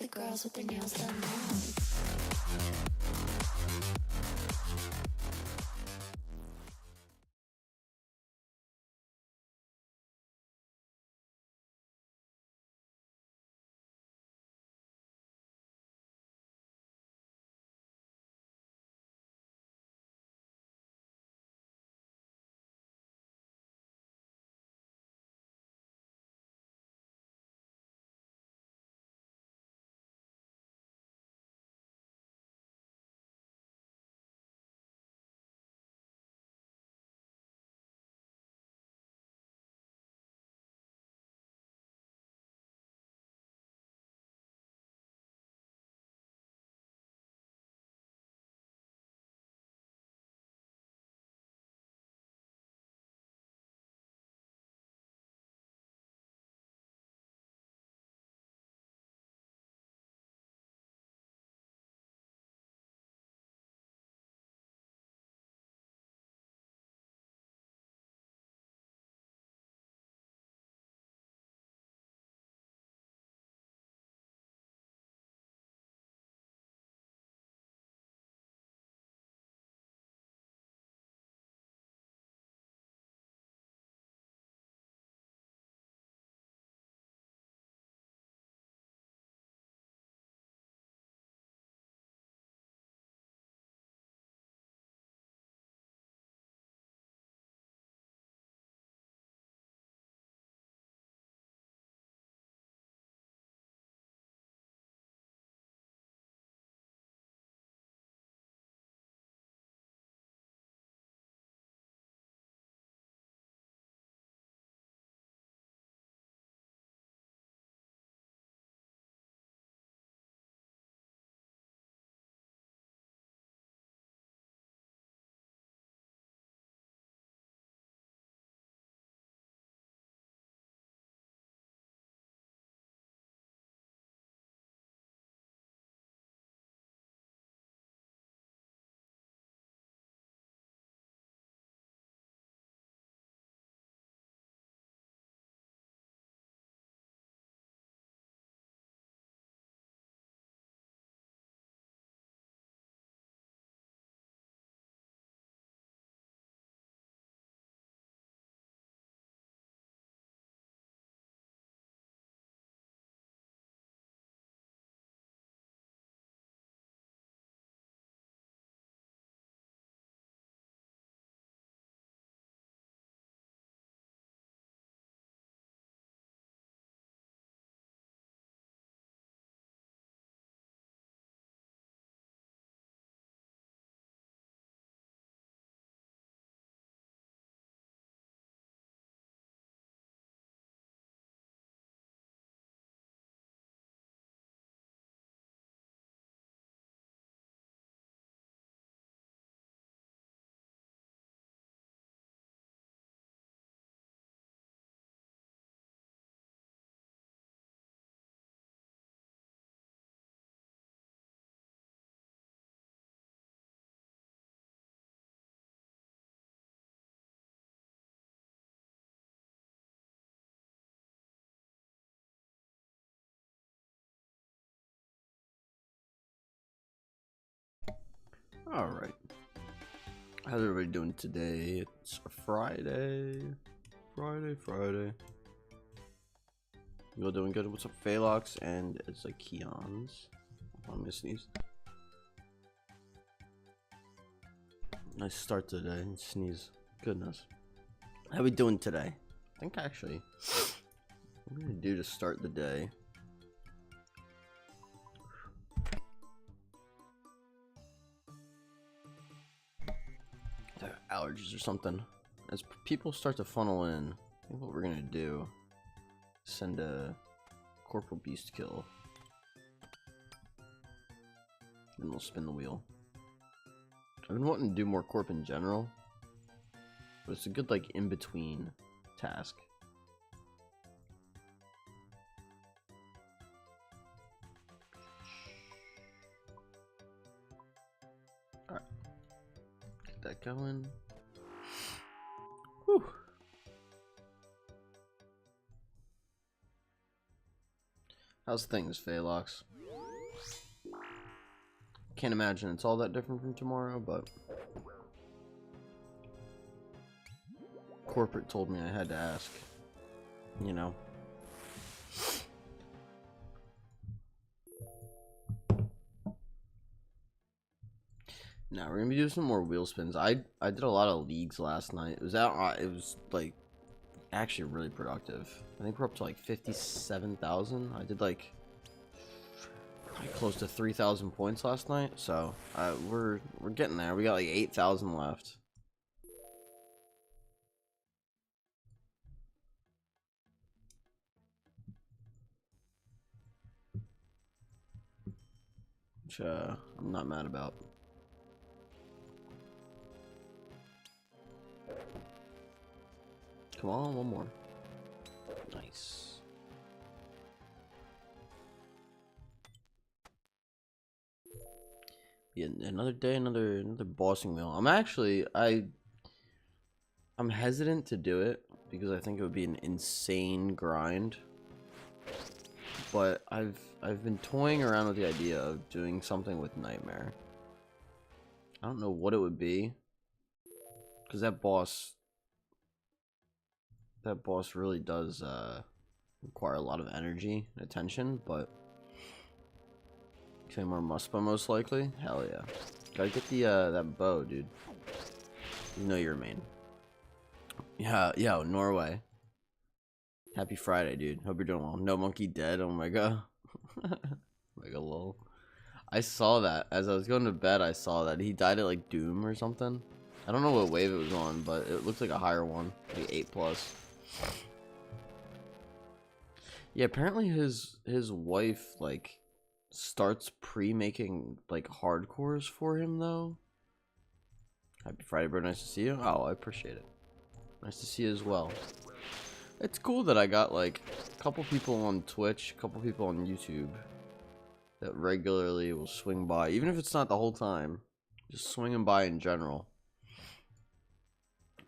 the girls with their nails done now. Alright. How's everybody doing today? It's Friday. Friday. You all doing good? What's up, Phalox and Zykeons? I'm gonna sneeze. Nice start today. Sneeze. Goodness. How we doing today? I think actually, what I'm gonna do to start the day. Allergies or something. As people start to funnel in, I think what we're gonna do is send a Corporal Beast kill. And we'll spin the wheel. I've been wanting to do more corp in general, but it's a good like in-between task. Alright. Get that going. Whew. How's things, Phalox? Can't imagine it's all that different from tomorrow, but corporate told me I had to ask, you know. Now we're gonna be doing some more wheel spins. I did a lot of leagues last night. It was like actually really productive. I think we're up to like 57,000. I did like close to 3,000 points last night, so we're getting there. We got like 8,000 left. Which I'm not mad about. Come on, one more. Nice. Yeah, another day, another bossing wheel. I'm hesitant to do it because I think it would be an insane grind. But I've been toying around with the idea of doing something with Nightmare. I don't know what it would be, because that boss really does require a lot of energy and attention, but say more Muspa most likely. Hell yeah. Gotta get the that bow, dude. You know you're main. Yeah, yo, Norway. Happy Friday, dude. Hope you're doing well. No monkey dead. Oh my god. Like a lol. I saw that as I was going to bed. I saw that he died at like Doom or something. I don't know what wave it was on, but it looks like a higher one, like 8+. Yeah, apparently his wife like starts pre-making like hardcores for him though. Happy Friday, bro. Nice to see you. Oh, I appreciate it. Nice to see you as well. It's cool that I got like a couple people on Twitch, a couple people on YouTube that regularly will swing by, even if it's not the whole time, just swinging by in general.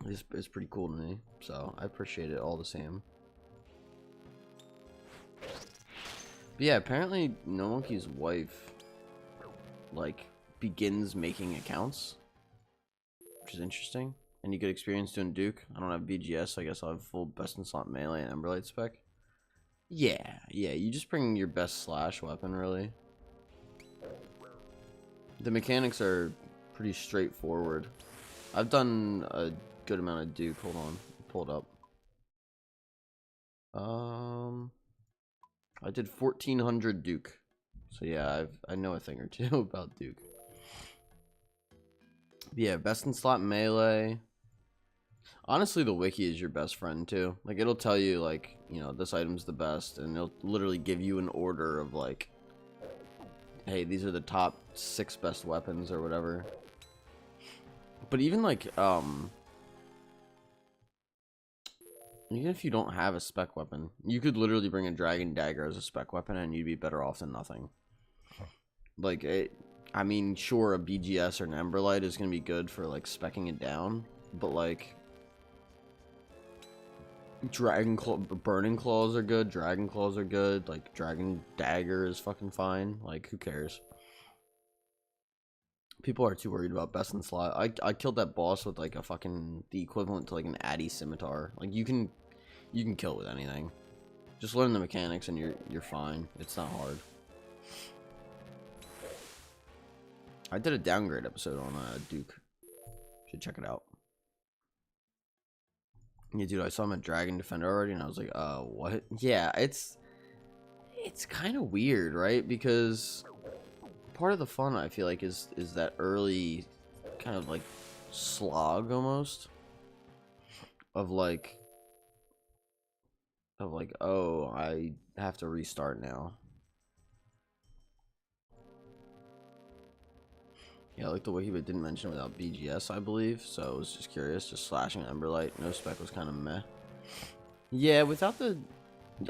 It's pretty cool to me, so I appreciate it all the same. But yeah, apparently No Monkey's wife like begins making accounts, which is interesting. Any good experience doing Duke? I don't have BGS, so I guess I'll have full best in slot melee and Emberlight spec. Yeah, you just bring your best slash weapon, really. The mechanics are pretty straightforward. I've done a good amount of Duke. Hold on, pull it up. I did 1,400 Duke, so yeah, I know a thing or two about Duke. But yeah, best in slot melee. Honestly, the wiki is your best friend too. Like, it'll tell you like, you know, this item's the best, and it'll literally give you an order of like, hey, these are the top 6 best weapons or whatever. But even like even if you don't have a spec weapon, you could literally bring a dragon dagger as a spec weapon and you'd be better off than nothing. Like, I mean, sure, a BGS or an Emberlight is gonna be good for like speccing it down, but like burning claws are good, dragon claws are good, like dragon dagger is fucking fine. Like, who cares? People are too worried about best in slot. I killed that boss with like a fucking the equivalent to like an Addy scimitar. Like, you can kill with anything. Just learn the mechanics and you're fine. It's not hard. I did a downgrade episode on Duke. Should check it out. Yeah, dude, I saw him at Dragon Defender already, and I was like, what? Yeah, it's kind of weird, right? Because part of the fun, I feel like, is that early kind of like slog almost of like oh, I have to restart now. Yeah, like the wiki, but didn't mention without BGS, I believe. So I was just curious. Just slashing Emberlight, no spec was kind of meh. Yeah, without the,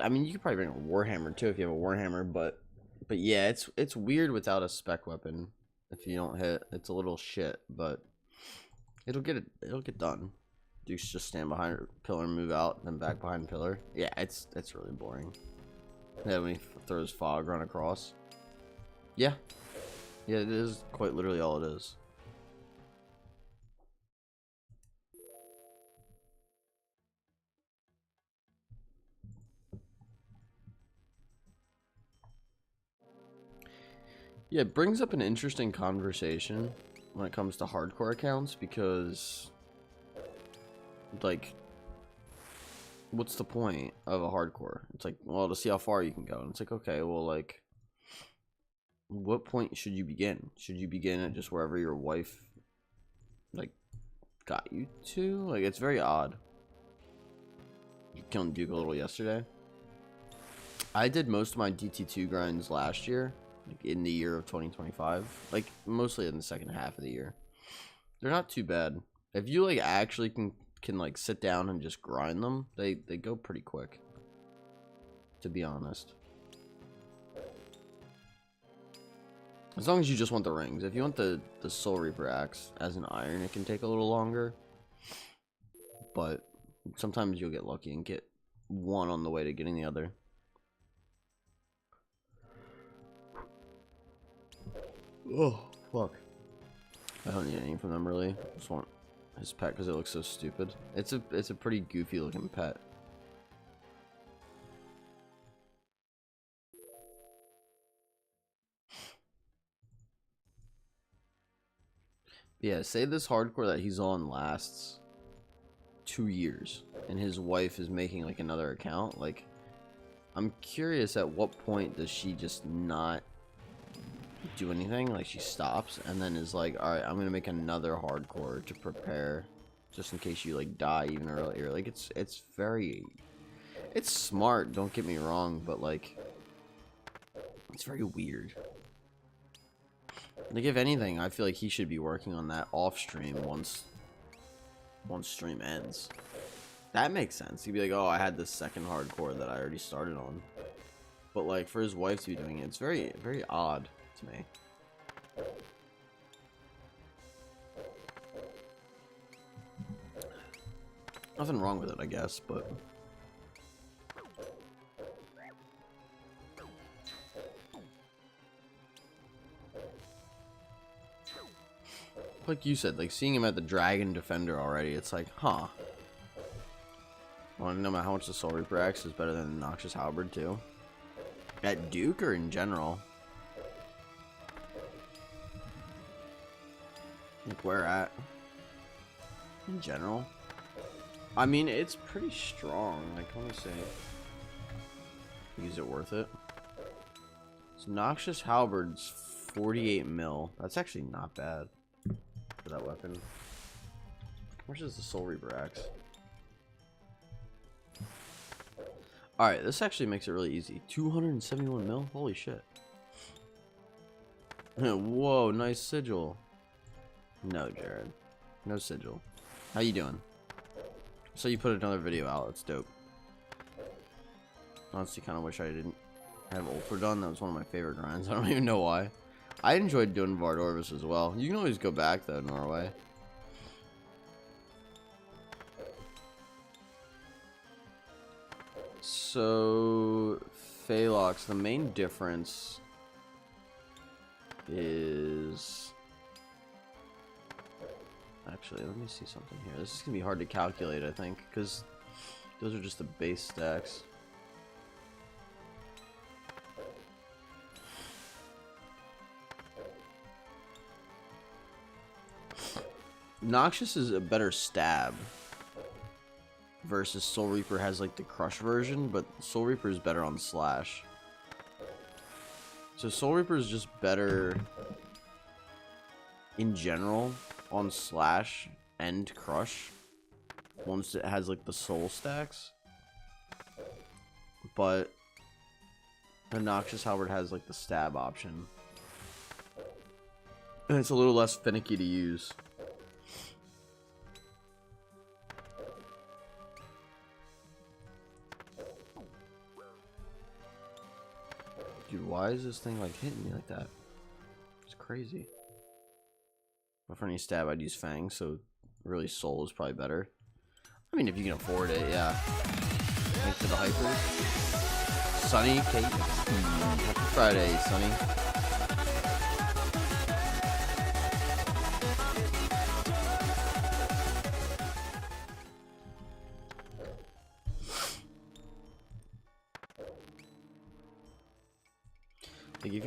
I mean, you could probably bring a Warhammer too if you have a Warhammer, but yeah, it's weird without a spec weapon. If you don't hit, it's a little shit, but it'll get done. Duke's just stand behind a pillar and move out, then back behind pillar. Yeah, it's really boring. Yeah, when he throws fog run across. Yeah. Yeah, it is quite literally all it is. Yeah, it brings up an interesting conversation when it comes to hardcore accounts because, like, what's the point of a hardcore? It's like, well, to see how far you can go. And it's like, okay, well, like, what point should you begin? Should you begin at just wherever your wife, like, got you to? Like, it's very odd. You killing Duke a little yesterday. I did most of my DT2 grinds last year, like in the year of 2025, like mostly in the second half of the year. They're not too bad. If you like actually can like sit down and just grind them, they go pretty quick, to be honest. As long as you just want the rings. If you want the Soul Reaper axe as an iron, it can take a little longer. But sometimes you'll get lucky and get one on the way to getting the other. Oh, fuck. I don't need anything from them, really. I just want his pet because it looks so stupid. It's a pretty goofy looking pet. Yeah, say this hardcore that he's on lasts 2 years and his wife is making like another account. Like, I'm curious at what point does she just not do anything, like she stops and then is like, all right, I'm gonna make another hardcore to prepare just in case you like die even earlier. Like, it's smart, don't get me wrong, but like it's very weird. Like, if anything, I feel like he should be working on that off stream once stream ends. That makes sense. He'd be like, oh, I had this second hardcore that I already started on. But like, for his wife to be doing it, it's very, very odd to me. Nothing wrong with it, I guess, but like you said, like seeing him at the Dragon Defender already, it's like, huh. Well, no matter how much the Soul Reaper Axe is better than the Noxious Halberd too. At Duke or in general? Like, where at? In general? I mean, it's pretty strong. Like, let me see. Is it worth it? So Noxious Halberd's 48 mil. That's actually not bad for that weapon. How much is the Soul Reaper Axe? Alright, this actually makes it really easy. 271 mil? Holy shit. Whoa, nice sigil. No, Jared. No sigil. How you doing? So you put another video out. It's dope. Honestly, kind of wish I didn't have Ultra done. That was one of my favorite grinds. I don't even know why. I enjoyed doing Vard Orvis as well. You can always go back, though, Norway. So, Phalox, the main difference is... Actually, let me see something here. This is going to be hard to calculate, I think, because those are just the base stacks. Noxious is a better stab versus Soul Reaper has like the crush version, but Soul Reaper is better on slash. So Soul Reaper is just better in general on slash and crush once it has like the soul stacks, but the Noxious Halberd has like the stab option and it's a little less finicky to use. Dude, why is this thing like hitting me like that? It's crazy. But for any stab, I'd use Fang, so really Soul is probably better. I mean, if you can afford it, yeah. Thanks to the hyper. Sunny, Kate. Happy Friday, Sunny.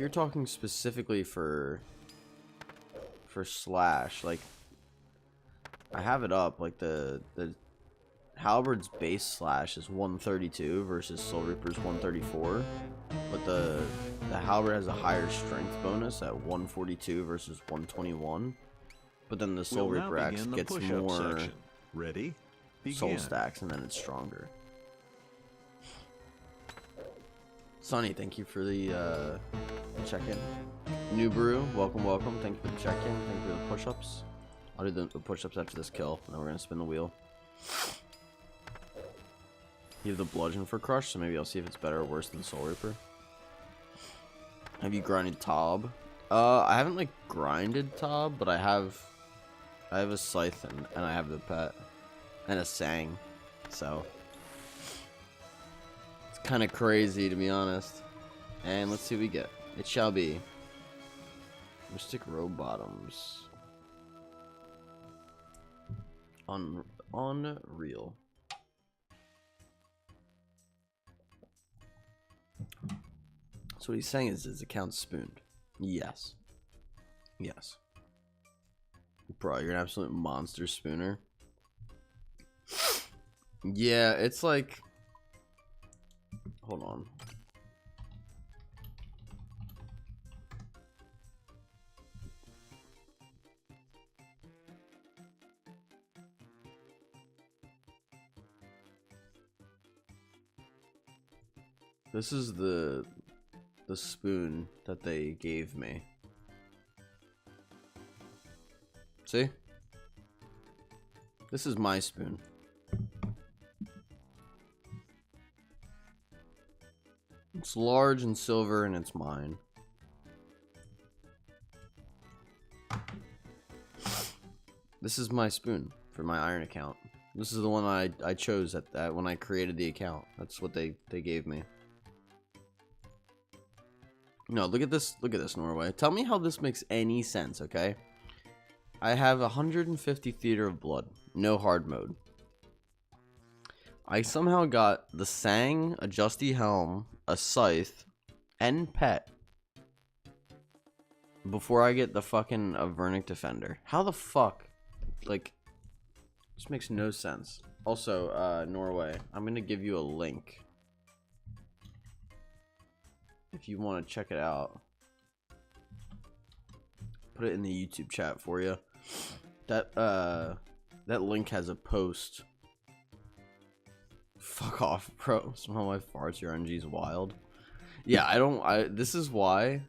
you're talking specifically for slash, like I have it up, like the Halberd's base slash is 132 versus Soul Reaper's 134, but the Halberd has a higher strength bonus at 142 versus 121, but then the Soul Reaper Axe gets more Ready? soul stacks and then it's stronger. Sonny, thank you for the check-in. New Brew, welcome. Thank you for the check-in. Thank you for the push-ups. I'll do the push-ups after this kill, and then we're gonna spin the wheel. You have the bludgeon for crush, so maybe I'll see if it's better or worse than Soul Reaper. Have you grinded Tob? I haven't like grinded Tob, but I have a scythe and I have the pet and a sang, so it's kind of crazy to be honest. And let's see what we get. It shall be Mystic Row Bottoms. Unreal. So what he's saying is his account's spooned. Yes. Yes. Bro, you're an absolute monster spooner. Yeah, it's like... Hold on. This is the spoon that they gave me. See? This is my spoon. It's large and silver and it's mine. This is my spoon for my iron account. This is the one I chose at that when I created the account. That's what they gave me. No, look at this, Norway. Tell me how this makes any sense, okay? I have 150 Theater of Blood, no hard mode. I somehow got the Sang, a Justy Helm, a Scythe, and Pet before I get the fucking Avernic Defender. How the fuck? Like, this makes no sense. Also, Norway, I'm gonna give you a link if you want to check it out. Put it in the YouTube chat for you. That link has a post. Fuck off, bro. Smell my farts, your RNG's wild. Yeah, this is why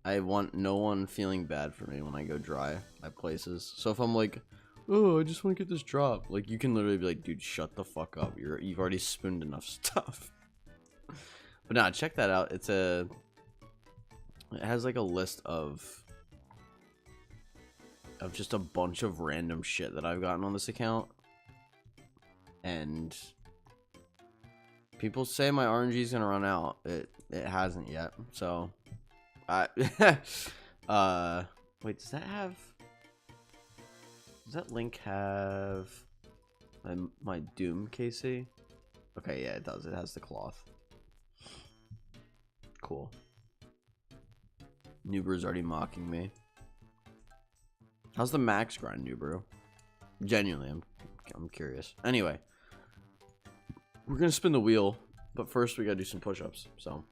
I want no one feeling bad for me when I go dry at places. So if I'm like, oh, I just want to get this drop, like, you can literally be like, dude, shut the fuck up. You've already spooned enough stuff. But nah, check that out. It has like a list of just a bunch of random shit that I've gotten on this account. And people say my RNG is gonna run out. It hasn't yet. So wait, does that link have my Doom KC? Okay, yeah, it does. It has the cloth. Cool. Nuber's already mocking me. How's the max grind, Nubru? Genuinely, I'm curious. Anyway, we're gonna spin the wheel, but first we gotta do some push-ups. So,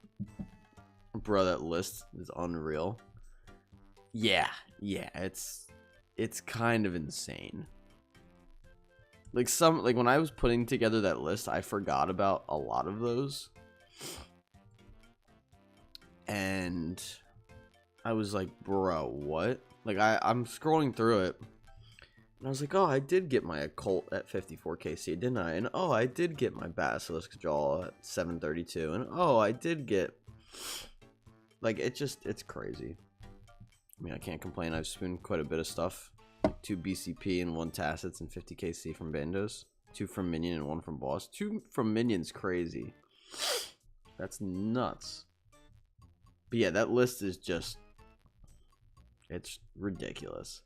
bro, that list is unreal. Yeah, it's kind of insane. Like when I was putting together that list, I forgot about a lot of those. And I was like, bro, what? Like, I'm scrolling through it, and I was like, oh, I did get my Occult at 54 KC, didn't I? And oh, I did get my Basilisk Jaw at 732, and oh, I did get... Like, it's crazy. I mean, I can't complain. I've spooned quite a bit of stuff. Like 2 BCP and 1 Tacits and 50 KC from Bandos. 2 from Minion and 1 from Boss. 2 from Minion's crazy. That's nuts. But yeah, that list is just... It's ridiculous.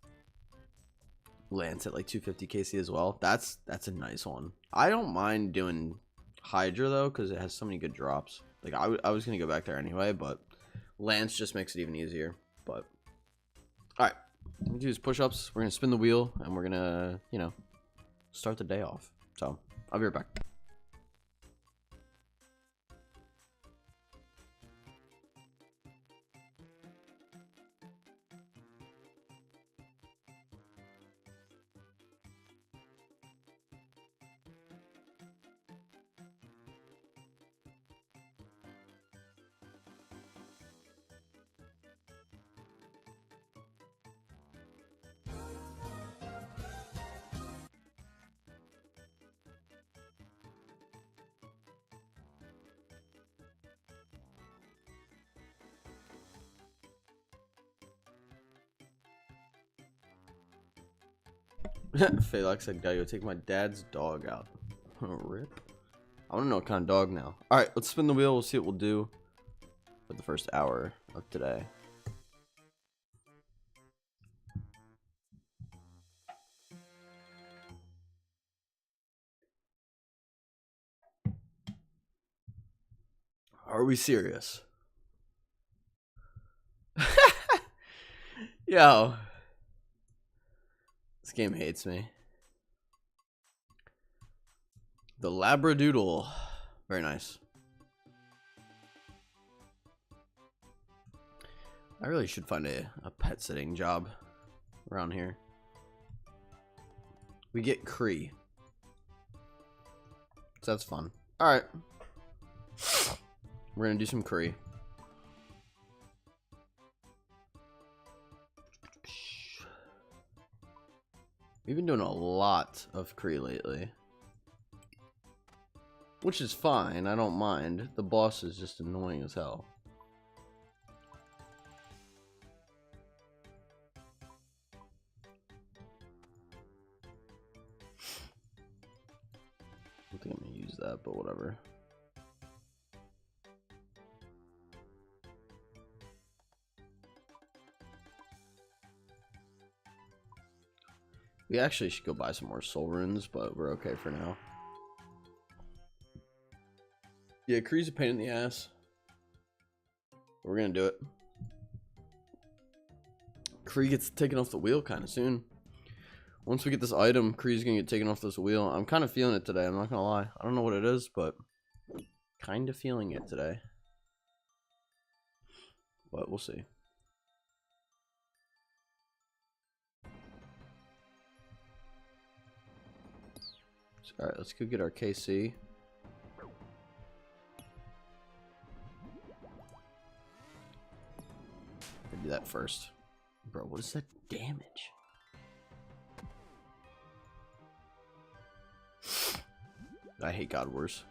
Lance at like 250 KC as well. That's a nice one. I don't mind doing Hydra though, because it has so many good drops. Like I was gonna go back there anyway, but Lance just makes it even easier. But all right, we do these push-ups. We're gonna spin the wheel, and we're gonna, you know, start the day off. So I'll be right back. Felix said, "Gotta go take my dad's dog out." Rip. I want to know what kind of dog now. All right, let's spin the wheel. We'll see what we'll do for the first hour of today. Are we serious? Yo. This game hates me. The Labradoodle. Very nice. I really should find a pet sitting job around here. We get Kree. So that's fun. Alright. We're gonna do some Kree. We've been doing a lot of Kree lately. Which is fine, I don't mind. The boss is just annoying as hell. I don't think I'm gonna use that, but whatever. We actually should go buy some more soul runes, but we're okay for now. Yeah, Kree's a pain in the ass. We're gonna do it. Kree gets taken off the wheel kind of soon. Once we get this item, Kree's gonna get taken off this wheel. I'm kind of feeling it today, I'm not gonna lie. I don't know what it is, but kind of feeling it today. But we'll see. Alright, let's go get our KC. I'll do that first. Bro, what is that damage? I hate God Wars.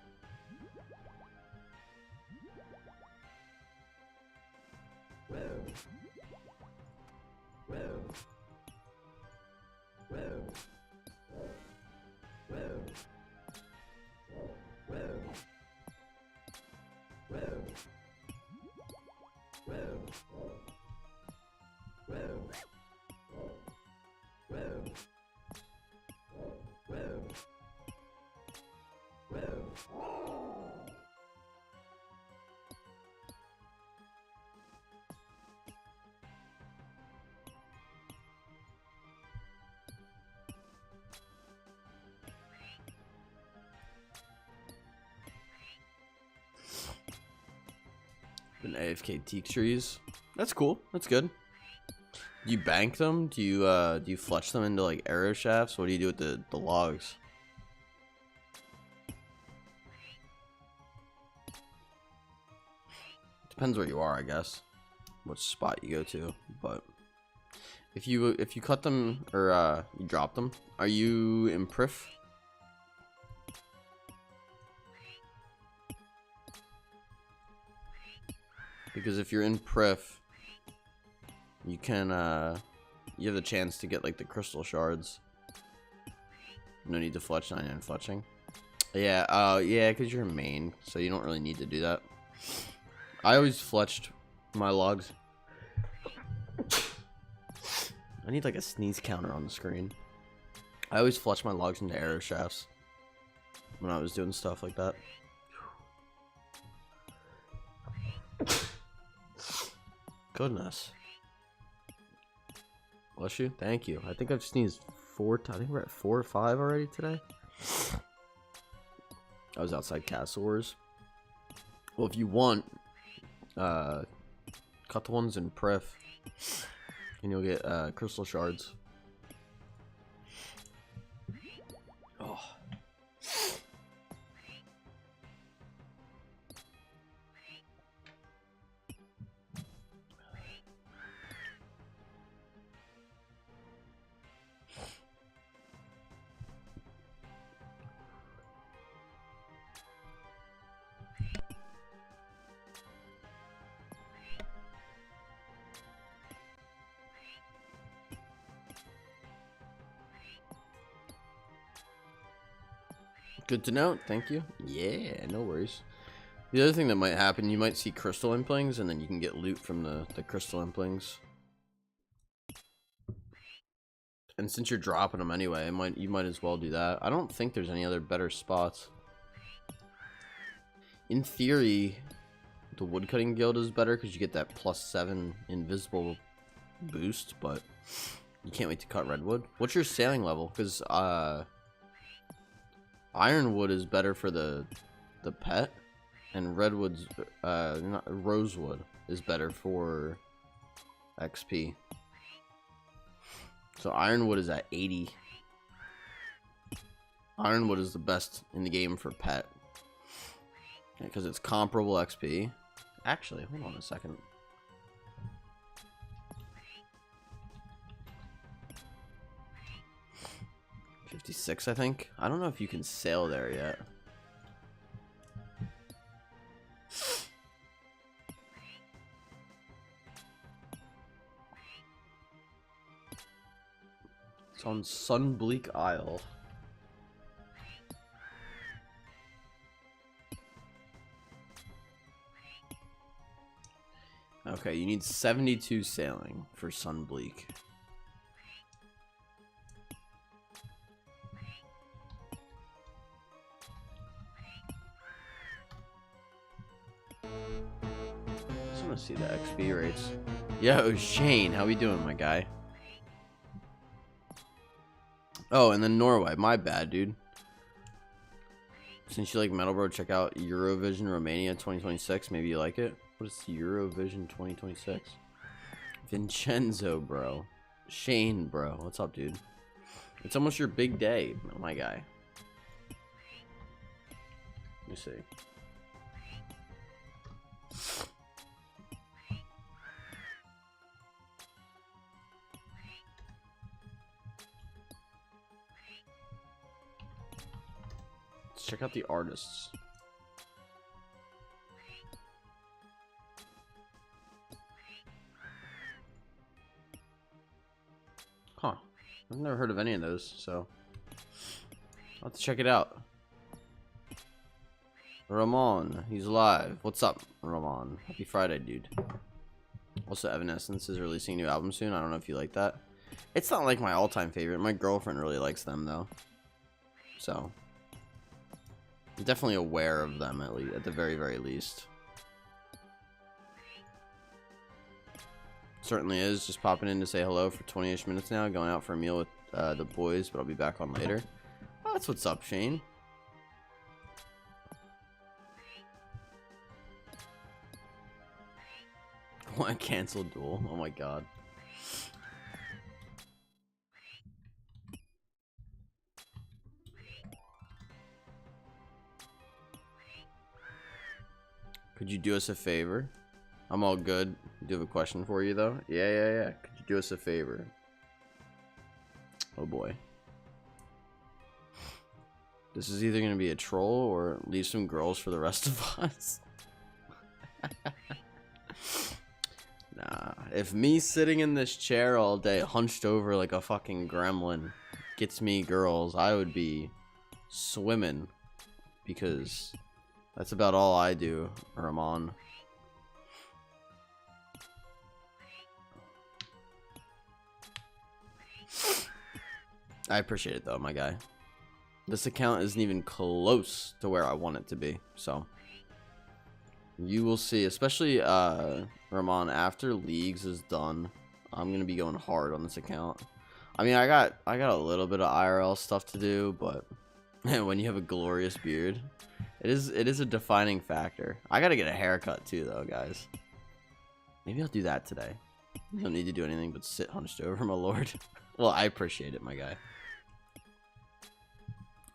An AFK teak trees. That's cool. That's good. Do you bank them? Do you fletch them into like arrow shafts? What do you do with the logs? Depends where you are, I guess. What spot you go to, but if you cut them or you drop them, are you in Prif? Because if you're in Prif, you can you have the chance to get like the crystal shards. No need to fletch, 99 fletching. Yeah, yeah, because you're main, so you don't really need to do that. I always fletched my logs. I need like a sneeze counter on the screen. I always fletched my logs into arrow shafts when I was doing stuff like that. Goodness. Bless you. Thank you. I think I've sneezed 4 times. I think we're at 4 or 5 already today. I was outside Castle Wars. Well, if you want, cut the ones in Pref, and you'll get crystal shards. Oh. Good to know. Thank you. Yeah, no worries. The other thing that might happen, you might see crystal implings, and then you can get loot from the crystal implings. And since you're dropping them anyway, you might as well do that. I don't think there's any other better spots. In theory, the woodcutting guild is better because you get that +7 invisible boost, but you can't wait to cut redwood. What's your sailing level? Because ironwood is better for the pet, and redwood's not, rosewood is better for XP. So ironwood is at 80. Ironwood is the best in the game for pet because it's comparable XP. Actually, hold on a second. $56, I think. I don't know if you can sail there yet. It's on Sunbleak Isle. Okay, you need 72 sailing for Sunbleak. Just want to see the XP rates. Yo, Shane, how we doing, my guy? Oh, and then Norway. My bad, dude. Since you like metal, bro, check out Eurovision Romania 2026. Maybe you like it. What is Eurovision 2026? Vincenzo, bro. Shane, bro. What's up, dude? It's almost your big day, my guy. Let me see. Let's check out the artists. Huh. I've never heard of any of those, so I'll have to check it out. Ramon, he's live. What's up, Ramon? Happy Friday, dude. Also, Evanescence is releasing a new album soon. I don't know if you like that. It's not like my all-time favorite. My girlfriend really likes them, though. So, I'm definitely aware of them, at the very, very least. Certainly is. Just popping in to say hello for 20-ish minutes now. Going out for a meal with the boys, but I'll be back on later. Oh, that's what's up, Shane. Want to cancel duel? Oh my god. Could you do us a favor? I'm all good. Do you have a question for you though? Yeah. Could you do us a favor? Oh boy. This is either going to be a troll or leave some girls for the rest of us. Nah. If me sitting in this chair all day hunched over like a fucking gremlin gets me girls, I would be swimming. Because that's about all I do, Ramon. I appreciate it though, my guy. This account isn't even close to where I want it to be, so You will see, especially Ramon, after Leagues is done, I'm gonna be going hard on this account. I mean, I got a little bit of IRL stuff to do, but when you have a glorious beard, it is a defining factor. I gotta get a haircut too, though, guys. Maybe I'll do that today. You don't need to do anything but sit hunched over, my lord. Well, I appreciate it, my guy.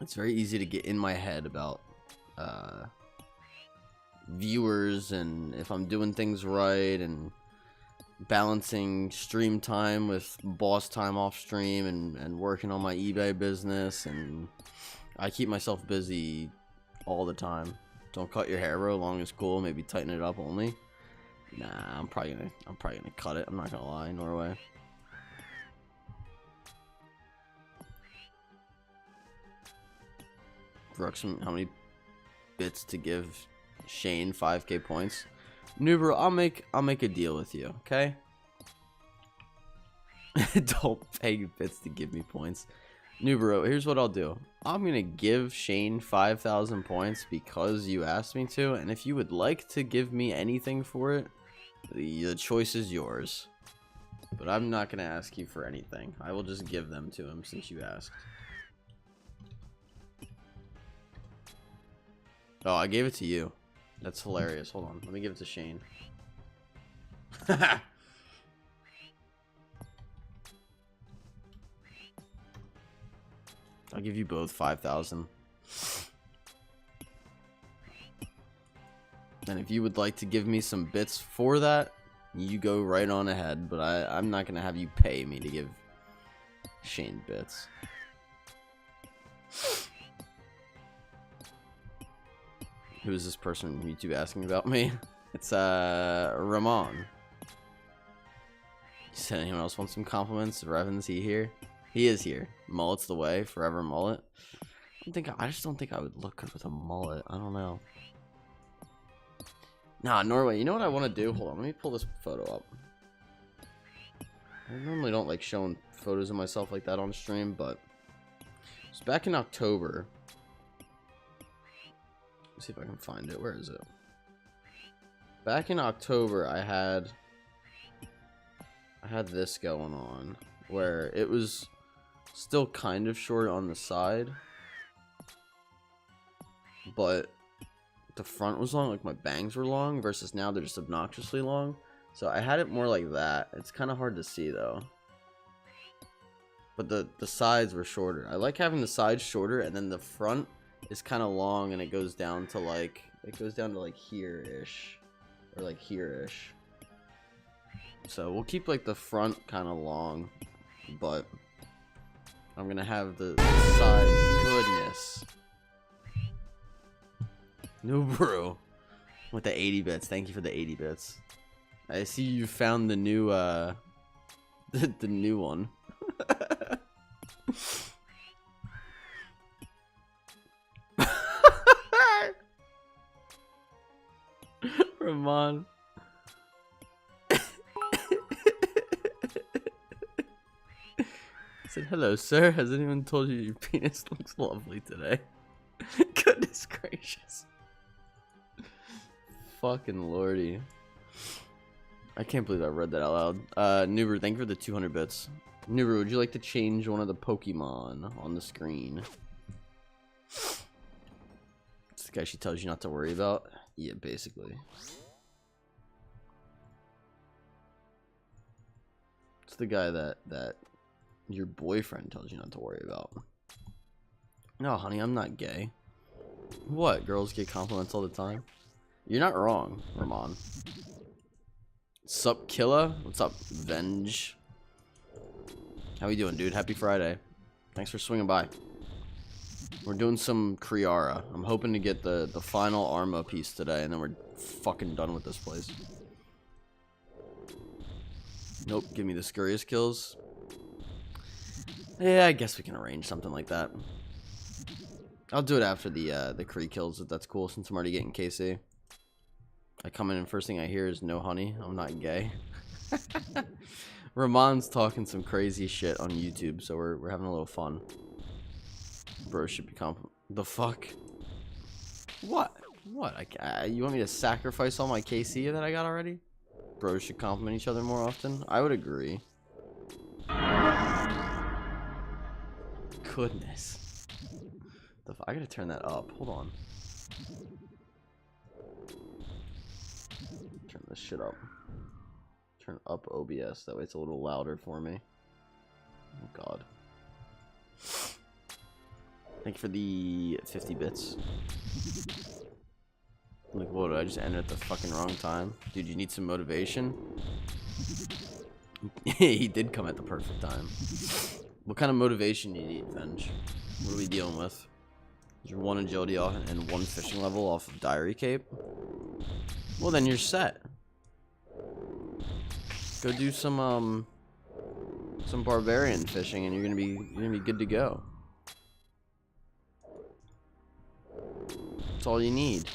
It's very easy to get in my head about viewers and if I'm doing things right and balancing stream time with boss time off stream and working on my eBay business, and I keep myself busy all the time. Don't cut your hair, bro. Long as cool. Maybe tighten it up only. Nah, I'm probably gonna cut it. I'm not gonna lie, Norway. Ruxum, how many bits to give Shane 5k points? Nubro, I'll make a deal with you, okay? Don't pay bits to give me points. Nubro, here's what I'll do. I'm gonna give Shane 5,000 points because you asked me to, and if you would like to give me anything for it, the choice is yours. But I'm not gonna ask you for anything. I will just give them to him since you asked. Oh, I gave it to you. That's hilarious. Hold on. Let me give it to Shane. I'll give you both 5,000. And if you would like to give me some bits for that, you go right on ahead. But I'm not going to have you pay me to give Shane bits. Who is this person on YouTube asking about me? It's Ramon. He said, anyone else want some compliments? Revan, is he here? He is here. Mullet's the way. Forever mullet. I just don't think I would look good with a mullet. I don't know. Nah, Norway, you know what I want to do? Hold on, let me pull this photo up. I normally don't like showing photos of myself like that on stream, but it's back in October. Let's see if I can find it. Where is it? Back in October, I had this going on where it was still kind of short on the side, but the front was long, like my bangs were long, versus now they're just obnoxiously long. So I had it more like that. It's kind of hard to see though, but the sides were shorter. I like having the sides shorter, and then the front is kind of long, and it goes down to like here-ish, or like here-ish. So we'll keep like the front kind of long, but I'm gonna have the side. Goodness. No, bro. With the 80 bits. Thank you for the 80 bits. I see you found the new the new one. Ramon. Said, hello, sir. Has anyone told you your penis looks lovely today? Goodness gracious. Fucking lordy. I can't believe I read that out loud. Nuber, thank you for the 200 bits. Nuber, would you like to change one of the Pokemon on the screen? It's the guy she tells you not to worry about? Yeah, basically. It's the guy that your boyfriend tells you not to worry about. No, honey, I'm not gay. What? Girls get compliments all the time? You're not wrong, Ramon. Sup, Killa? What's up, Venge? How we doing, dude? Happy Friday. Thanks for swinging by. We're doing some Kriara. I'm hoping to get the final Arma piece today, and then we're fucking done with this place. Nope, give me the Scurrius kills. Yeah, I guess we can arrange something like that. I'll do it after the Kree kills, if that's cool, since I'm already getting KC. I come in and first thing I hear is no honey. I'm not gay. Ramon's talking some crazy shit on YouTube, so we're having a little fun. Bro should be the fuck? What? What? You want me to sacrifice all my KC that I got already? Bros should compliment each other more often. I would agree. Goodness. I gotta turn that up. Hold on. Turn this shit up. Turn up OBS. That way it's a little louder for me. Oh god. Thank you for the 50 bits. Like, what, did I just end at the fucking wrong time? Dude, you need some motivation? He did come at the perfect time. What kind of motivation do you need, Venge? What are we dealing with? Is your 1 agility off and 1 fishing level off of Diary Cape? Well, then you're set. Go do some barbarian fishing and you're gonna be good to go. That's all you need.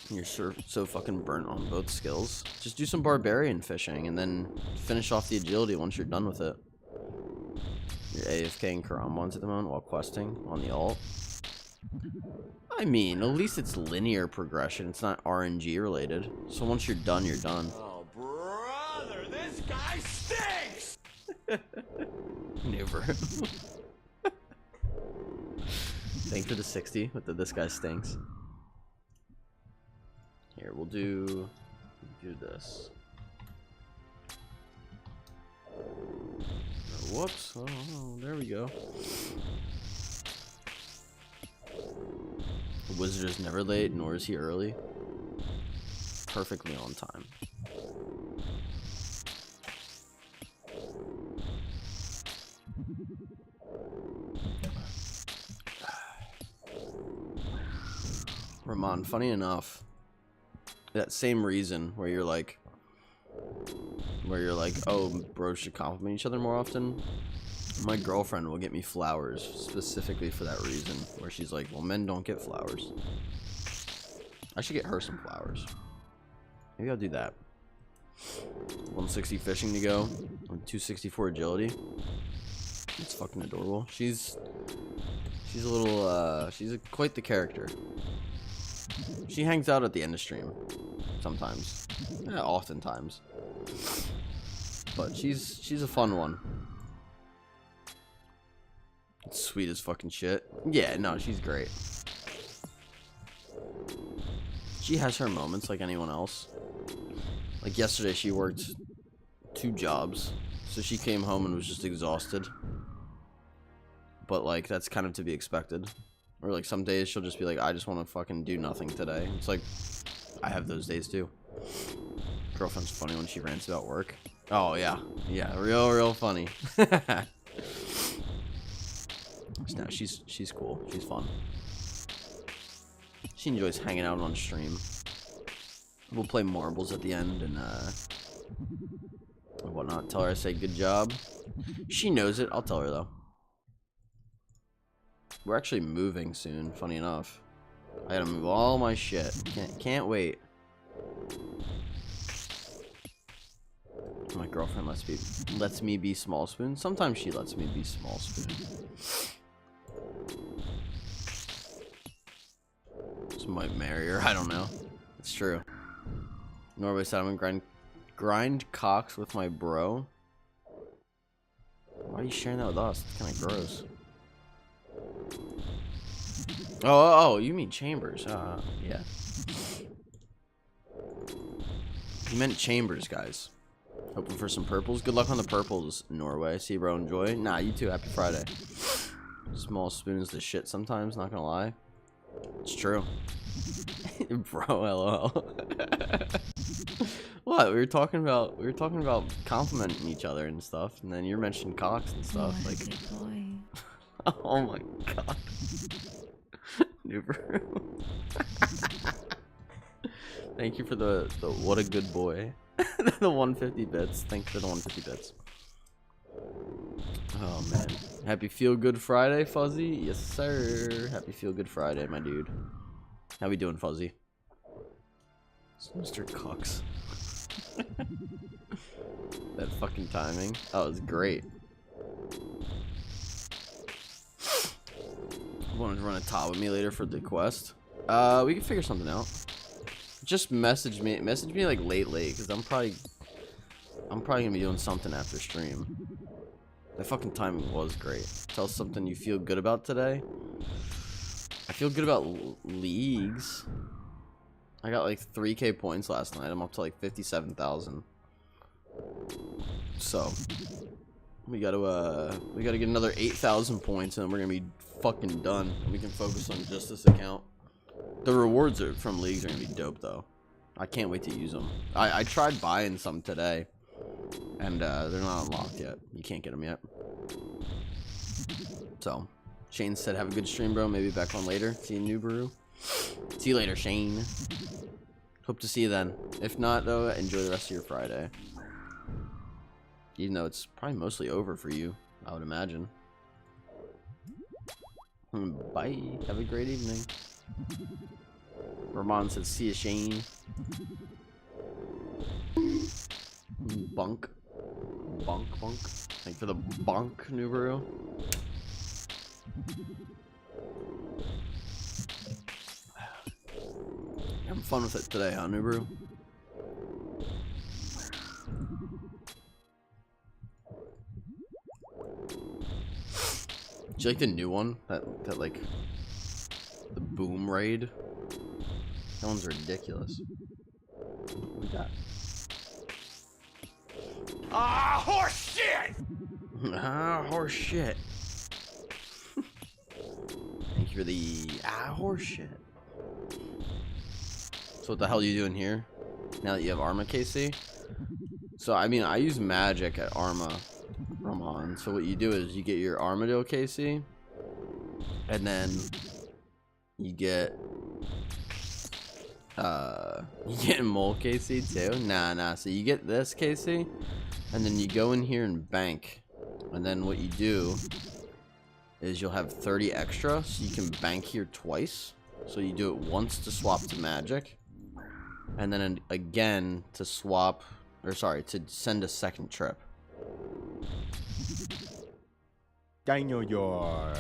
You're so fucking burnt on both skills. Just do some barbarian fishing and then finish off the agility once you're done with it. You're AFKing Karambans at the moment while questing on the alt. I mean, at least it's linear progression. It's not RNG related. So once you're done, you're done. Oh, brother, this guy stinks! Never. Thanks for the 60 with the this guy stinks. Here, we'll do this. Whoops. Oh, there we go. The wizard is never late, nor is he early. Perfectly on time. Ramon, funny enough, that same reason where you're like, oh, bros should compliment each other more often. My girlfriend will get me flowers specifically for that reason, where she's like, well, men don't get flowers. I should get her some flowers. Maybe I'll do that. 160 fishing to go, 264 agility. It's fucking adorable. She's a little, she's quite the character. She hangs out at the end of stream sometimes, oftentimes, but she's a fun one. It's sweet as fucking shit. Yeah, no, she's great. She has her moments like anyone else. Like yesterday, she worked 2 jobs, so she came home and was just exhausted. But like that's kind of to be expected. Or like some days she'll just be like, I just want to fucking do nothing today. It's like, I have those days too. Girlfriend's funny when she rants about work. Oh yeah, yeah, real funny. No, she's cool. She's fun. She enjoys hanging out on stream. We'll play marbles at the end and whatnot. Tell her I say good job. She knows it. I'll tell her though. We're actually moving soon, funny enough. I gotta move all my shit. Can't wait. My girlfriend lets me be small spoon. Sometimes she lets me be small spoon. Just might marry her, I don't know. It's true. Norway said I'm gonna grind cocks with my bro. Why are you sharing that with us? It's kinda gross. Oh, you mean Chambers? Yeah. You meant Chambers, guys. Hoping for some purples. Good luck on the purples, Norway. See you, bro. Enjoy. Nah, you too. Happy Friday. Small spoons to shit sometimes. Not gonna lie. It's true. Bro, lol. What? We were talking about complimenting each other and stuff, and then you're mentioning cocks and stuff. What a Like, good boy. oh my god. Noober. Thank you for the what a good boy. The 150 bits. Thanks for the 150 bits. Oh man. Happy Feel Good Friday, Fuzzy. Yes sir. Happy Feel Good Friday, my dude. How we doing, Fuzzy? It's Mr. Cox. That fucking timing. Oh, it was great. wanted to run a top with me later for the quest. We can figure something out. Just message me like late, because I'm probably gonna be doing something after stream. The fucking timing was great. Tell us something you feel good about today. I feel good about leagues. I got like 3k points last night. I'm up to like 57,000. So we gotta get another 8,000 points, and then we're gonna be fucking done. We can focus on just this account. The rewards from leagues are gonna be dope though. I can't wait to use them. I tried buying some today, and they're not unlocked yet. You can't get them yet. So Shane said, "Have a good stream, bro. Maybe back on later. See you, Nubaru. See you later, Shane. Hope to see you then. If not, though, enjoy the rest of your Friday. Even though it's probably mostly over for you, I would imagine. Bye. Have a great evening." Ramon says, "See you, Shane." Bunk. Bunk. Thank you for the bunk, Nubaru. Having fun with it today, huh, Nubaru? Do you like the new one? That like the boom raid? That one's ridiculous. What we got? Ah, horse shit! Ah, horse shit. Thank you for the horse shit. So what the hell are you doing here? Now that you have Arma, KC? So I mean, I use magic at Arma, Ramon. So what you do is you get your Armadillo KC, and then you get Mole KC too. Nah. So you get this KC, and then you go in here and bank, and then what you do is you'll have 30 extra, so you can bank here twice. So you do it once to swap to magic, and then again to swap, or sorry, to send a second trip. Dinosaur.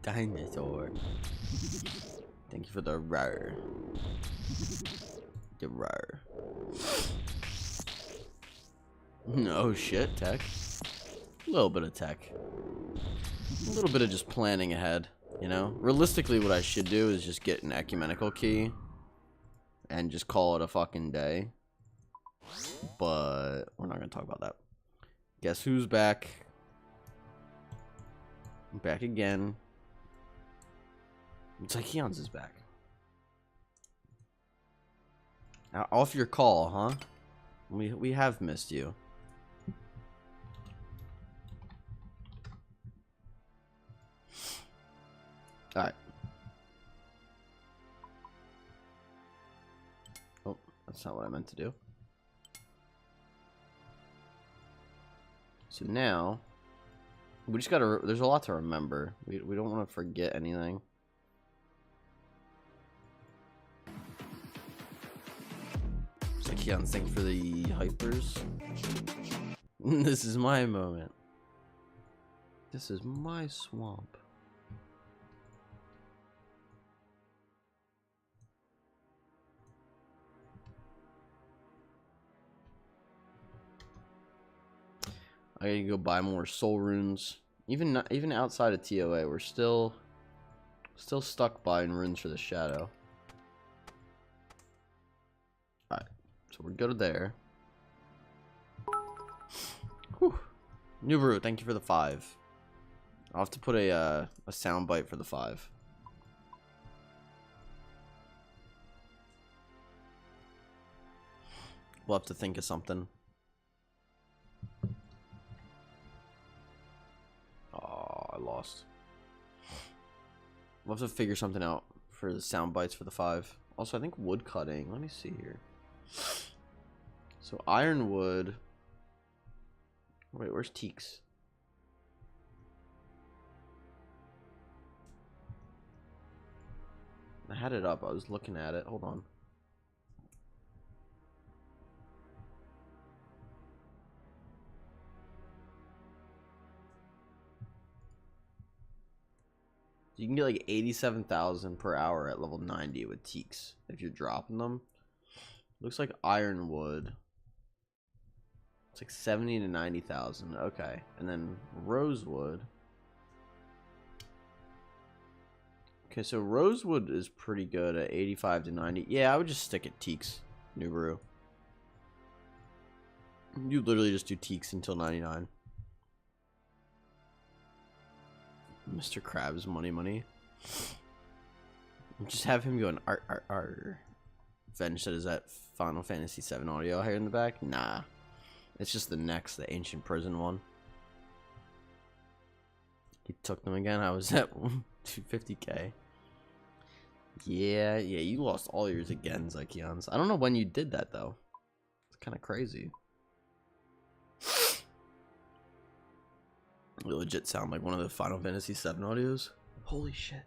Dinosaur. Thank you for the rar. The rar. No shit, tech. A little bit of tech. A little bit of just planning ahead, you know? Realistically, what I should do is just get an ecumenical key and just call it a fucking day. But we're not gonna talk about that. Guess who's back? Back again. It's like Keon's is back. Now, off your call, huh? We have missed you. Alright. Oh, that's not what I meant to do. So now, we just gotta, there's a lot to remember. We don't want to forget anything. So Keon, thank you for the hypers. This is my moment. This is my swamp. I gotta go buy more soul runes. Even outside of TOA, we're still stuck buying runes for the shadow. Alright, so we're good there. Whew. Nubaru, thank you for the 5. I'll have to put a sound bite for the 5. We'll have to think of something. I lost. We'll have to figure something out for the sound bites for the 5. Also, I think wood cutting. Let me see here. So ironwood. Wait, where's Teaks? I had it up. I was looking at it. Hold on. You can get like 87,000 per hour at level 90 with teaks if you're dropping them. Looks like ironwood. It's like 70 to 90,000. Okay, and then rosewood. Okay, so rosewood is pretty good at 85 to 90. Yeah, I would just stick at teaks, Nubaru. You literally just do teaks until 99. Mr. Krabs, money. Just have him going art. Venge said, is that Final Fantasy VII audio here in the back? Nah. It's just the next, the ancient prison one. He took them again. I was at 250k. Yeah, you lost all yours again, Zykions. I don't know when you did that, though. It's kind of crazy. You legit sound like one of the Final Fantasy VII audios. Holy shit.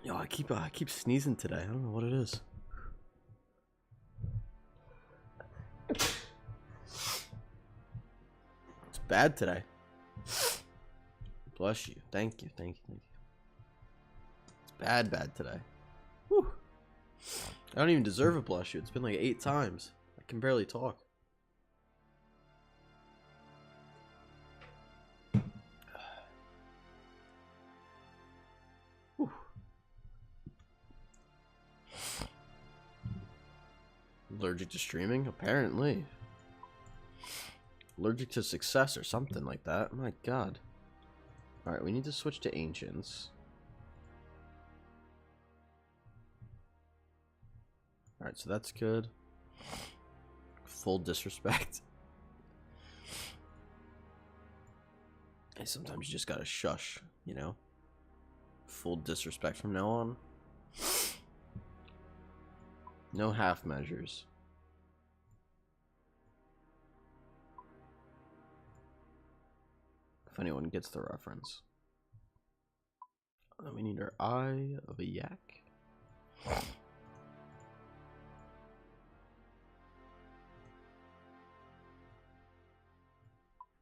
Yo, I keep sneezing today. I don't know what it is. It's bad today. Bless you. Thank you. It's bad today. Whew. I don't even deserve a bless you. It's been like 8 times. I can barely talk. Whew. Allergic to streaming? Apparently. Allergic to success or something like that. My god. Alright, we need to switch to ancients. Alright, so that's good. Full disrespect. Hey, sometimes you just gotta shush, you know? Full disrespect from now on. No half measures. If anyone gets the reference. Then we need our eye of a yak.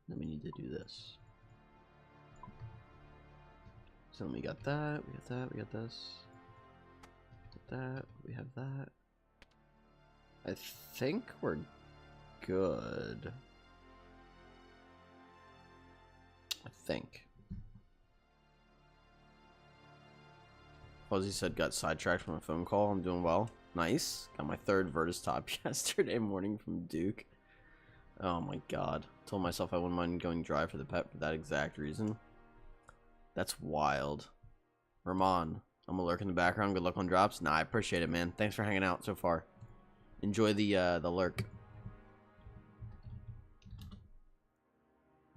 Then we need to do this. So then we got that, we got this. Got that, we have that. I think we're good. I think. Fuzzy said got sidetracked from a phone call. I'm doing well. Nice. Got my 3rd Virtus top yesterday morning from Duke. Oh my god. Told myself I wouldn't mind going dry for the pet for that exact reason. That's wild. Ramon, I'm gonna lurk in the background. Good luck on drops. Nah, I appreciate it, man. Thanks for hanging out so far. Enjoy the lurk.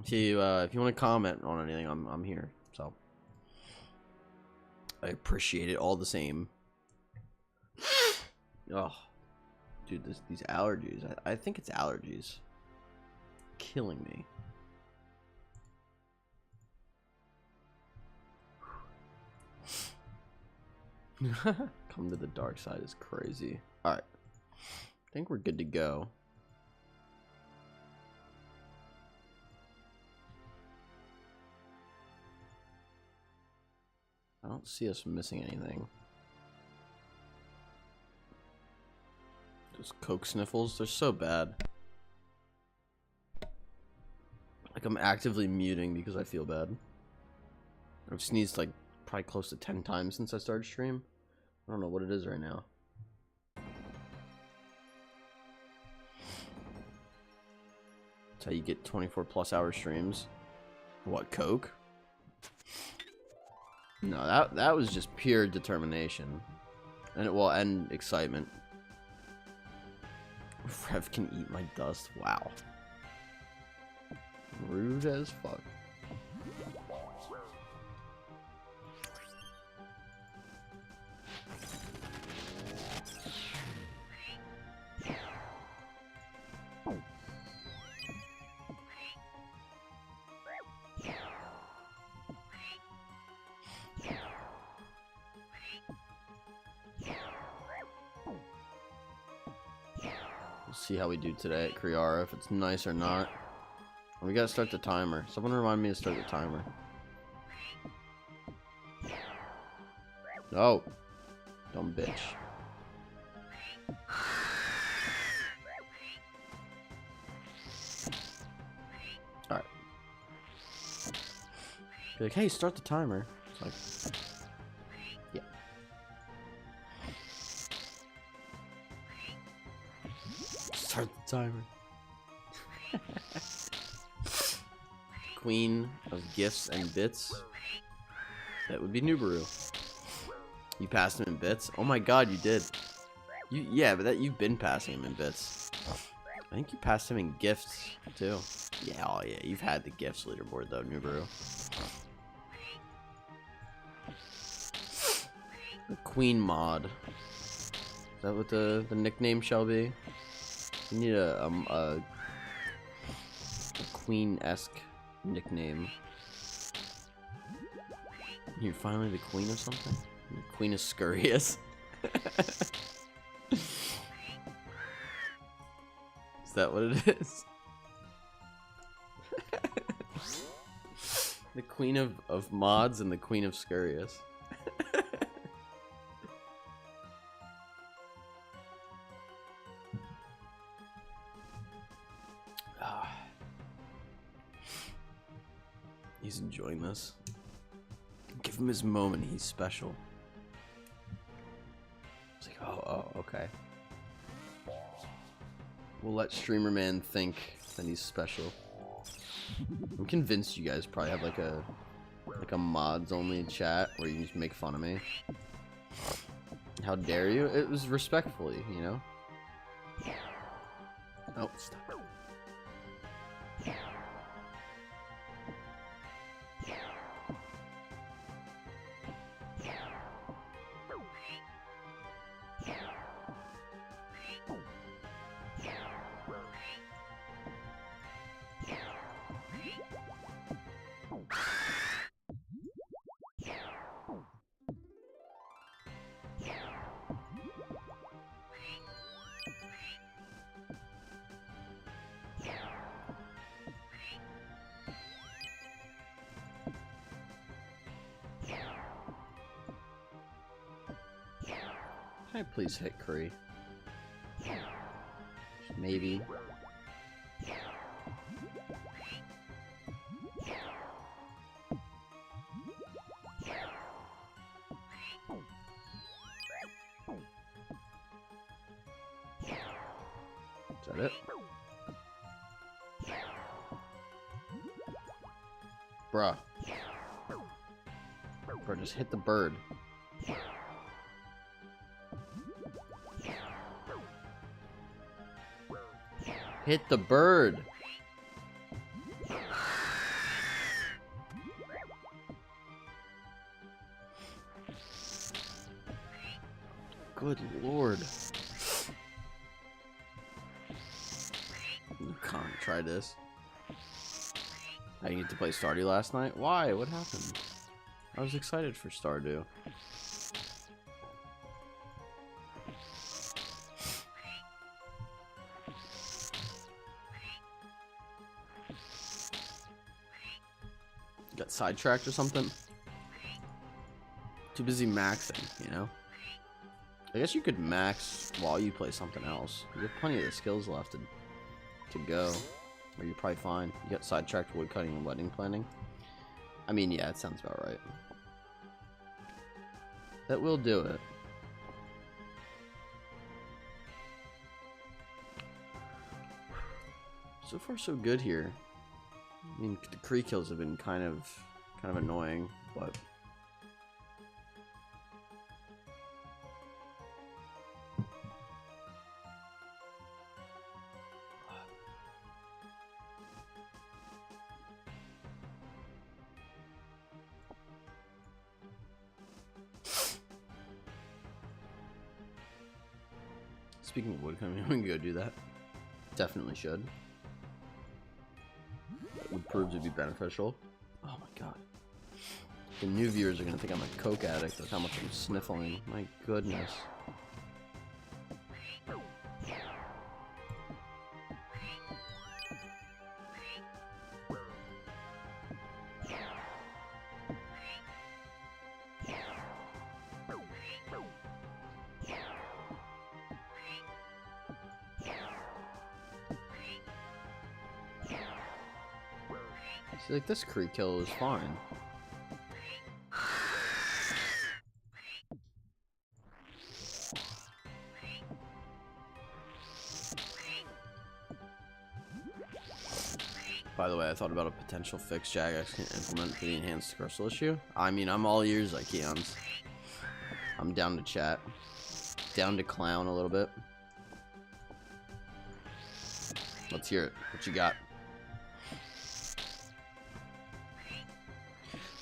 If you want to comment on anything, I'm here. So I appreciate it all the same. Oh, dude, these allergies. I think it's allergies. Killing me. Come to the dark side is crazy. All right, I think we're good to go. I don't see us missing anything. Those coke sniffles, they're so bad. Like, I'm actively muting because I feel bad. I've sneezed like probably close to 10 times since I started stream. I don't know what it is right now. That's how you get 24+ hour streams. What, coke? No, that was just pure determination. And it will end excitement. Rev can eat my dust. Wow. Rude as fuck. See how we do today at Kriara, if it's nice or not. We gotta start the timer. Someone remind me to start the timer. No. Dumb bitch. Alright. Be like, hey, start the timer. It's like, yeah. Start the timer. Queen of gifts and bits. That would be Nubaru. You passed him in bits? Oh my god, you did. Yeah, but you've been passing him in bits. I think you passed him in gifts too. Yeah, oh yeah, you've had the gifts leaderboard though, Nubaru. The Queen mod. Is that what the nickname shall be? You need a Queen-esque nickname. You're finally the queen of something? The Queen of Scurrius? Is that what it is? The Queen of mods and the Queen of Scurrius. He's enjoying this. Give him his moment. He's special. It's like, oh, okay. We'll let Streamer Man think that he's special. I'm convinced you guys probably have like a mods only chat where you can just make fun of me. How dare you? It was respectfully, you know. Oh, stop. Can I please hit Kree? Maybe. Is that it? Bruh. Bro, just hit the bird. Hit the bird. Good lord. You can't try this. I didn't get to play Stardew last night. Why? What happened? I was excited for Stardew. Got sidetracked or something? Too busy maxing, you know? I guess you could max while you play something else. You have plenty of the skills left to go. Or you're probably fine. You got sidetracked woodcutting and wedding planning. I mean, yeah, it sounds about right. That will do it. So far, so good here. I mean, the Kree kills have been kind of annoying, but speaking of woodcutting, we can go do that. Definitely should. Would prove to be beneficial. Oh my god. The new viewers are gonna think I'm a coke addict with how much I'm sniffling. My goodness. See, like, this Kree kill is fine. By the way, I thought about a potential fix Jagex can implement for the enhanced crystal issue. I mean, I'm all ears, Ikeons. I'm down to chat. Down to clown a little bit. Let's hear it. What you got?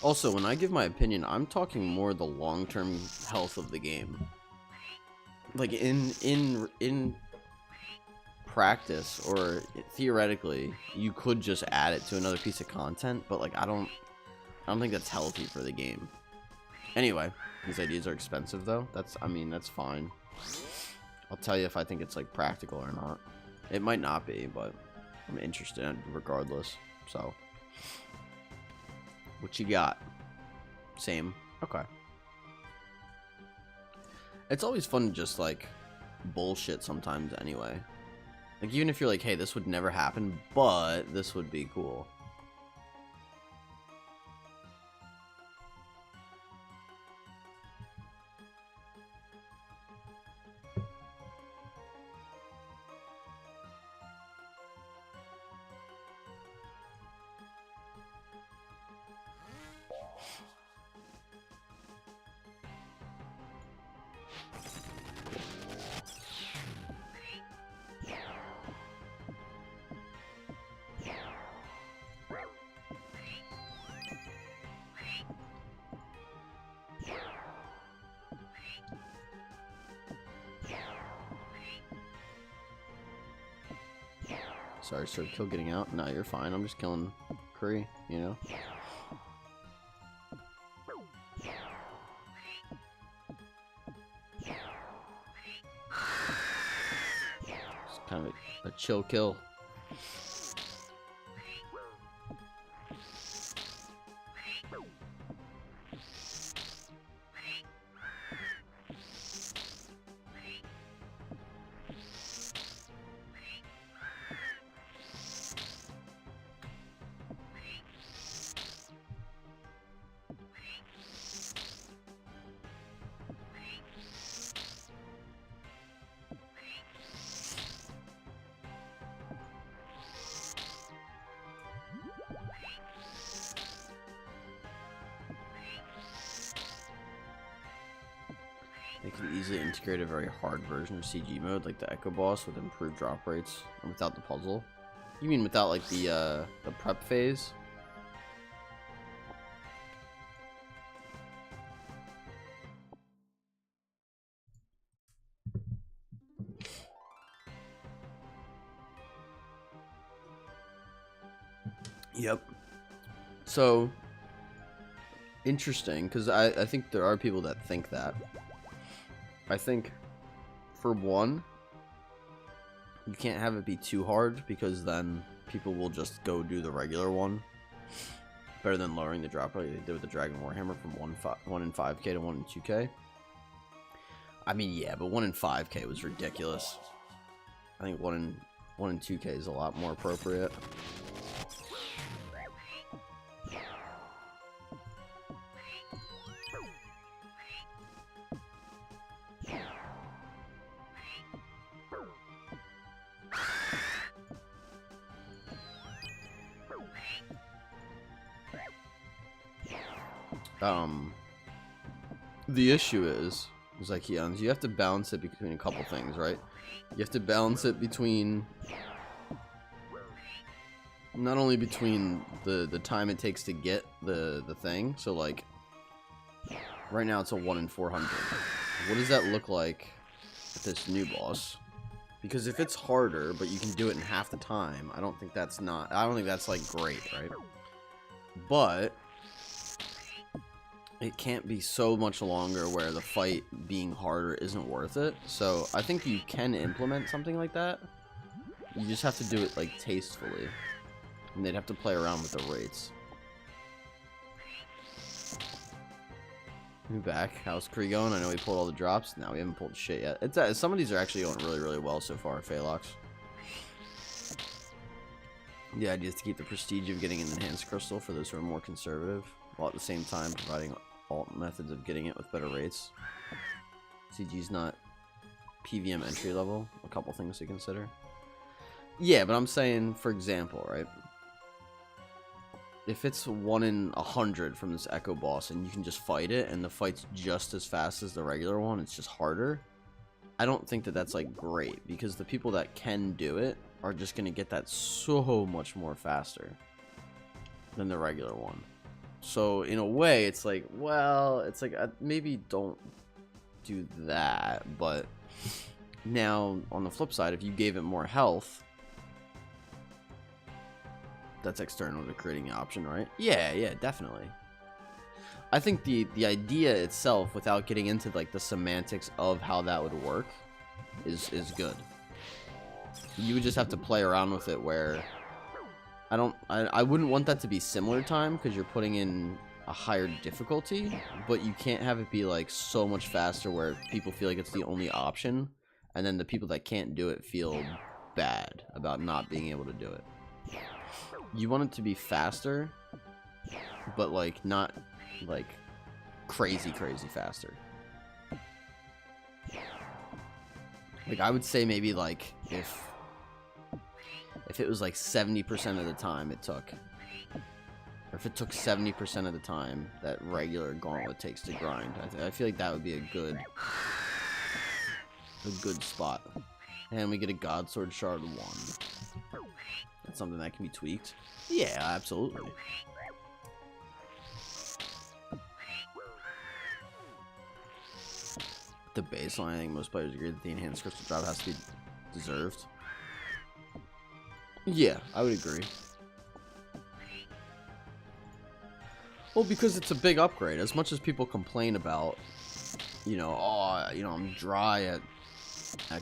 Also, when I give my opinion, I'm talking more the long-term health of the game. Like in practice, or theoretically, you could just add it to another piece of content, but like I don't think that's healthy for the game. Anyway, these ideas are expensive though. I mean, that's fine. I'll tell you if I think it's like practical or not. It might not be, but I'm interested in it regardless. So, what you got? Same. Okay. It's always fun to just like bullshit sometimes anyway. Like even if you're like, hey, this would never happen, but this would be cool. Sorry, sir. Kill getting out? No, you're fine. I'm just killing Kree, you know? It's kind of a chill kill. They can easily integrate a very hard version of CG mode, like the Echo Boss, with improved drop rates, and without the puzzle. You mean without like the prep phase? Yep. So interesting, because I think there are people that think that. I think, for one, you can't have it be too hard, because then people will just go do the regular one. Better than lowering the drop rate they did with the Dragon Warhammer from 1 in 5k to 1 in 2k. I mean, yeah, but 1 in 5k was ridiculous. I think 1 in 2k is a lot more appropriate. The issue is like, you have to balance it between a couple things, right? You have to balance it between not only between the time it takes to get the thing. So like right now it's a 1 in 400. What does that look like with this new boss? Because if it's harder but you can do it in half the time, I don't think that's like great, right? But it can't be so much longer where the fight being harder isn't worth it. So I think you can implement something like that. You just have to do it like tastefully, and they'd have to play around with the rates. We back. How's Kree going? I know we pulled all the drops. No, we haven't pulled shit yet. It's some of these are actually going really, really well so far, Phalox. The idea is to keep the prestige of getting an enhanced crystal for those who are more conservative, while at the same time providing alt methods of getting it with better rates. CG's not PVM entry level. A couple things to consider. Yeah, but I'm saying, for example, right? If it's 1 in 100 from this Echo boss and you can just fight it and the fight's just as fast as the regular one, it's just harder, I don't think that that's like great, because the people that can do it are just going to get that so much more faster than the regular one. So in a way, it's like, well, it's like maybe don't do that. But now on the flip side, if you gave it more health, that's external to creating the option, right? Yeah, definitely. I think the idea itself, without getting into like the semantics of how that would work, is good. You would just have to play around with it, where I wouldn't want that to be similar time, because you're putting in a higher difficulty, but you can't have it be like so much faster where people feel like it's the only option, and then the people that can't do it feel bad about not being able to do it. You want it to be faster, but like not like crazy faster. Like I would say maybe like if it was like 70% of the time it took, or if it took 70% of the time that regular gauntlet takes to grind, I feel like that would be a good spot. And we get a God Sword Shard 1. That's something that can be tweaked. Yeah, absolutely. The baseline, I think most players agree that the enhanced crystal drop has to be deserved. Yeah, I would agree. Well, because it's a big upgrade. As much as people complain about, you know, oh, you know, I'm dry at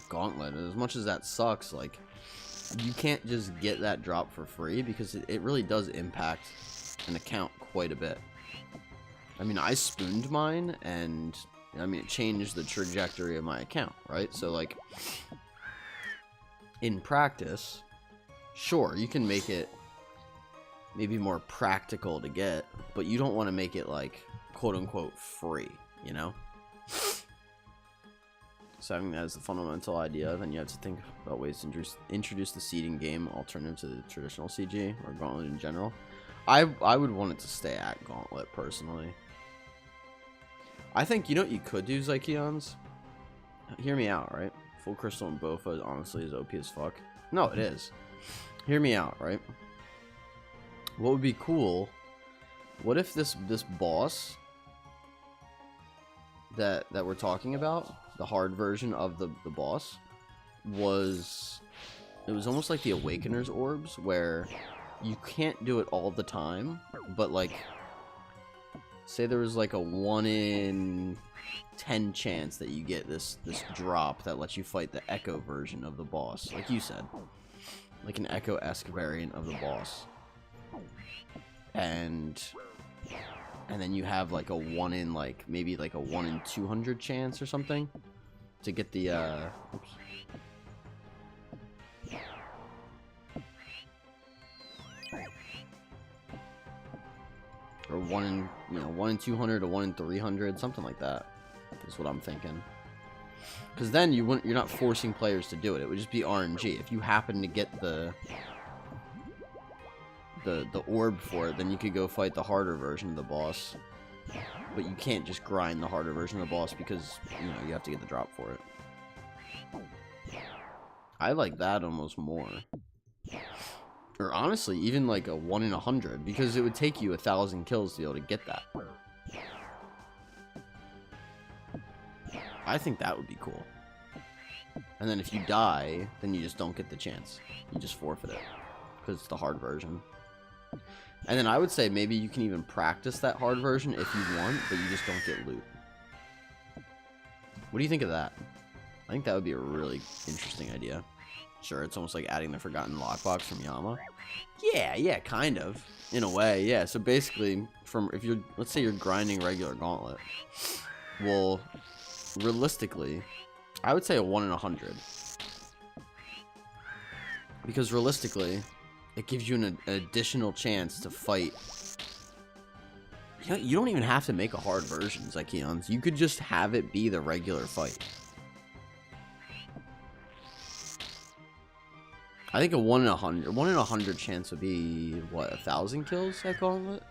Gauntlet, as much as that sucks, like, you can't just get that drop for free, because it really does impact an account quite a bit. I mean, I spooned mine, and I mean, it changed the trajectory of my account, right? So, like, in practice, sure, you can make it maybe more practical to get, but you don't want to make it, like, quote-unquote free, you know? So having that as the fundamental idea, then you have to think about ways to introduce the seeding game alternative to the traditional CG, or Gauntlet in general. I would want it to stay at Gauntlet, personally. I think, you know what you could do, Zykeons? Hear me out, right? Full Crystal and Bofa honestly is OP as fuck. No, it is. Hear me out, right? What would be cool, what if this boss that we're talking about, the hard version of the boss, was almost like the Awakener's Orbs, where you can't do it all the time, but like, say there was like a 1 in 10 chance that you get this drop that lets you fight the Echo version of the boss, like you said, like an Echo-esque variant of the boss, and then you have like a 1 in, like, maybe like a 1 in 200 chance or something to get the oops. Or 1 in, you know, 1 in 200 or 1 in 300, something like that is what I'm thinking. Because then you're not forcing players to do it. It would just be RNG. If you happen to get the orb for it, then you could go fight the harder version of the boss. But you can't just grind the harder version of the boss, because, you know, you have to get the drop for it. I like that almost more. Or honestly, even like a 1 in 100, because it would take you 1,000 kills to be able to get that. I think that would be cool. And then if you die, then you just don't get the chance. You just forfeit it, because it's the hard version. And then I would say maybe you can even practice that hard version if you want, but you just don't get loot. What do you think of that? I think that would be a really interesting idea. Sure, it's almost like adding the Forgotten Lockbox from Yama. Yeah, kind of. In a way, yeah. So basically, if you're, let's say you're grinding regular Gauntlet. Well, realistically, I would say a 1 in 100. Because realistically, it gives you an additional chance to fight. You don't even have to make a hard version, Zykeons. You could just have it be the regular fight. I think a 1 in 100. 1 in 100 chance would be, what, 1,000 kills, I call it?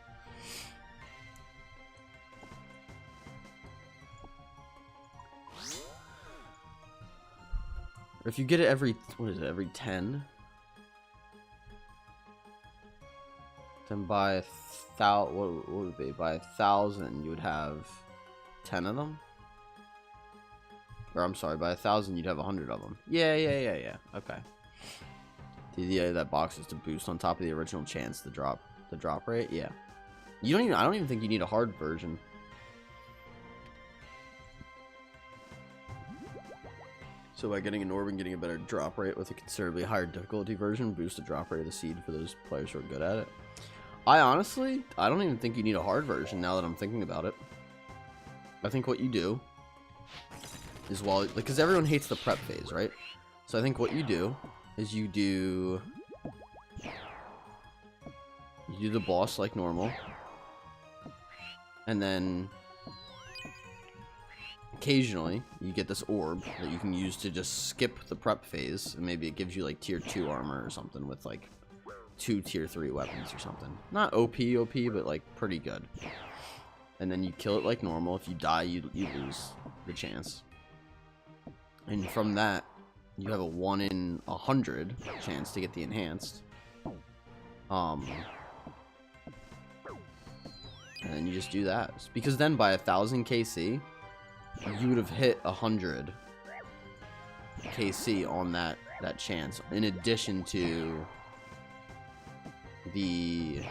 Or if you get it every, what is it, every 10? Then by what would it be? By 1,000, you would have 10 of them? Or I'm sorry, by 1,000, you'd have 100 of them. Yeah. Okay. The that box is to boost on top of the original chance, the drop rate. Yeah. I don't even think you need a hard version. So by getting an orb and getting a better drop rate with a considerably higher difficulty version, boost the drop rate of the seed for those players who are good at it. I don't even think you need a hard version now that I'm thinking about it. I think what you do is, because everyone hates the prep phase, right? So I think what you do is you do the boss like normal, and then occasionally you get this orb that you can use to just skip the prep phase, and maybe it gives you like tier 2 armor or something with like 2 tier 3 weapons or something. Not OP, but like pretty good. And then you kill it like normal. If you die, you lose the chance. And from that, you have a 1 in 100 chance to get the enhanced. And then you just do that. Because then by 1,000 KC, you would have hit 100 KC on that chance, in addition to the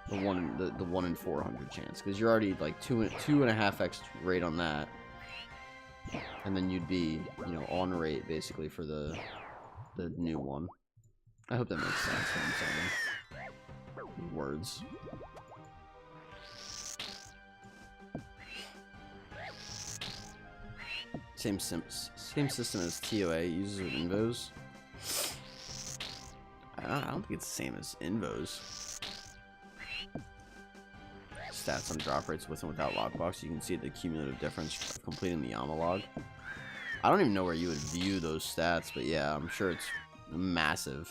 1 in 400 chance, because you're already like 2.5x rate on that, and then you'd be, you know, on rate basically for the new one. I hope that makes sense when I'm saying words. Same system as TOA, uses with invos. I don't think it's the same as invos. Stats on drop rates with and without lockbox. You can see the cumulative difference of completing the Yama log. I don't even know where you would view those stats, but yeah, I'm sure it's massive.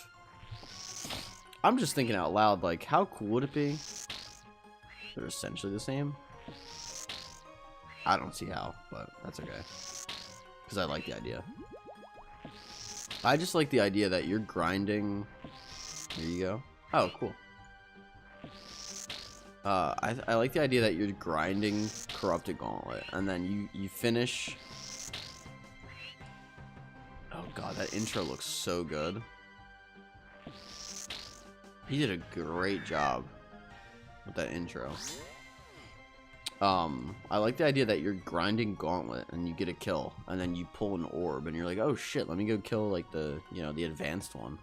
I'm just thinking out loud, like, how cool would it be? They're essentially the same. I don't see how, but that's okay. Because I like the idea. I just like the idea that you're grinding. There you go. Oh, cool. I like the idea that you're grinding Corrupted Gauntlet, and then you finish. Oh god, that intro looks so good. He did a great job with that intro. I like the idea that you're grinding Gauntlet and you get a kill, and then you pull an orb and you're like, oh shit, let me go kill like the advanced one.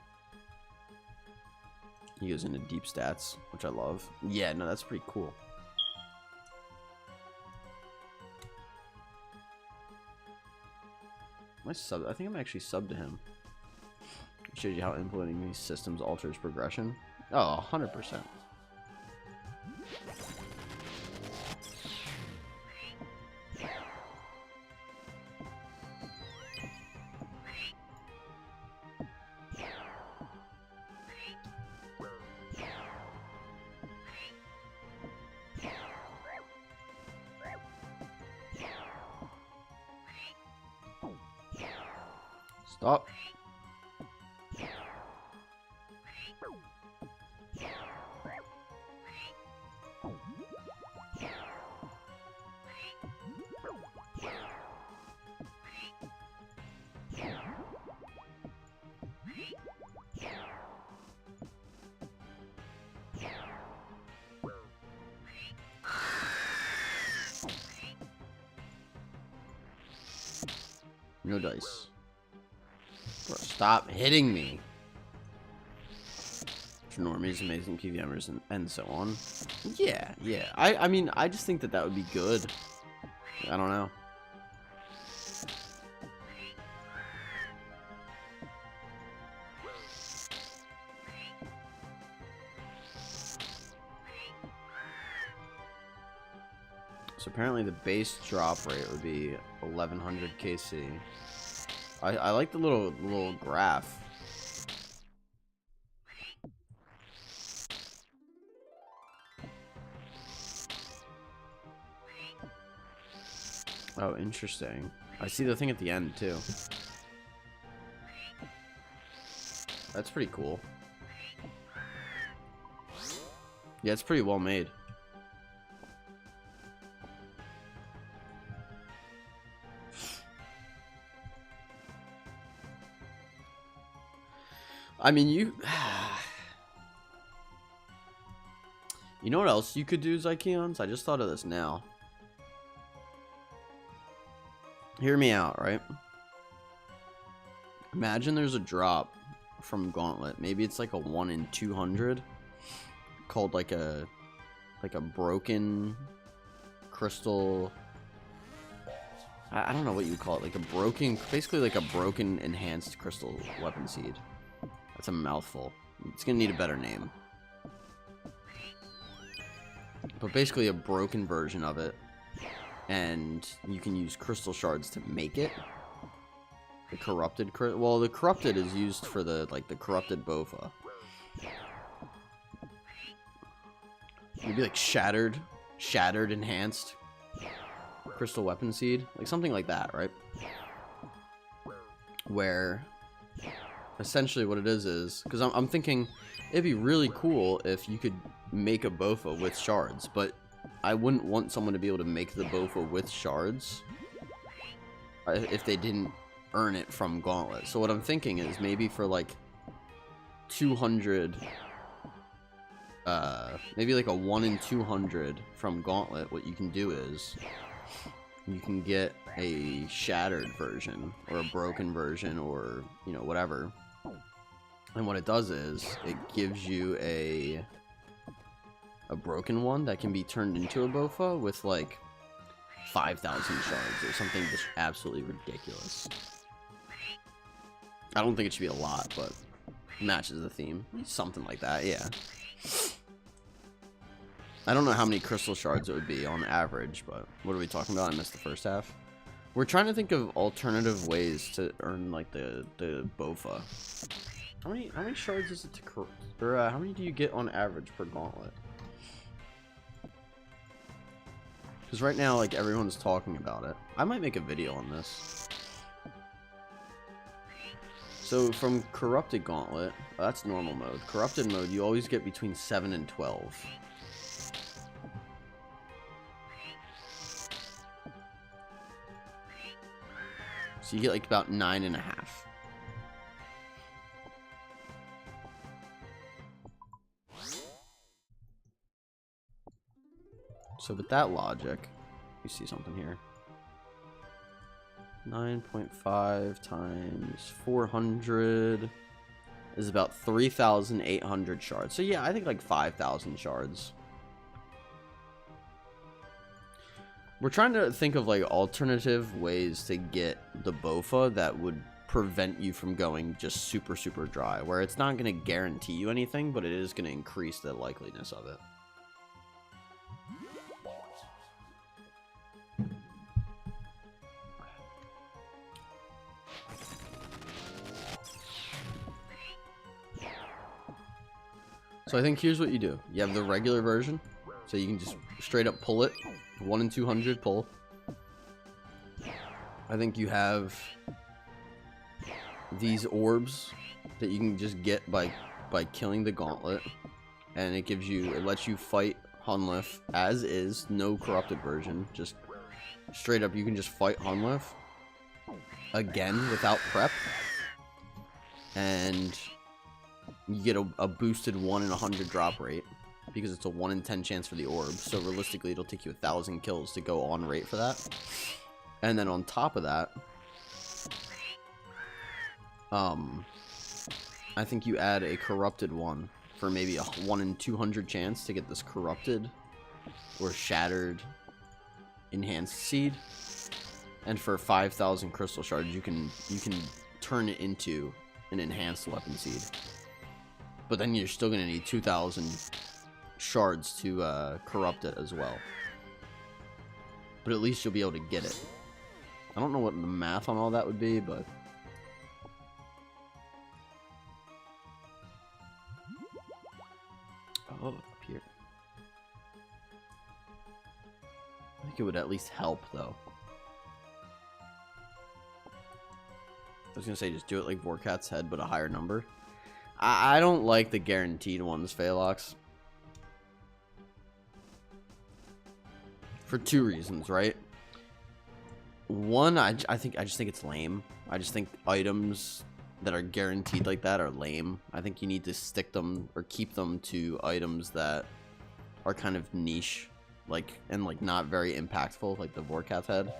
He goes into deep stats, which I love. Yeah, no, that's pretty cool. I think I'm actually subbed to him. It shows you how implementing these systems alters progression. Oh, 100%. Stop. No dice. Bro, stop hitting me. For normies, amazing PVMers, and so on. Yeah. I mean, I just think that would be good. I don't know. So apparently the base drop rate would be 1100 KC. I like the little graph. Oh, interesting. I see the thing at the end too. That's pretty cool. Yeah, it's pretty well made. I mean, you know what else you could do, Zykeons? I just thought of this now. Hear me out, right? Imagine there's a drop from Gauntlet. Maybe it's like a 1 in 200, called like a broken crystal. I don't know what you would call it. Like a broken, basically like a broken enhanced crystal weapon seed. That's a mouthful. It's gonna need a better name. But basically a broken version of it. And you can use crystal shards to make it. The corrupted, well, the corrupted is used for the corrupted Bofa. Maybe like shattered enhanced crystal weapon seed, like something like that, right? Where essentially what it is because I'm thinking it'd be really cool if you could make a Bofa with shards, but I wouldn't want someone to be able to make the Bofa with shards if they didn't earn it from Gauntlet. So what I'm thinking is maybe for like 200, maybe like a 1 in 200 from Gauntlet, what you can do is you can get a shattered version or a broken version or, you know, whatever. And what it does is it gives you a broken one that can be turned into a Bofa with like 5,000 shards or something just absolutely ridiculous. I don't think it should be a lot, but matches the theme. Something like that, yeah. I don't know how many crystal shards it would be on average, but what are we talking about? I missed the first half. We're trying to think of alternative ways to earn like the Bofa. How many shards is it to how many do you get on average per Gauntlet? Because right now, like, everyone's talking about it. I might make a video on this. So, from Corrupted Gauntlet, that's normal mode. Corrupted mode, you always get between 7 and 12. So you get, like, about 9.5. So with that logic, you see something here. 9.5 times 400 is about 3,800 shards. So yeah, I think like 5,000 shards. We're trying to think of like alternative ways to get the Bofa that would prevent you from going just super dry, where it's not going to guarantee you anything, but it is going to increase the likeliness of it. So I think here's what you do. You have the regular version, so you can just straight up pull it. 1 in 200 pull. I think you have these orbs that you can just get by killing the Gauntlet, and it lets you fight Hunlef as is, no corrupted version. Just straight up, you can just fight Hunlef again without prep, and you get a boosted 1 in 100 drop rate because it's a 1 in 10 chance for the orb. So realistically, it'll take you 1,000 kills to go on rate for that. And then on top of that, I think you add a corrupted one for maybe a 1 in 200 chance to get this corrupted or shattered enhanced seed. And for 5,000 crystal shards, you can turn it into an enhanced weapon seed. But then you're still going to need 2,000 shards to corrupt it as well. but at least you'll be able to get it. I don't know what the math on all that would be, but... Oh, up here. I think it would at least help, though. I was gonna say just do it like Vorkat's head, but a higher number. I don't like the guaranteed ones, Phelox. For two reasons, right? One, I just think it's lame. I just think items that are guaranteed like that are lame. I think you need to stick them or keep them to items that are kind of niche, and not very impactful, like the Vorkath head.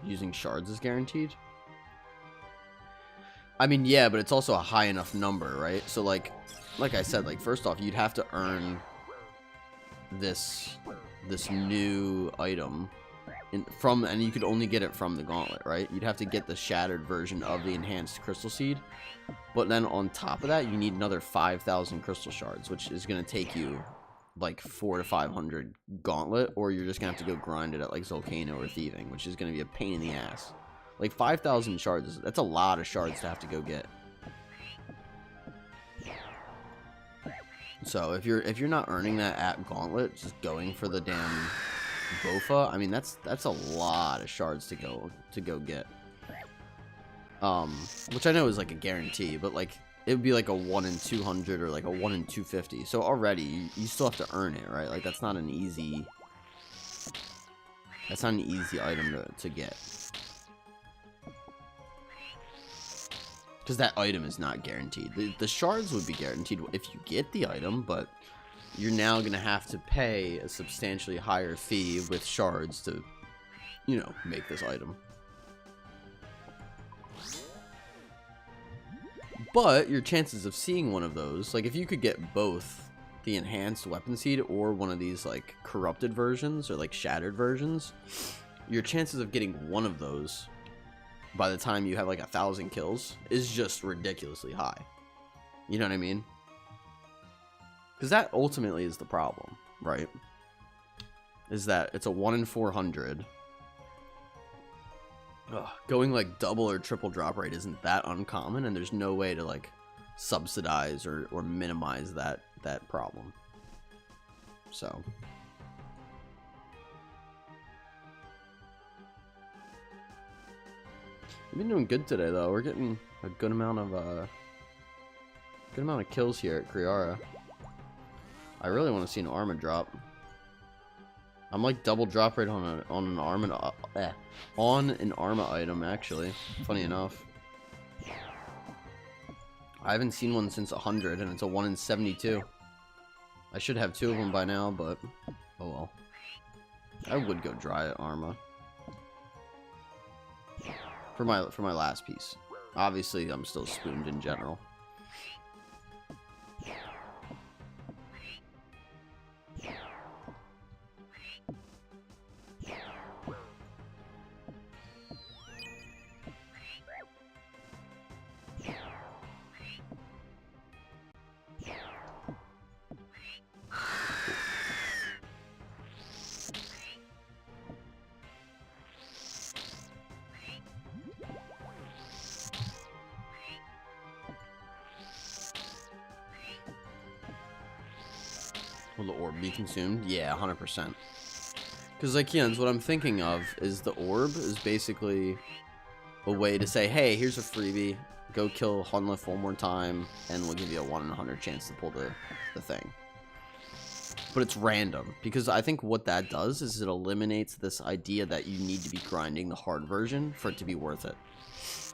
Using shards is guaranteed. I mean, yeah, but it's also a high enough number, right? So like I said, like first off, you'd have to earn this new item and you could only get it from the gauntlet, right? You'd have to get the shattered version of the enhanced crystal seed, but then on top of that, you need another 5,000 crystal shards, which is going to take you like 400 to 500 gauntlet, or you're just gonna have to go grind it at like Volcano or Thieving, which is gonna be a pain in the ass. Like 5,000 shards, that's a lot of shards to have to go get. So if you're not earning that at Gauntlet, just going for the damn Bofa, I mean that's a lot of shards to go get. Which I know is like a guarantee, but like it would be like a 1 in 200 or like a 1 in 250. So already you still have to earn it, right? Like that's not an easy item to get. Because that item is not guaranteed. The shards would be guaranteed if you get the item, but you're now going to have to pay a substantially higher fee with shards to, you know, make this item. But your chances of seeing one of those, like if you could get both the enhanced weapon seed or one of these like corrupted versions or like shattered versions, your chances of getting one of those by the time you have like 1,000 kills is just ridiculously high. You know what I mean? Because that ultimately is the problem, right? Is that it's a 1 in 400. Ugh, going like double or triple drop rate isn't that uncommon, and there's no way to like subsidize or minimize that problem. So we've been doing good today, though. We're getting a good amount of kills here at Kriara. I really want to see an Arma drop. I'm like double drop rate on an Arma item, actually. Funny enough, I haven't seen one since 100, and it's a 1 in 72. I should have 2 of them by now, but oh well. I would go dry at Arma. For my last piece. Obviously, I'm still spooned in general. Will the orb be consumed? Yeah, 100%. Because, like, yeah, what I'm thinking of is the orb is basically a way to say, hey, here's a freebie. Go kill Hunlif one more time, and we'll give you a 1 in 100 chance to pull the thing. But it's random, because I think what that does is it eliminates this idea that you need to be grinding the hard version for it to be worth it.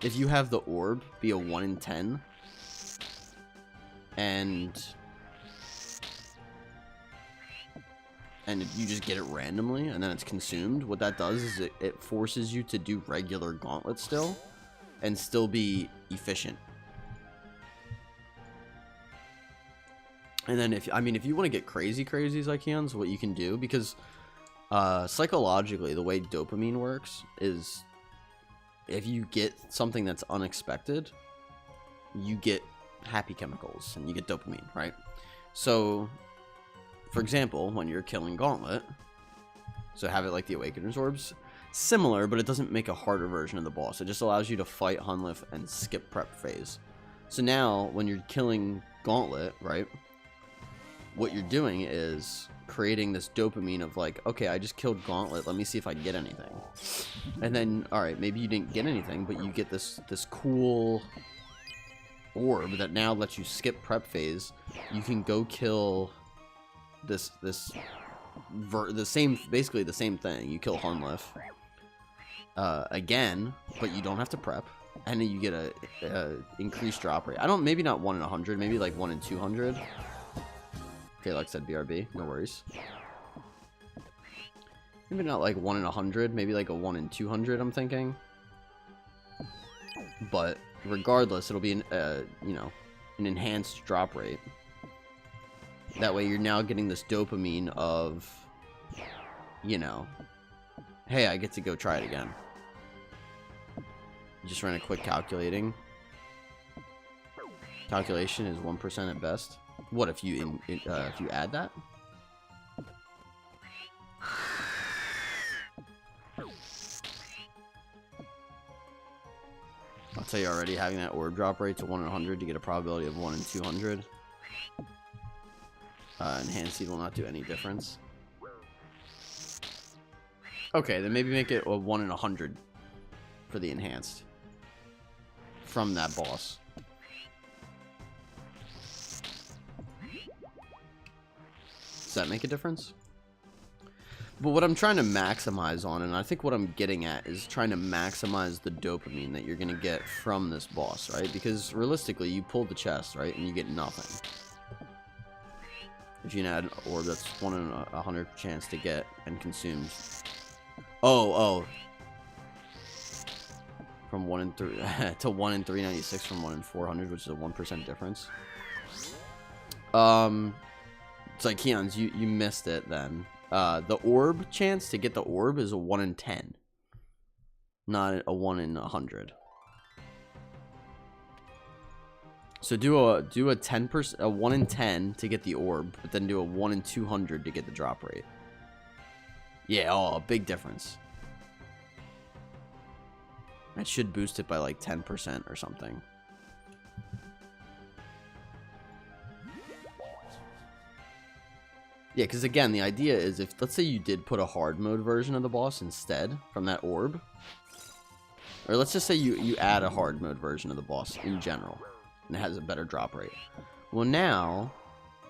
If you have the orb be a 1 in 10, and you just get it randomly, and then it's consumed, what that does is it forces you to do regular gauntlet still, and still be efficient. And then if you want to get crazy Zykeons, what you can do, because psychologically the way dopamine works is if you get something that's unexpected, you get happy chemicals and you get dopamine, right? So for example, when you're killing Gauntlet, So have it like the Awakener's Orbs. Similar, but it doesn't make a harder version of the boss. It just allows you to fight Hunlif and skip prep phase. So now, when you're killing Gauntlet, right, what you're doing is creating this dopamine of like, okay, I just killed Gauntlet, let me see if I get anything. And then, alright, maybe you didn't get anything, but you get this cool orb that now lets you skip prep phase. You can go kill basically the same thing. You kill Hunlif again, but you don't have to prep, and then you get a increased drop rate. Maybe not 1 in 100, maybe like 1 in 200. Okay, like I said, BRB, no worries. Maybe not like 1 in 100, maybe like a 1 in 200, I'm thinking. But regardless, it'll be an enhanced drop rate. That way you're now getting this dopamine of, you know, hey, I get to go try it again. Just ran a quick calculation is 1% at best. What if you add that? I'll tell you already, having that orb drop rate to 1 in 100 to get a probability of 1 in 200. Enhanced seed will not do any difference. Okay, then maybe make it a 1 in 100 for the enhanced from that boss. Does that make a difference? But what I'm trying to maximize on, and I think what I'm getting at, is trying to maximize the dopamine that you're going to get from this boss, right? Because realistically, you pull the chest, right, and you get nothing. If you add an orb, that's 1 in 100 chance to get and consumed. Oh. From 1 in 3 to 1 in 396 from 1 in 400, which is a 1% difference. It's like Keon's, you missed it then. The orb chance to get the orb is a 1 in 10, not a 1 in 100. So do a 10%, a 1 in 10 to get the orb, but then do a 1 in 200 to get the drop rate. Yeah, oh, a big difference. That should boost it by like 10% or something. Yeah, because again, the idea is if, let's say you did put a hard mode version of the boss instead from that orb. Or let's just say you add a hard mode version of the boss in general. And it has a better drop rate. Well, now,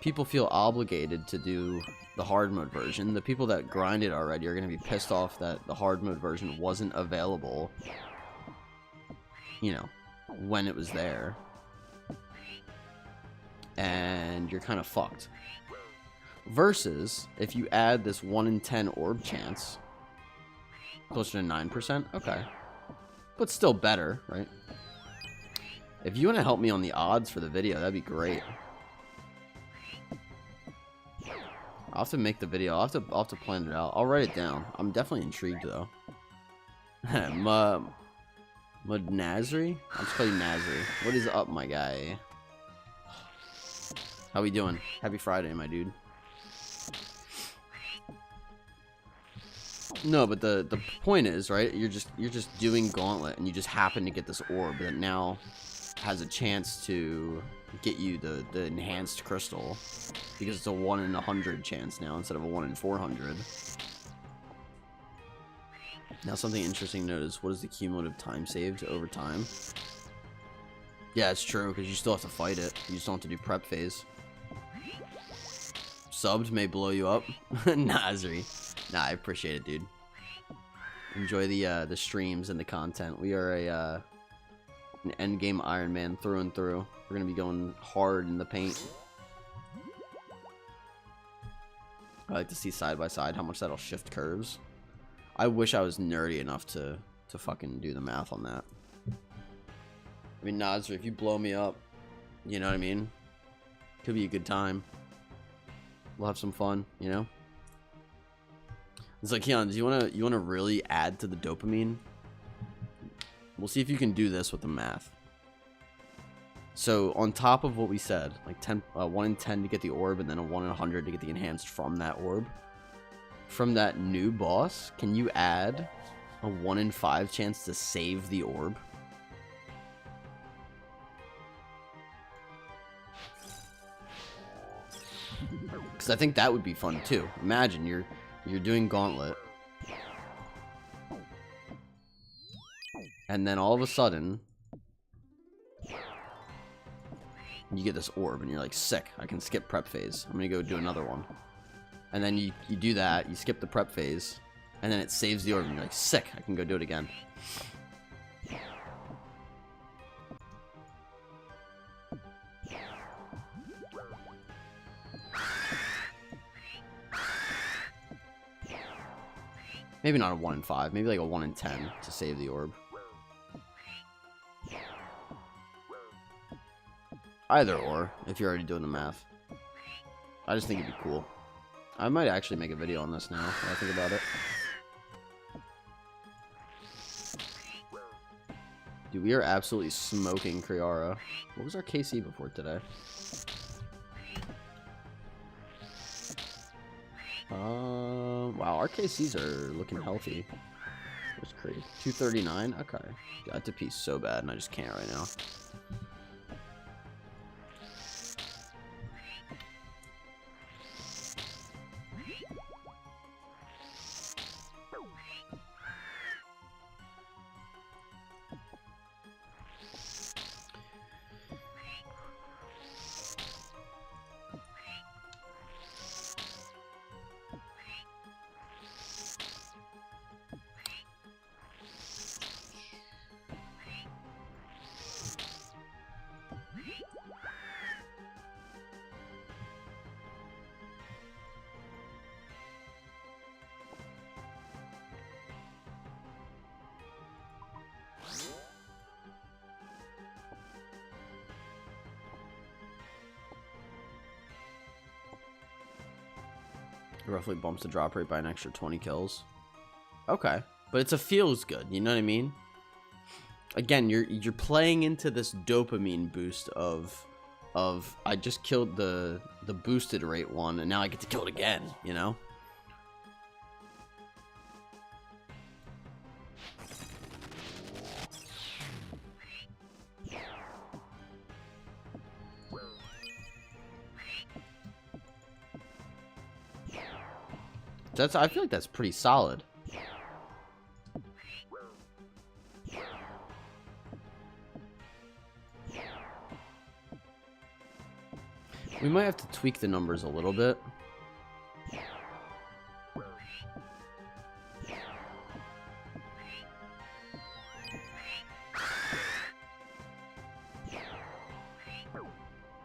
people feel obligated to do the hard mode version. The people that grinded already are going to be pissed off that the hard mode version wasn't available, you know, when it was there. And you're kind of fucked. Versus, if you add this 1 in 10 orb chance, closer to 9%, okay. But still better, right? If you want to help me on the odds for the video, that'd be great. I'll have to make the video. I'll have to plan it out. I'll write it down. I'm definitely intrigued, though. Nazri? I'll just call you Nazri. What is up, my guy? How we doing? Happy Friday, my dude. No, but the point is, right? You're just doing Gauntlet, and you just happen to get this orb that now has a chance to get you the enhanced crystal, because it's a 1 in 100 chance now instead of a 1 in 400. Now, something interesting to note is, what is the cumulative time saved over time? Yeah, it's true, because you still have to fight it. You just don't have to do prep phase. Subbed may blow you up. Nazri. Nah, I appreciate it, dude. Enjoy the streams and the content. We are an Endgame Ironman through and through. We're gonna be going hard in the paint. I like to see side by side how much that'll shift curves. I wish I was nerdy enough to fucking do the math on that. I mean, Nazri, if you blow me up, you know what I mean? Could be a good time. We'll have some fun, you know? It's like, Keon, do you wanna really add to the dopamine? We'll see if you can do this with the math. So on top of what we said, like 1 in 10 to get the orb, and then a 1 in 100 to get the enhanced from that orb. from that new boss, can you add a 1 in 5 chance to save the orb? Because I think that would be fun too. Imagine you're doing Gauntlet, and then all of a sudden you get this orb, and you're like, sick, I can skip prep phase. I'm gonna go do another one. And then you do that, you skip the prep phase, and then it saves the orb, and you're like, sick, I can go do it again. Maybe not a 1 in 5, maybe like a 1 in 10 to save the orb. Either or, if you're already doing the math. I just think it'd be cool. I might actually make a video on this now, when I think about it. Dude, we are absolutely smoking Kriara. What was our KC before today? Wow, our KCs are looking healthy. Where's Kree? 239? Okay. I have to pee so bad, and I just can't right now. It roughly bumps the drop rate by an extra 20 kills. Okay, but it's a feels good, you know what I mean? Again, you're playing into this dopamine boost of I just killed the boosted rate one, and now I get to kill it again, you know? I feel like that's pretty solid. We might have to tweak the numbers a little bit.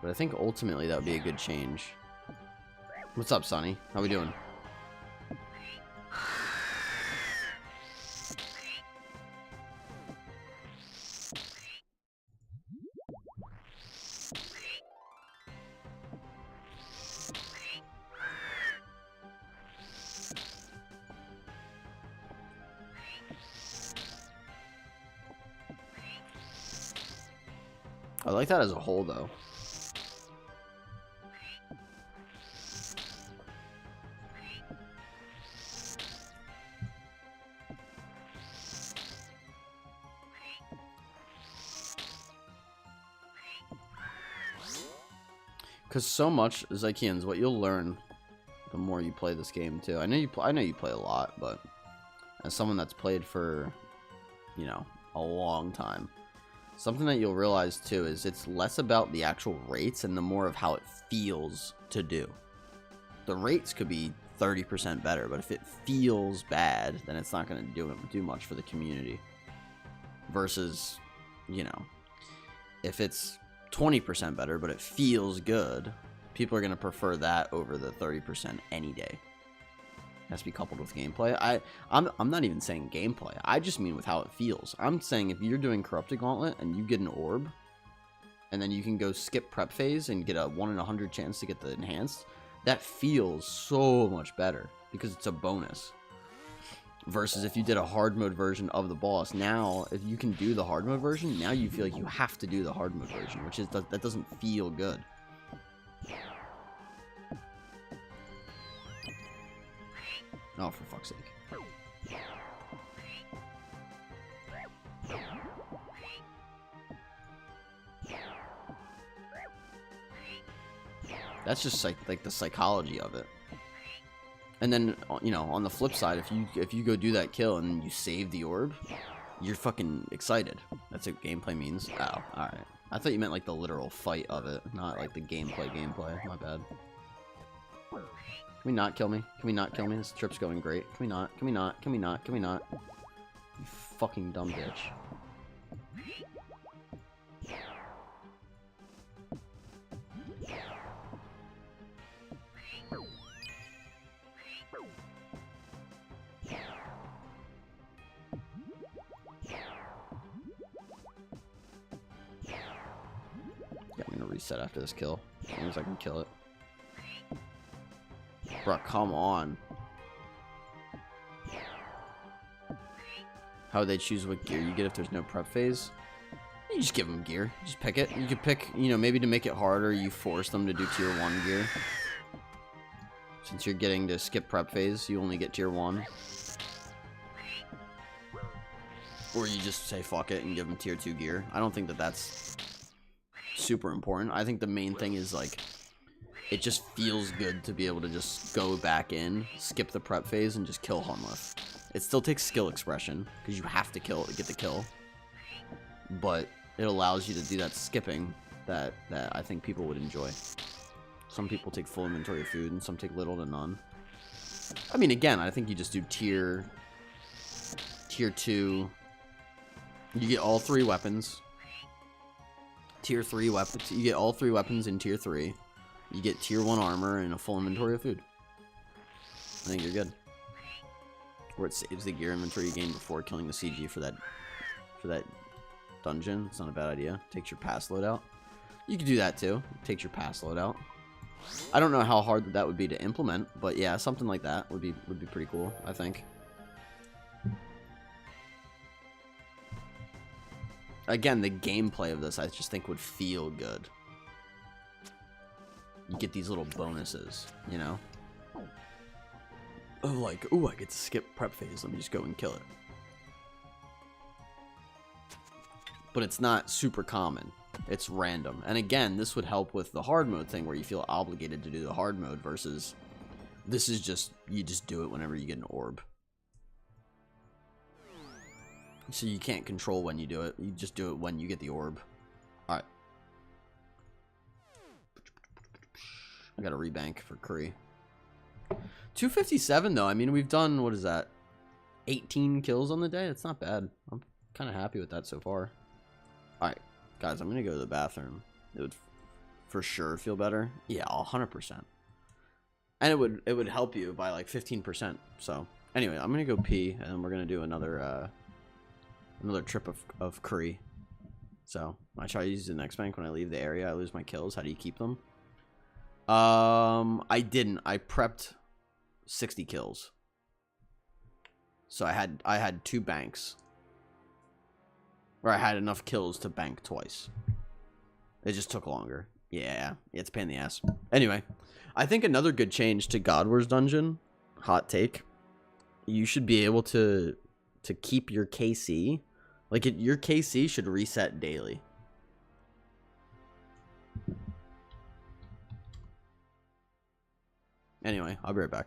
But I think ultimately that would be a good change. What's up, Sonny? How we doing? I like that as a whole, though. Because so much, Zykians, what you'll learn the more you play this game too. I know you play a lot, but as someone that's played for, you know, a long time, something that you'll realize too is it's less about the actual rates and the more of how it feels to do. The rates could be 30% better, but if it feels bad, then it's not going to do much for the community. Versus, you know, if it's 20% better, but it feels good, people are going to prefer that over the 30% any day. It has to be coupled with gameplay. I'm not even saying gameplay. I just mean with how it feels. I'm saying if you're doing Corrupted Gauntlet and you get an orb, and then you can go skip prep phase and get a 1 in 100 chance to get the enhanced, that feels so much better because it's a bonus. Versus if you did a hard mode version of the boss, now if you can do the hard mode version, now you feel like you have to do the hard mode version, which is that doesn't feel good. Oh, for fuck's sake. That's just like the psychology of it. And then, you know, on the flip side, if you go do that kill and you save the orb, you're fucking excited. That's what gameplay means. Oh, all right. I thought you meant like the literal fight of it, not like the gameplay. My bad. Can we not kill me? Can we not kill me? This trip's going great. Can we not? Can we not? Can we not? Can we not? You fucking dumb bitch. Yeah, I'm gonna reset after this kill. As long as I can kill it. Bro, come on. How would they choose what gear you get if there's no prep phase? You just give them gear. Just pick it. You could pick, you know, maybe to make it harder, you force them to do tier 1 gear. Since you're getting to skip prep phase, you only get tier 1. Or you just say fuck it and give them tier 2 gear. I don't think that that's super important. I think the main thing is like, it just feels good to be able to just go back in, skip the prep phase, and just kill Hunlith. It still takes skill expression, because you have to kill to get the kill. But it allows you to do that skipping that I think people would enjoy. Some people take full inventory of food, and some take little to none. I mean, again, I think you just do tier 2. You get all 3 weapons. Tier 3 weapons. You get all 3 weapons in tier 3. You get tier 1 armor and a full inventory of food. I think you're good. Or it saves the gear inventory you gain before killing the CG for that dungeon. It's not a bad idea. Takes your pass load out. You could do that too. Takes your pass load out. I don't know how hard that would be to implement, but yeah, something like that would be pretty cool, I think. Again, the gameplay of this I just think would feel good. You get these little bonuses, you know? Oh, like, ooh, I get to skip prep phase. Let me just go and kill it. But it's not super common. It's random. And again, this would help with the hard mode thing where you feel obligated to do the hard mode versus this is just, you just do it whenever you get an orb. So you can't control when you do it. You just do it when you get the orb. Alright. I got a rebank for Kree. 257 though. I mean, we've done, what is that? 18 kills on the day? It's not bad. I'm kind of happy with that so far. Alright, guys, I'm going to go to the bathroom. It would for sure feel better. Yeah, 100%. And it would help you by like 15%. So, anyway, I'm going to go pee, and then we're going to do another trip of Kree. So, I try to use the next bank when I leave the area. I lose my kills. How do you keep them? I didn't. I prepped 60 kills. So I had 2 banks. Or I had enough kills to bank twice. It just took longer. Yeah, it's a pain in the ass. Anyway, I think another good change to God Wars Dungeon, hot take, you should be able to keep your KC. Like, your KC should reset daily. Anyway, I'll be right back.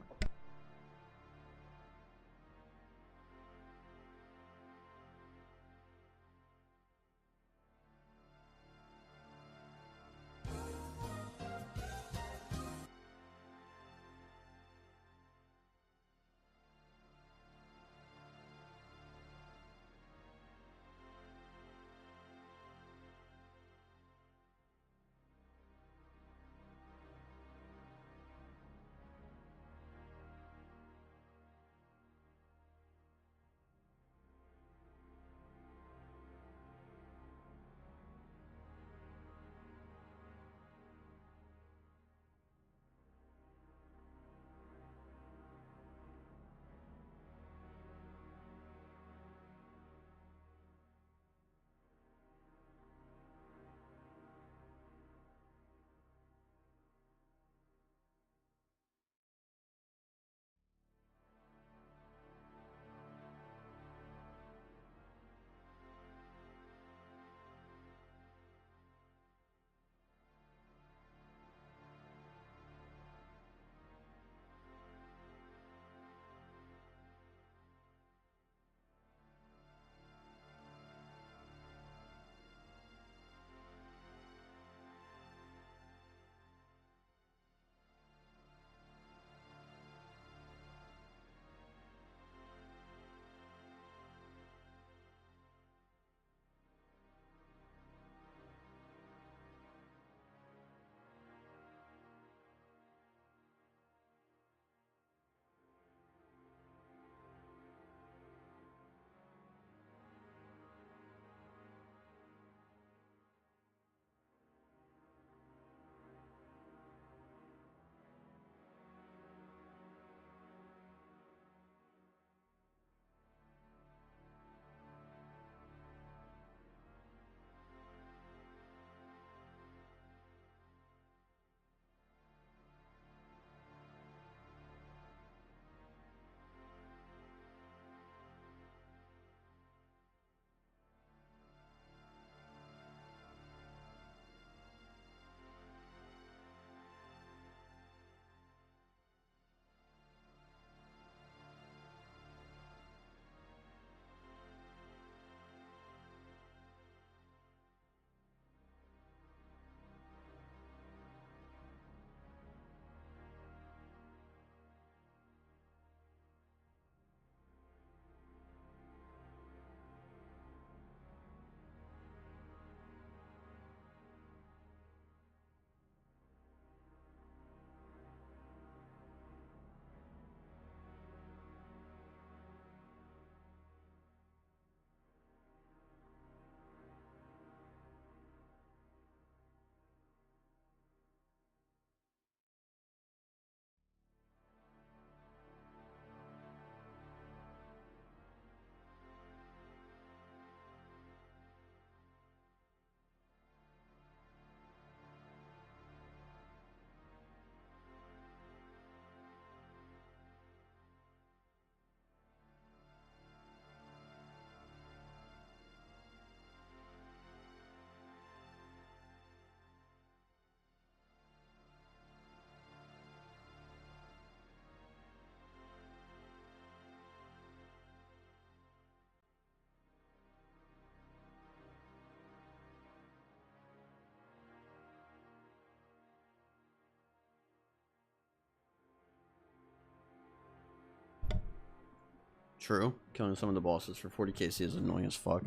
True. Killing some of the bosses for 40 KC is annoying as fuck.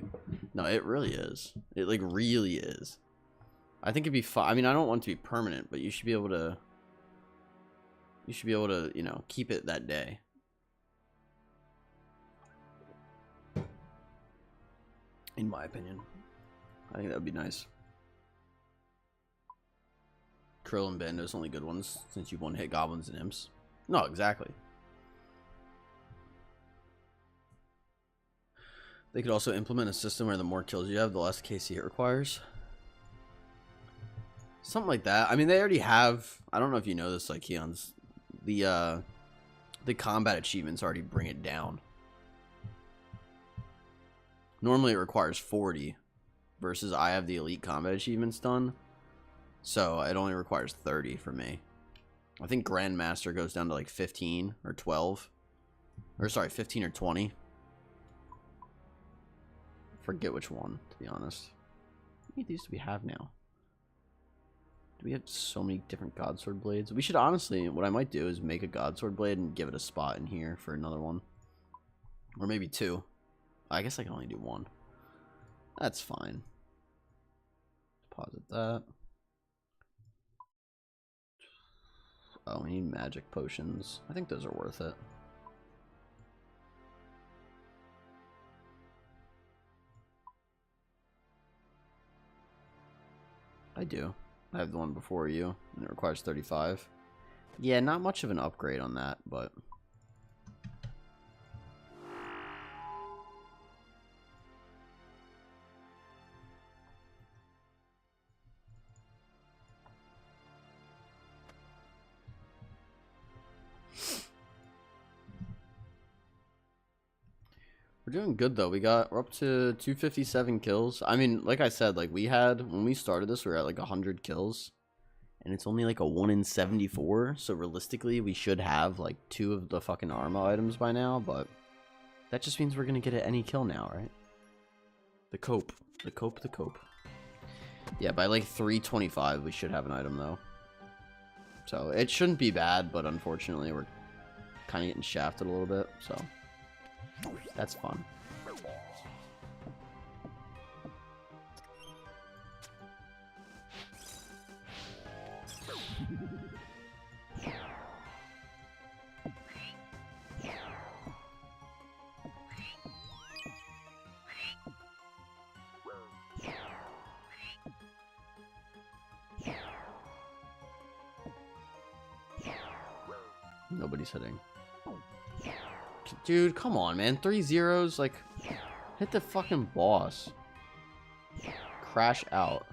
No, it really is. It like really is. I think it'd be fun. I mean, I don't want it to be permanent, but you should be able to. You should be able to, you know, keep it that day. In my opinion, I think that would be nice. Krill and Bando's only good ones since you one hit goblins and imps. No, exactly. They could also implement a system where the more kills you have, the less KC it requires. Something like that. I mean, they already have. I don't know if you know this, like Keon's. The combat achievements already bring it down. Normally it requires 40, versus I have the elite combat achievements done, so it only requires 30 for me. I think Grandmaster goes down to like 15 or 12, or sorry, 15 or 20. Forget which one, to be honest. How many of these do we have now? Do we have so many different Godsword blades? We should honestly, what I might do is make a Godsword blade and give it a spot in here for another one. Or maybe two. I guess I can only do one. That's fine. Deposit that. Oh, we need magic potions. I think those are worth it. I do. I have the one before you, and it requires 35. Yeah, not much of an upgrade on that, but... We're doing good though. We're up to 257 kills. I mean, like I said, like when we started this, we were at like 100 kills, and it's only like a 1 in 74. So realistically, we should have like 2 of the fucking Arma items by now. But that just means we're gonna get at any kill now, right? The cope. Yeah, by like 325, we should have an item though. So it shouldn't be bad, but unfortunately, we're kind of getting shafted a little bit. So. That's fun. Nobody's hitting. Dude, come on, man. 3 zeros, like, hit the fucking boss. Crash out.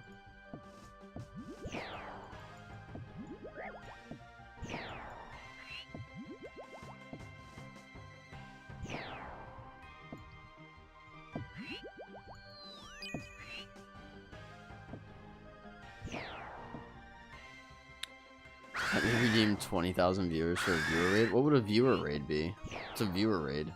Let me redeem 20,000 viewers for a viewer raid. What would a viewer raid be? It's a viewer raid.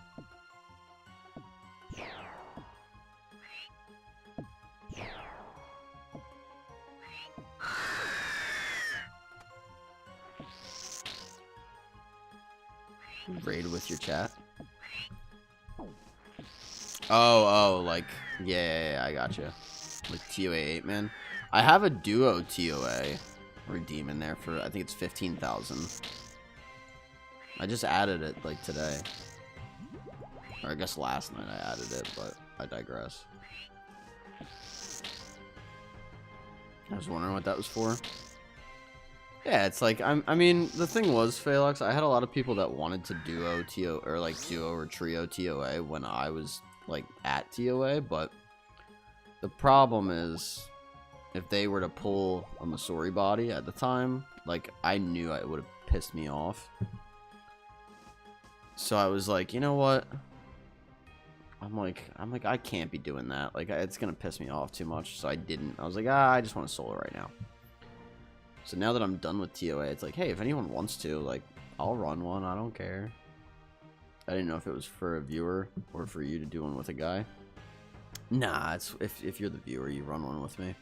Raid with your chat. Oh, like, yeah, I gotcha. Like TOA 8, man. I have a duo TOA redeem in there for, I think it's 15,000. I just added it like today, or I guess last night I added it, but I digress. I was wondering what that was for. Yeah, it's like, I mean, the thing was, Phalux, I had a lot of people that wanted to duo TO, or like duo or trio TOA when I was like at TOA, but the problem is, if they were to pull a Masori body at the time, like, I knew it would have pissed me off. So I was like, you know what? I'm like, I can't be doing that. Like, it's gonna piss me off too much. So I didn't. I was like, I just want to solo right now. So now that I'm done with TOA, it's like, hey, if anyone wants to, like, I'll run one. I don't care. I didn't know if it was for a viewer or for you to do one with a guy. Nah, it's if you're the viewer, you run one with me.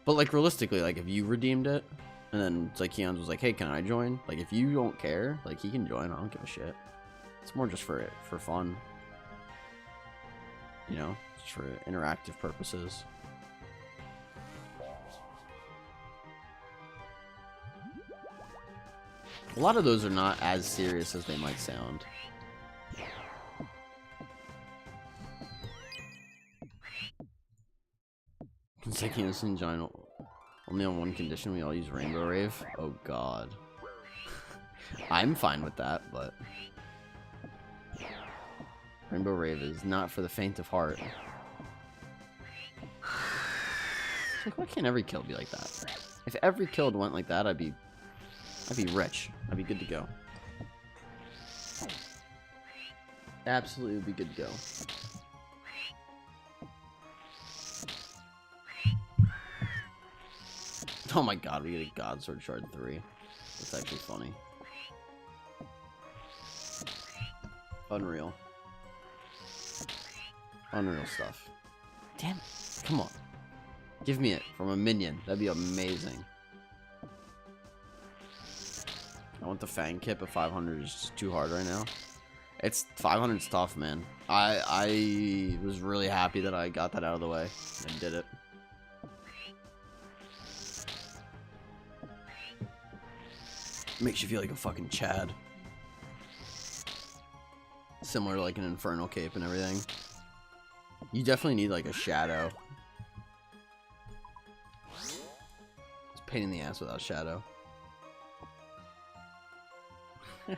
But, like, realistically, like, if you redeemed it, and then it's like Keon's was like, hey, can I join? Like, if you don't care, like, he can join. I don't give a shit. It's more just for fun. You know, just for interactive purposes. A lot of those are not as serious as they might sound. Consecutive angina. Only on one condition, we all use Rainbow Rave. Oh god. I'm fine with that, but Rainbow Rave is not for the faint of heart. Like, why can't every kill be like that? If every kill went like that, I'd be rich. I'd be good to go. Absolutely would be good to go. Oh my god, we get a God Sword Shard 3. That's actually funny. Unreal. Unreal stuff. Damn it. Come on. Give me it from a minion. That'd be amazing. I want the Fang kit, but 500 is just too hard right now. It's 500's tough, man. I was really happy that I got that out of the way and did it. Makes you feel like a fucking Chad. Similar to like an Infernal Cape and everything. You definitely need like a shadow. It's a pain in the ass without shadow. I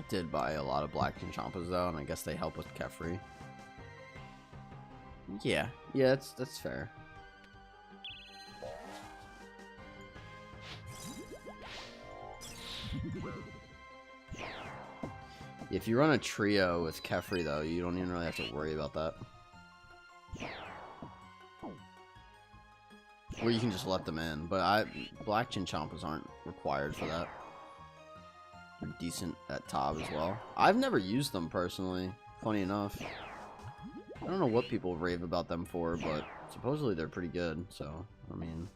did buy a lot of Black Champas though, and I guess they help with Kefri. Yeah, that's fair. If you run a trio with Kefri though, you don't even really have to worry about that. Or you can just let them in, but Black Champas aren't required for that. They're decent at Tob as well. I've never used them personally, funny enough. I don't know what people rave about them for, but supposedly they're pretty good, so, I mean...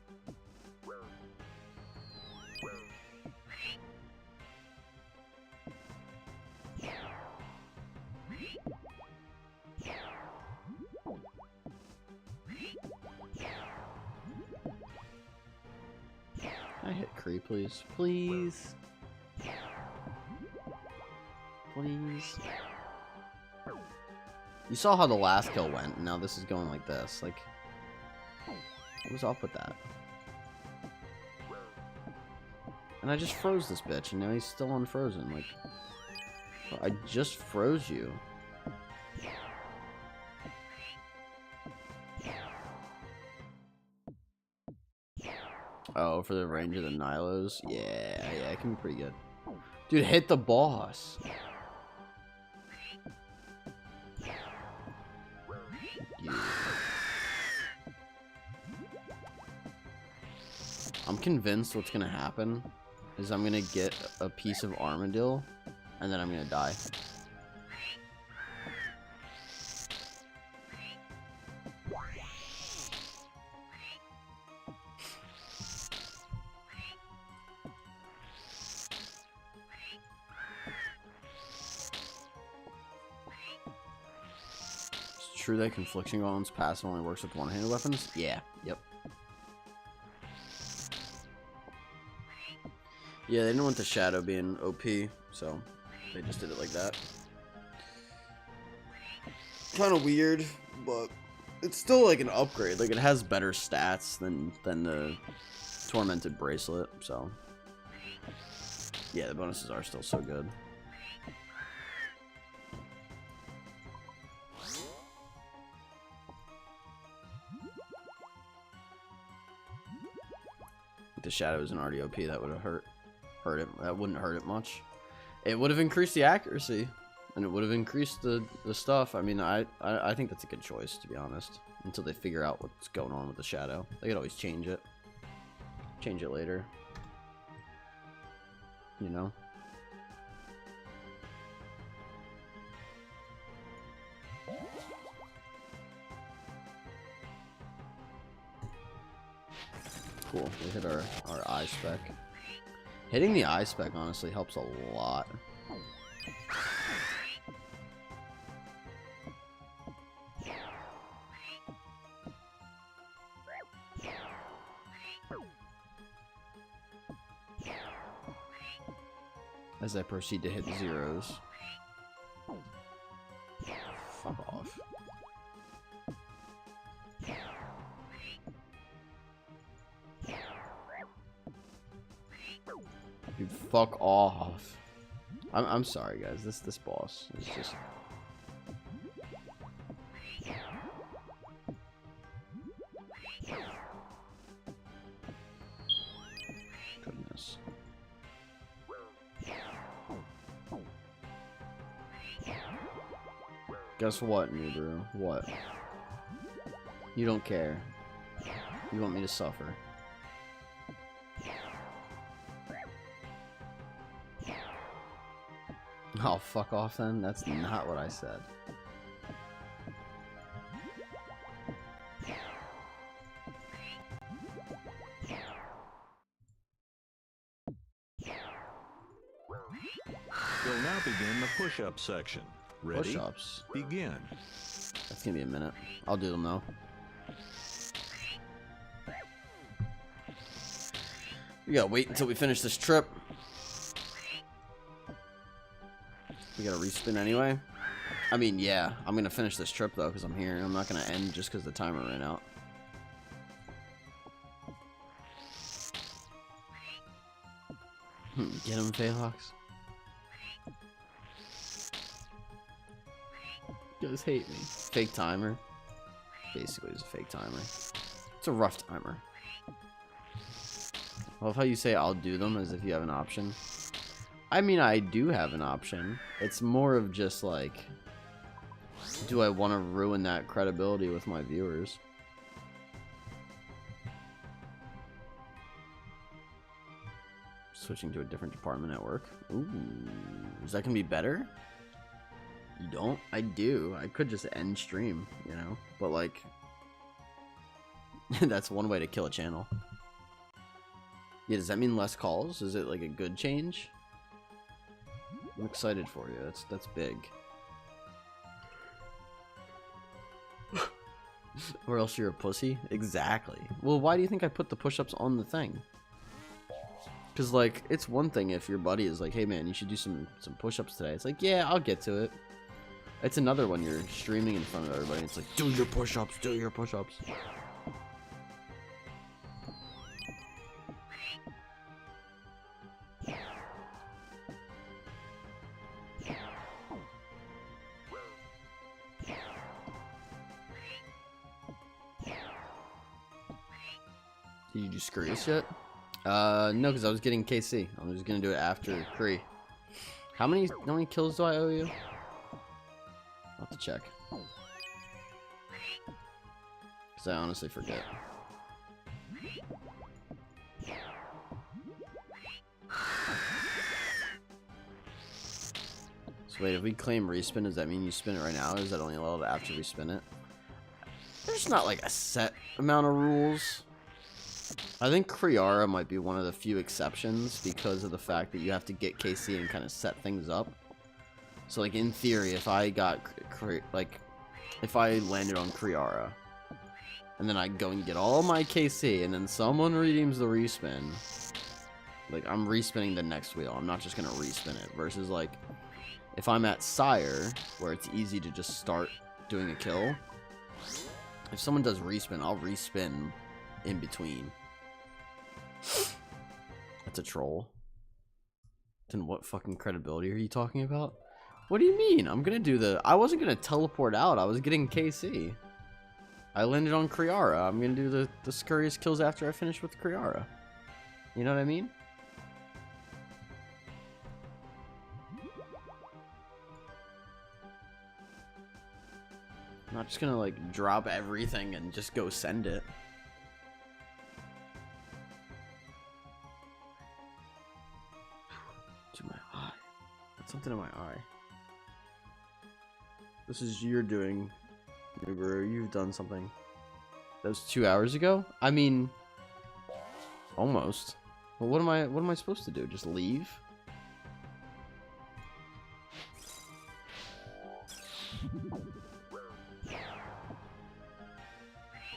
Can I hit Kree, please? Please? Please? You saw how the last kill went, and now this is going like this. Like, what was up with that? And I just froze this bitch, and now he's still unfrozen. Like, I just froze you. Oh, for the range of the Nilos? Yeah, it can be pretty good. Dude, hit the boss. Yeah. I'm convinced what's gonna happen is I'm gonna get a piece of Armadillo, and then I'm gonna die. True that Confliction Golem's passive only works with one-handed weapons? Yeah, yep. Yeah, they didn't want the Shadow being OP, so they just did it like that. Kind of weird, but it's still like an upgrade. Like, it has better stats than the Tormented Bracelet, so... Yeah, the bonuses are still so good. The Shadow is an RDOP, that would have hurt it. That wouldn't hurt it much. It would have increased the accuracy, and it would have increased the stuff. I mean, I think that's a good choice, to be honest. Until they figure out what's going on with the Shadow, they could always change it later. You know. Cool. We hit our eye spec. Hitting the eye spec honestly helps a lot. As I proceed to hit zeros. Fuck off. Dude, fuck off. I'm sorry guys, this boss is just goodness. Guess what, Nibiru? What? You don't care. You want me to suffer. Oh, fuck off then? That's not what I said. We'll now begin the push-up section. Ready? Push-ups. Begin. That's gonna be a minute. I'll do them though. We gotta wait until we finish this trip. We gotta respin anyway. I mean, yeah, I'm gonna finish this trip though because I'm here. I'm not gonna end just because the timer ran out. Get him, Phaelox. You guys hate me. Fake timer. Basically, it's a fake timer. It's a rough timer. I love how you say I'll do them as if you have an option. I mean, I do have an option. It's more of just like, do I want to ruin that credibility with my viewers? Switching to a different department at work. Ooh, is that gonna be better? You don't? I do. I could just end stream, you know? But like, that's one way to kill a channel. Yeah, does that mean less calls? Is it like a good change? I'm excited for you. That's big. Or else you're a pussy? Exactly. Well, why do you think I put the push-ups on the thing? Because, like, it's one thing if your buddy is like, hey, man, you should do some push-ups today. It's like, yeah, I'll get to it. It's another when you're streaming in front of everybody. It's like, do your push-ups, do your push-ups. Did you do Scurrius yet? No, because I was getting KC. I was gonna do it after Kree. How many kills do I owe you? I'll have to check. Because I honestly forget. So wait, if we claim respin, does that mean you spin it right now? Or is that only allowed after we spin it? There's not like a set amount of rules. I think Kriara might be one of the few exceptions because of the fact that you have to get KC and kind of set things up. So, like, in theory, if I got, if I landed on Kriara, and then I go and get all my KC, and then someone redeems the respin, like, I'm respinning the next wheel. I'm not just going to respin it. Versus, like, if I'm at Sire, where it's easy to just start doing a kill, if someone does respin, I'll respin in between. That's a troll. Then what fucking credibility are you talking about? What do you mean? I'm gonna do the... I wasn't gonna teleport out. I was getting KC. I landed on Kriara. I'm gonna do the Scurrius kills after I finish with Kriara. You know what I mean? I'm not just gonna, like, drop everything and just go send it. To my eye. Got something in my eye. This is your doing, Uber. You've done something. That was 2 hours ago? I mean... Almost. Well, what am I supposed to do? Just leave?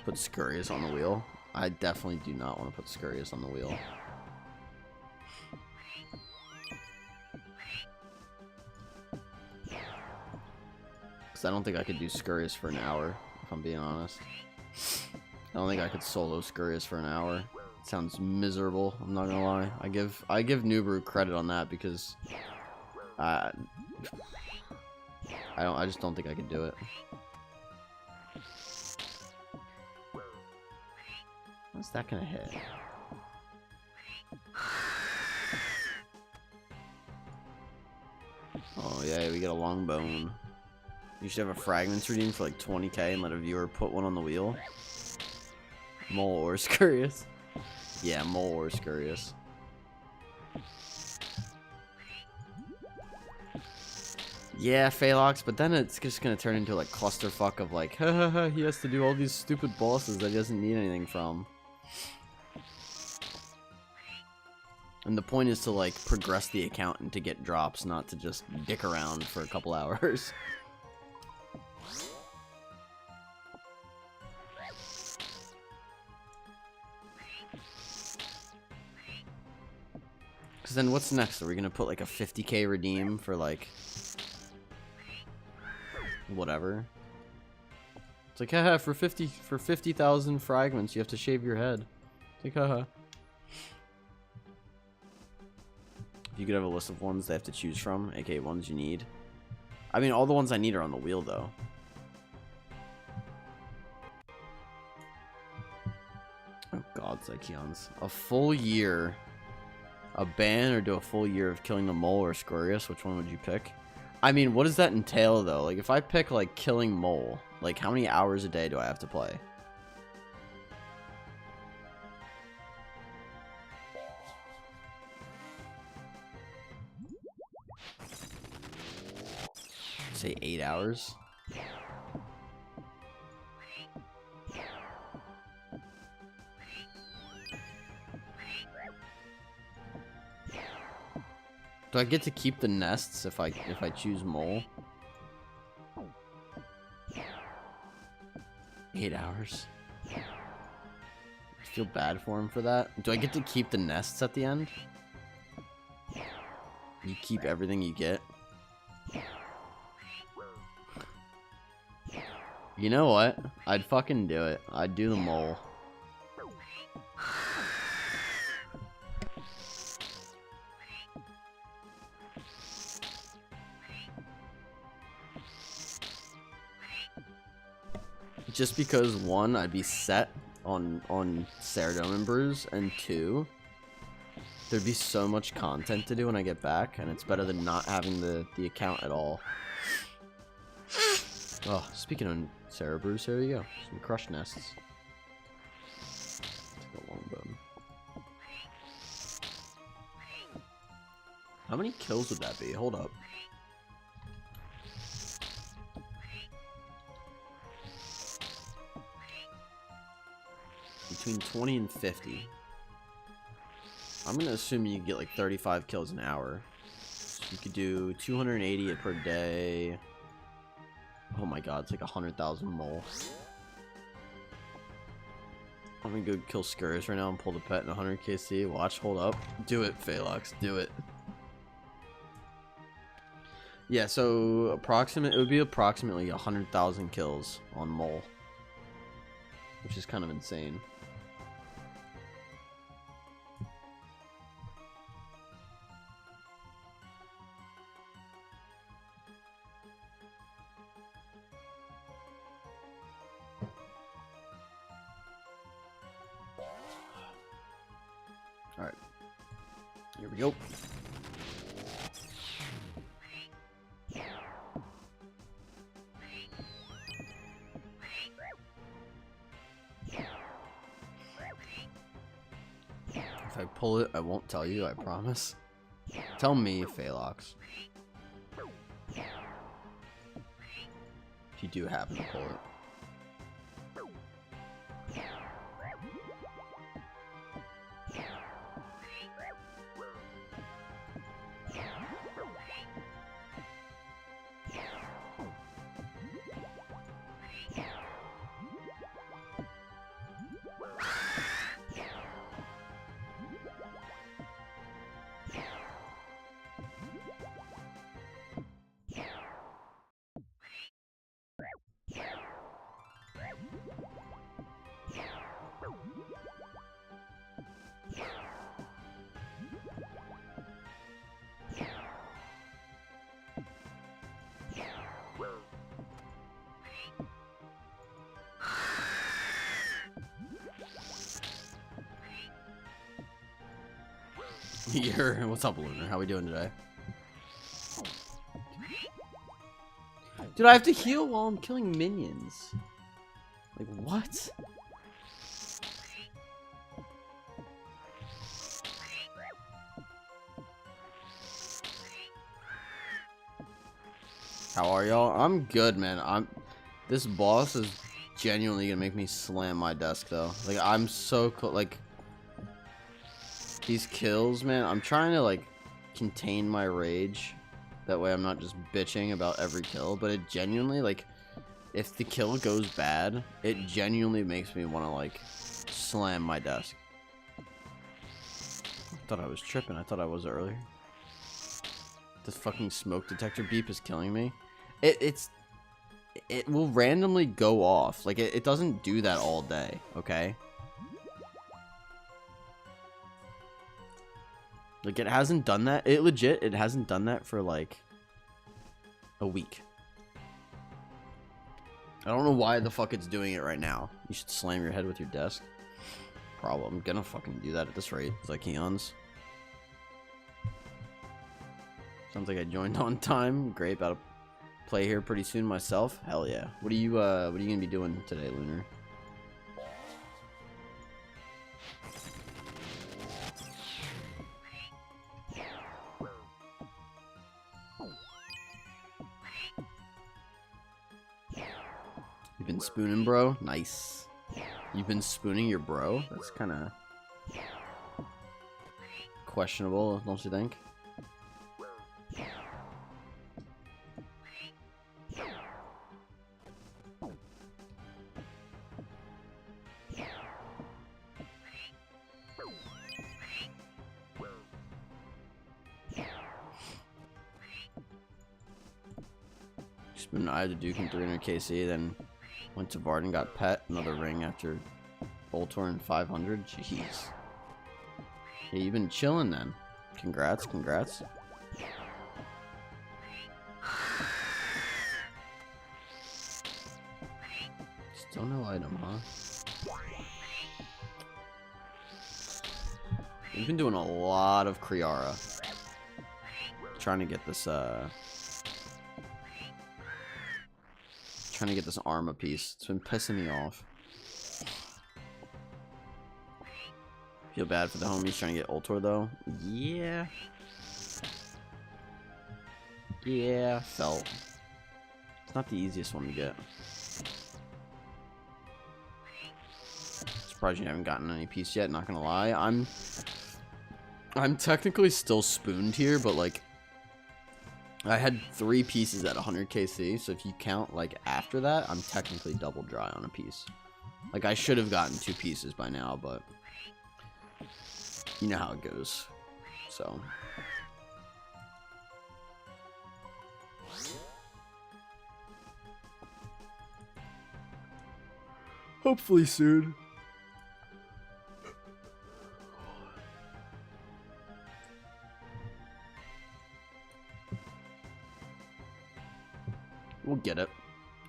Put Scurrius on the wheel. I definitely do not want to put Scurrius on the wheel. Because I don't think I could do Scurrius for an hour, if I'm being honest. I don't think I could solo Scurrius for an hour. It sounds miserable, I'm not gonna lie. I give Nubru credit on that because I just don't think I could do it. What's that gonna hit? Oh yeah, we get a long bone. You should have a fragments redeem for like 20k and let a viewer put one on the wheel. Mole or Scurrius. Yeah, Mole or Scurrius. Yeah, Phalox, but then it's just gonna turn into like clusterfuck of like, hahaha, he has to do all these stupid bosses that he doesn't need anything from. And the point is to like progress the account and to get drops, not to just dick around for a couple hours. Because then what's next? Are we gonna put like a 50k redeem for like whatever? It's like, haha, for 50,000 fragments you have to shave your head. It's like, haha. You could have a list of ones they have to choose from, aka ones you need. I mean, all the ones I need are on the wheel, though. Oh god, Zykeons. A full year. A ban or do a full year of killing the Mole or Scurrius? Which one would you pick? I mean, what does that entail, though? Like, if I pick, like, killing Mole, like, how many hours a day do I have to play? Say 8 hours. Do I get to keep the nests if I choose Mole? 8 hours. I feel bad for him for that. Do I get to keep the nests at the end? You keep everything you get. You know what? I'd fucking do it. I'd do the Mole. Just because, one, I'd be set on Ceradome and Bruise, and two, there'd be so much content to do when I get back, and it's better than not having the account at all. Oh, speaking of Cerebrews, here you go. Some crushed nests. Take a long bone. How many kills would that be? Hold up. Between 20 and 50. I'm gonna assume you get like 35 kills an hour. So you could do 280 per day. Oh my god, it's like 100,000 Mole. I'm gonna go kill Scurrius right now and pull the pet in 100 KC. Watch, hold up. Do it, Phalox, do it. Yeah, so it would be approximately 100,000 kills on Mole. Which is kind of insane. Alright. Here we go. If I pull it, I won't tell you, I promise. Tell me, Phalox. If you do happen to pull it. What's up, Lunar? How we doing today? Dude, I have to heal while I'm killing minions. Like, what? How are y'all? I'm good, man. This boss is genuinely gonna make me slam my desk, though. Like, I'm so like these kills, man. I'm trying to like contain my rage. That way, I'm not just bitching about every kill. But it genuinely, like, if the kill goes bad, it genuinely makes me want to like slam my desk. I thought I was tripping. I thought I was earlier. This fucking smoke detector beep is killing me. It will randomly go off. Like, it doesn't do that all day, okay? Like, it hasn't done that. It hasn't done that for, like, a week. I don't know why the fuck it's doing it right now. You should slam your head with your desk. Problem. I'm gonna fucking do that at this rate. It's like eons. Sounds like I joined on time. Great, about to play here pretty soon myself. Hell yeah. What are you gonna be doing today, Lunar? You've been spooning, bro? Nice. You've been spooning your bro? That's kind of questionable, don't you think? Spoon I had to Duke in 300 KC, then went to Varden, got pet, another ring after Voltor in 500. Jeez. Yeah, you've been chilling then. Congrats, congrats. Still no item, huh? We've been doing a lot of Kriara. Trying to get this, trying to get this Arma piece. It's been pissing me off. Feel bad for the homies trying to get Ultor though. Yeah. Yeah, felt. It's not the easiest one to get. Surprised you haven't gotten any piece yet, not gonna lie. I'm technically still spooned here, but like I had 3 pieces at 100 KC, so if you count like after that, I'm technically double dry on a piece. Like I should have gotten 2 pieces by now, but you know how it goes. So hopefully soon. We'll get it.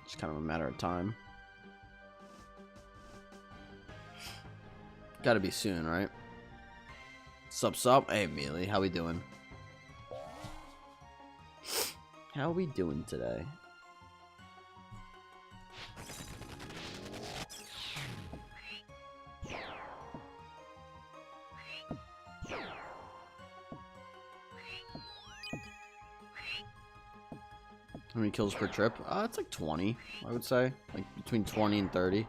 It's kind of a matter of time. Gotta be soon, right? Sup? Hey, Mealy, how we doing? How we doing today? How many kills per trip? It's like 20, I would say. Like between 20 and 30.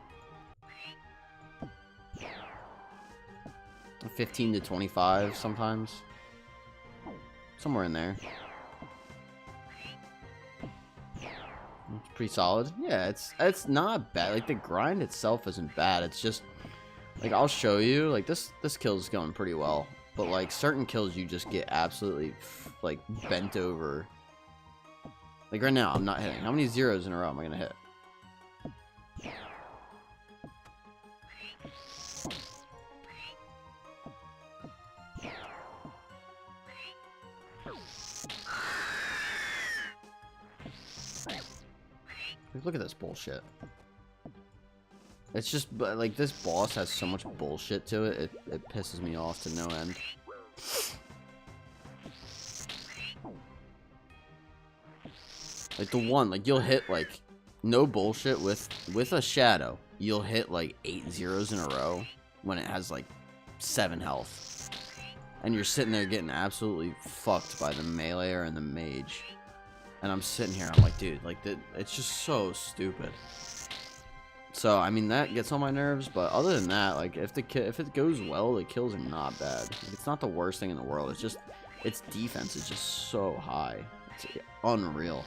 15 to 25 sometimes. Somewhere in there. It's pretty solid. Yeah, it's not bad. Like the grind itself isn't bad. It's just like I'll show you. Like this kill is going pretty well. But like certain kills you just get absolutely like bent over. Like right now, I'm not hitting. How many zeros in a row am I gonna hit? Look at this bullshit. It's just, like, this boss has so much bullshit to it, it pisses me off to no end. Like the one, like you'll hit like no bullshit with a shadow. You'll hit like 8 zeros in a row when it has like 7 health. And you're sitting there getting absolutely fucked by the meleeer and the mage. And I'm sitting here, I'm like, dude, like it's just so stupid. So I mean that gets on my nerves, but other than that, like if it goes well, the kills are not bad. Like, it's not the worst thing in the world. It's just its defense is just so high. It's unreal.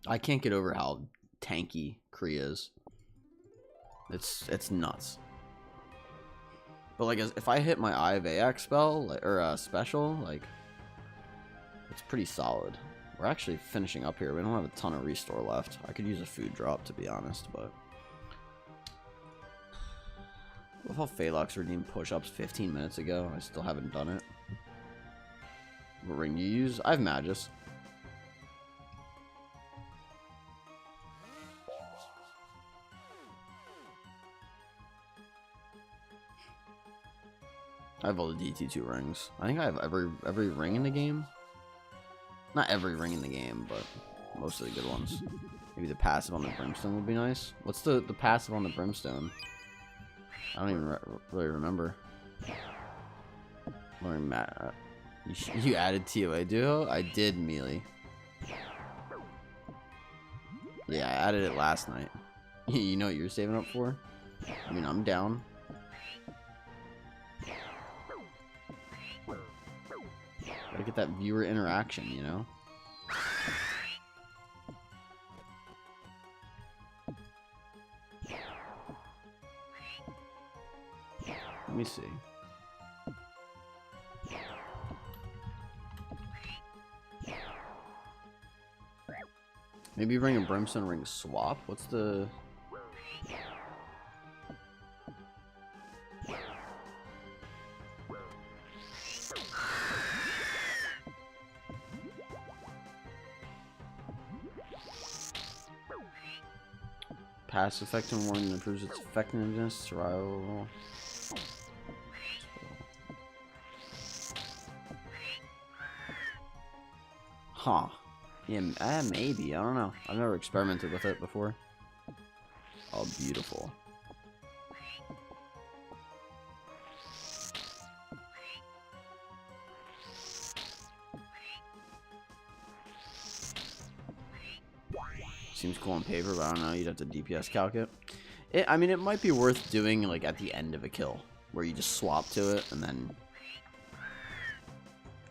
I can't get over how tanky Kree is. It's nuts. But like, if I hit my Eye of Ajax spell or special, like, it's pretty solid. We're actually finishing up here. We don't have a ton of restore left. I could use a food drop, to be honest, but I love how Phalux redeemed push-ups 15 minutes ago. I still haven't done it. What ring do you use? I have Magus. I have all the DT2 rings. I think I have every ring in the game. Not every ring in the game, but most of the good ones. Maybe the passive on the Brimstone would be nice. What's the passive on the Brimstone? I don't even really remember. You added TOA Duo? I did, Melee. Yeah, I added it last night. You know what you're saving up for? I mean, I'm down. Gotta get that viewer interaction, you know? Let me see. Maybe bring a Brimstone ring swap? What's the... Pass effect and warning improves its effectiveness, survival. Huh. Yeah, maybe. I don't know. I've never experimented with it before. Oh, beautiful. Seems cool on paper, but I don't know. You'd have to DPS calc it. I mean, it might be worth doing like at the end of a kill, where you just swap to it and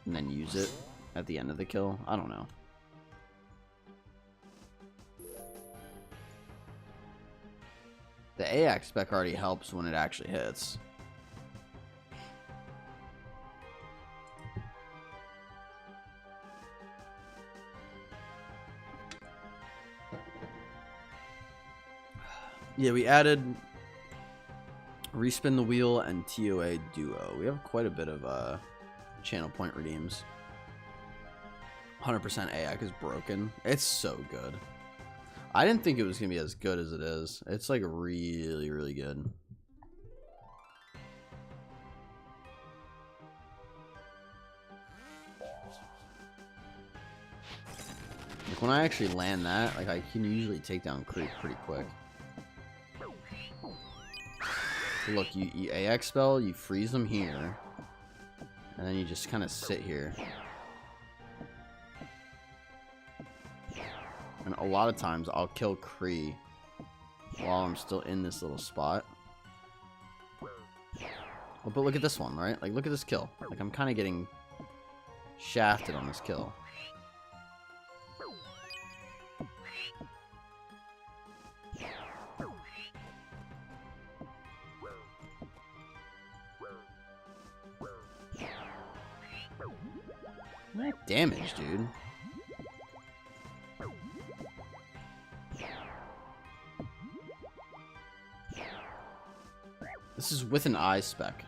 then use it at the end of the kill. I don't know. The Ajax spec already helps when it actually hits. Yeah, we added Respin the Wheel and TOA Duo. We have quite a bit of channel point redeems. 100% Ajax is broken. It's so good. I didn't think it was going to be as good as it is. It's like really, really good. Like when I actually land that, like I can usually take down Kree pretty quick. Look, you Ajax spell, you freeze them here, and then you just kind of sit here. And a lot of times I'll kill Kree while I'm still in this little spot. Oh, but look at this one, right? Like, look at this kill. Like, I'm kind of getting shafted on this kill. What damage, dude? This is with an eye spec.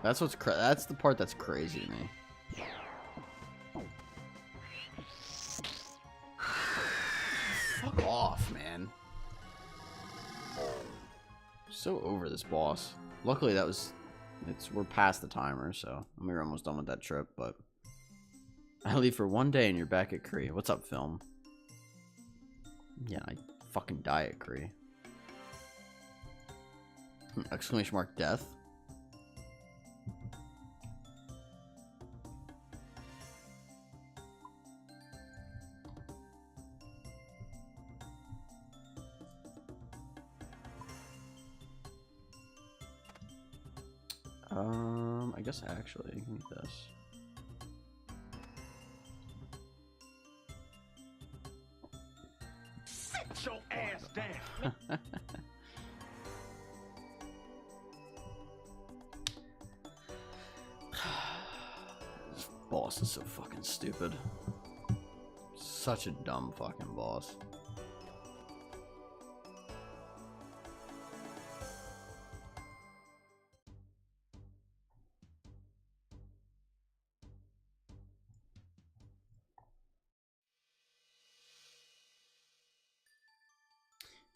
That's what's that's the part that's crazy to me. Fuck off, man. So over this boss. Luckily we're past the timer, so we're almost done with that trip, but I leave for 1 day and you're back at Kree. What's up, film? Yeah, I fucking die at Kree. Exclamation mark death. I guess actually, give me this. Sit your ass down. This boss is so fucking stupid. Such a dumb fucking boss.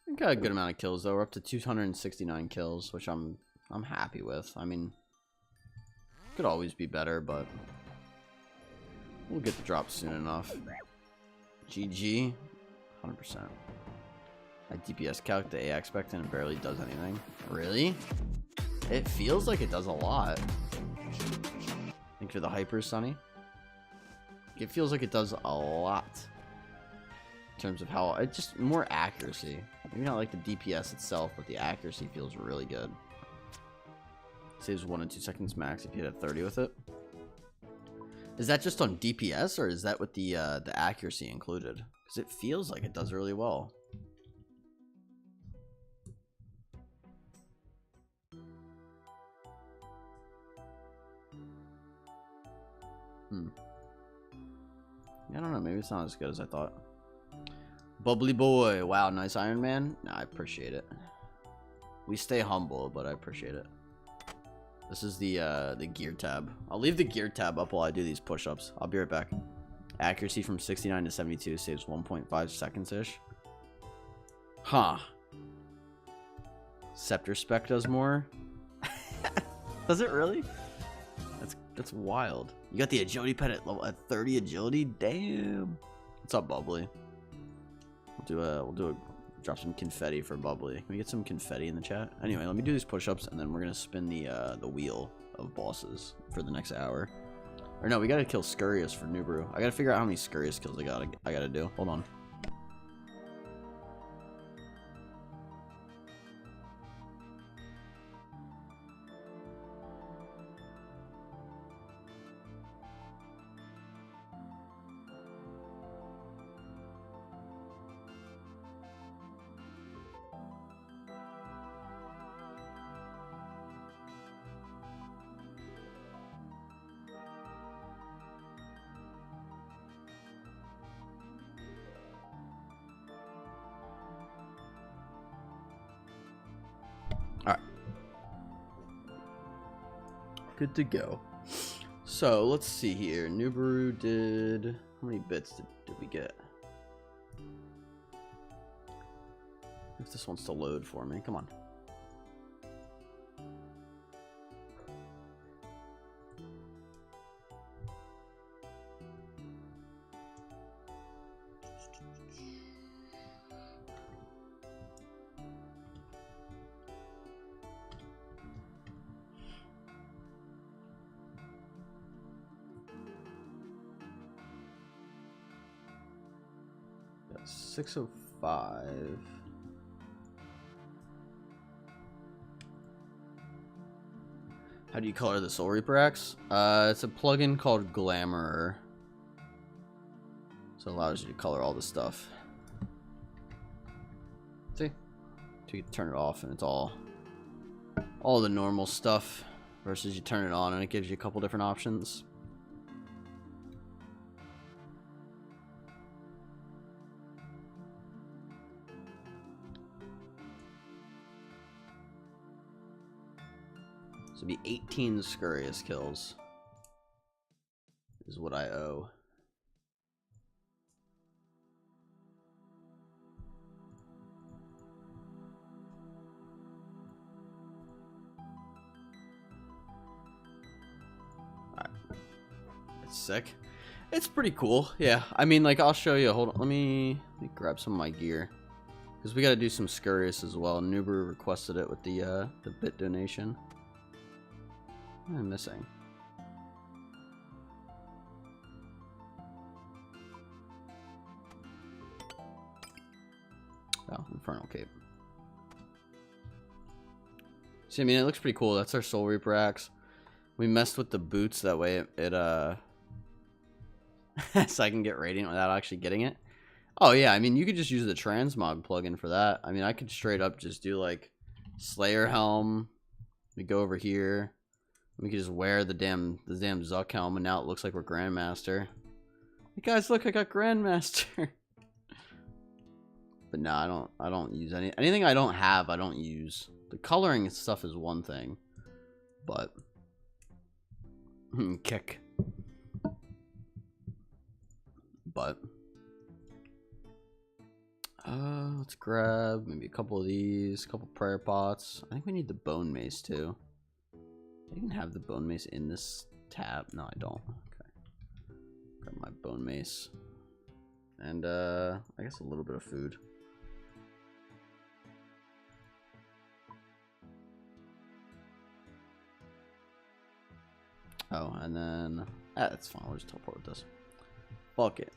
We got a good amount of kills though. We're up to 269 kills, which I'm happy with. I mean, could always be better, but we'll get the drop soon enough. GG, 100%. I DPS calc the AI expectant and barely does anything. Really? It feels like it does a lot. Think for the hyper, Sunny. It feels like it does a lot. In terms of how it just more accuracy. Maybe not like the DPS itself, but the accuracy feels really good. Saves 1 and 2 seconds max if you hit at 30 with it. Is that just on DPS or is that with the accuracy included? Because it feels like it does really well. I don't know. Maybe it's not as good as I thought. Bubbly boy. Wow, nice Ironman. Nah, I appreciate it. We stay humble, but I appreciate it. This is the gear tab. I'll leave the gear tab up while I do these push-ups. I'll be right back. Accuracy from 69 to 72 saves 1.5 seconds-ish. Huh. Scepter spec does more. Does it really? That's wild. You got the agility pet at 30 agility? Damn. What's up, Bubbly? We'll do a drop some confetti for Bubbly. Can we get some confetti in the chat? Anyway, let me do these push-ups and then we're gonna spin the wheel of bosses for the next hour. Or no, we gotta kill Scurrius for Nubru. I gotta figure out how many Scurrius kills I gotta do. Hold on. Good to go. So let's see here. Nubaru did how many bits did we get? If this wants to load for me, come on. Yeah, 605. How do you color the Soul Reaper axe? It's a plugin called Glamour. So it allows you to color all the stuff. See? So you can turn it off and it's all the normal stuff versus you turn it on and it gives you a couple different options. So it'd be 18 Scurrius kills is what I owe. Alright. That's sick. It's pretty cool. Yeah, I mean, like, I'll show you. Hold on, let me grab some of my gear, because we got to do some Scurrius as well. Nuber requested it with the bit donation. What am I missing? Oh, Infernal Cape. See, I mean, it looks pretty cool. That's our Soul Reaper axe. We messed with the boots, that way it so I can get Radiant without actually getting it. Oh yeah, I mean, you could just use the transmog plugin for that. I mean, I could straight up just do like Slayer helm. We go over here. We could just wear the damn Zuck helm, and now it looks like we're Grandmaster. Hey guys, look, I got Grandmaster. But no, I don't use anything I don't have. I don't use. The coloring stuff is one thing, but kick. But let's grab maybe a couple of these, a couple prayer pots. I think we need the bone mace too. I even have the bone mace in this tab. No, I don't. Okay. Grab my bone mace. And I guess a little bit of food. Oh, and then that's fine. We'll just teleport with this. Fuck it.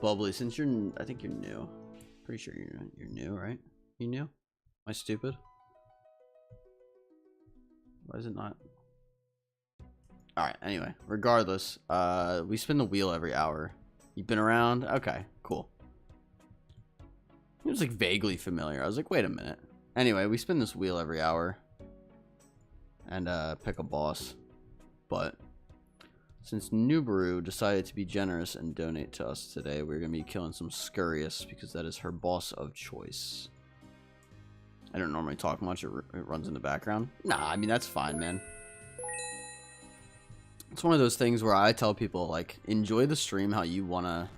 Bubbly, since you're, I think you're new. Pretty sure you're new, right? You new? Am I stupid? Why is it not? Alright, anyway. Regardless, we spin the wheel every hour. You've been around? Okay, cool. It was like vaguely familiar. I was like, wait a minute. Anyway, we spin this wheel every hour. And pick a boss. But since Nubaru decided to be generous and donate to us today, we're going to be killing some Scurrius because that is her boss of choice. I don't normally talk much. It runs in the background. Nah, I mean, that's fine, man. It's one of those things where I tell people, like, enjoy the stream how you want to...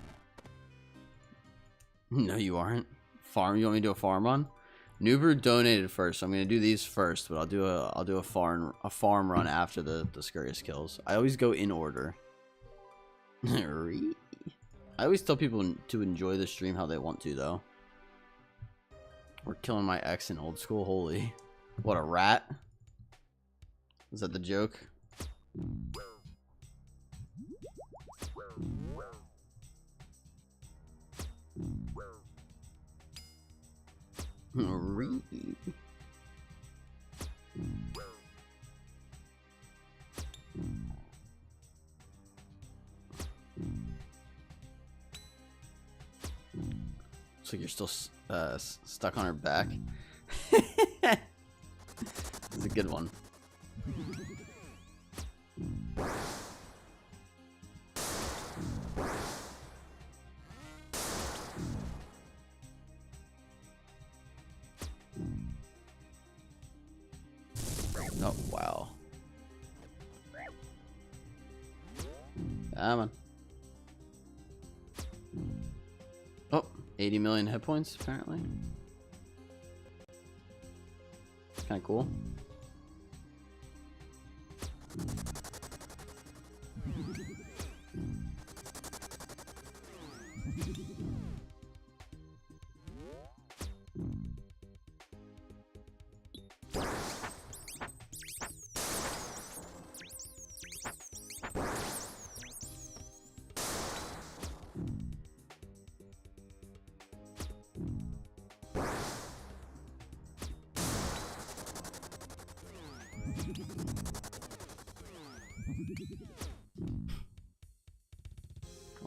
No, you aren't. Farm? You want me to do a farm run? Nuber donated first, so I'm gonna do these first, but I'll do a farm run after the Scurrius kills. I always go in order. I always tell people to enjoy the stream how they want to, though. We're killing my ex in old school. Holy, what a rat! Is that the joke? So you're still stuck on her back. It's a good one. Oh, wow. Come on. Oh, 80 million hit points, apparently. Kind of cool.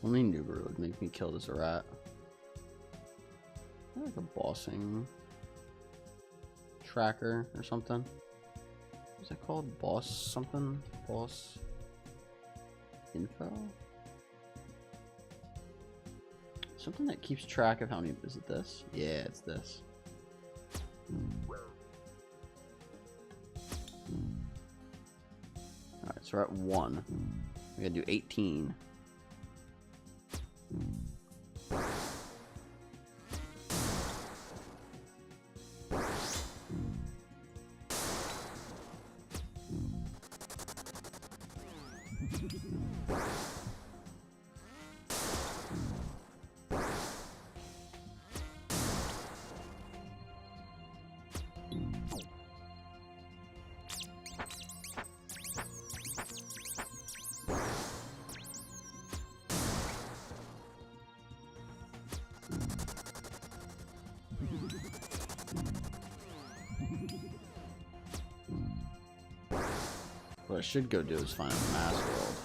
Only Nuber would make me kill this rat. Like a bossing tracker or something. What's that called? Boss something? Boss info? Something that keeps track of how many. Is it this? Yeah, it's this. Alright, so we're at 1. We gotta do 18. What I should go do is find a mass world.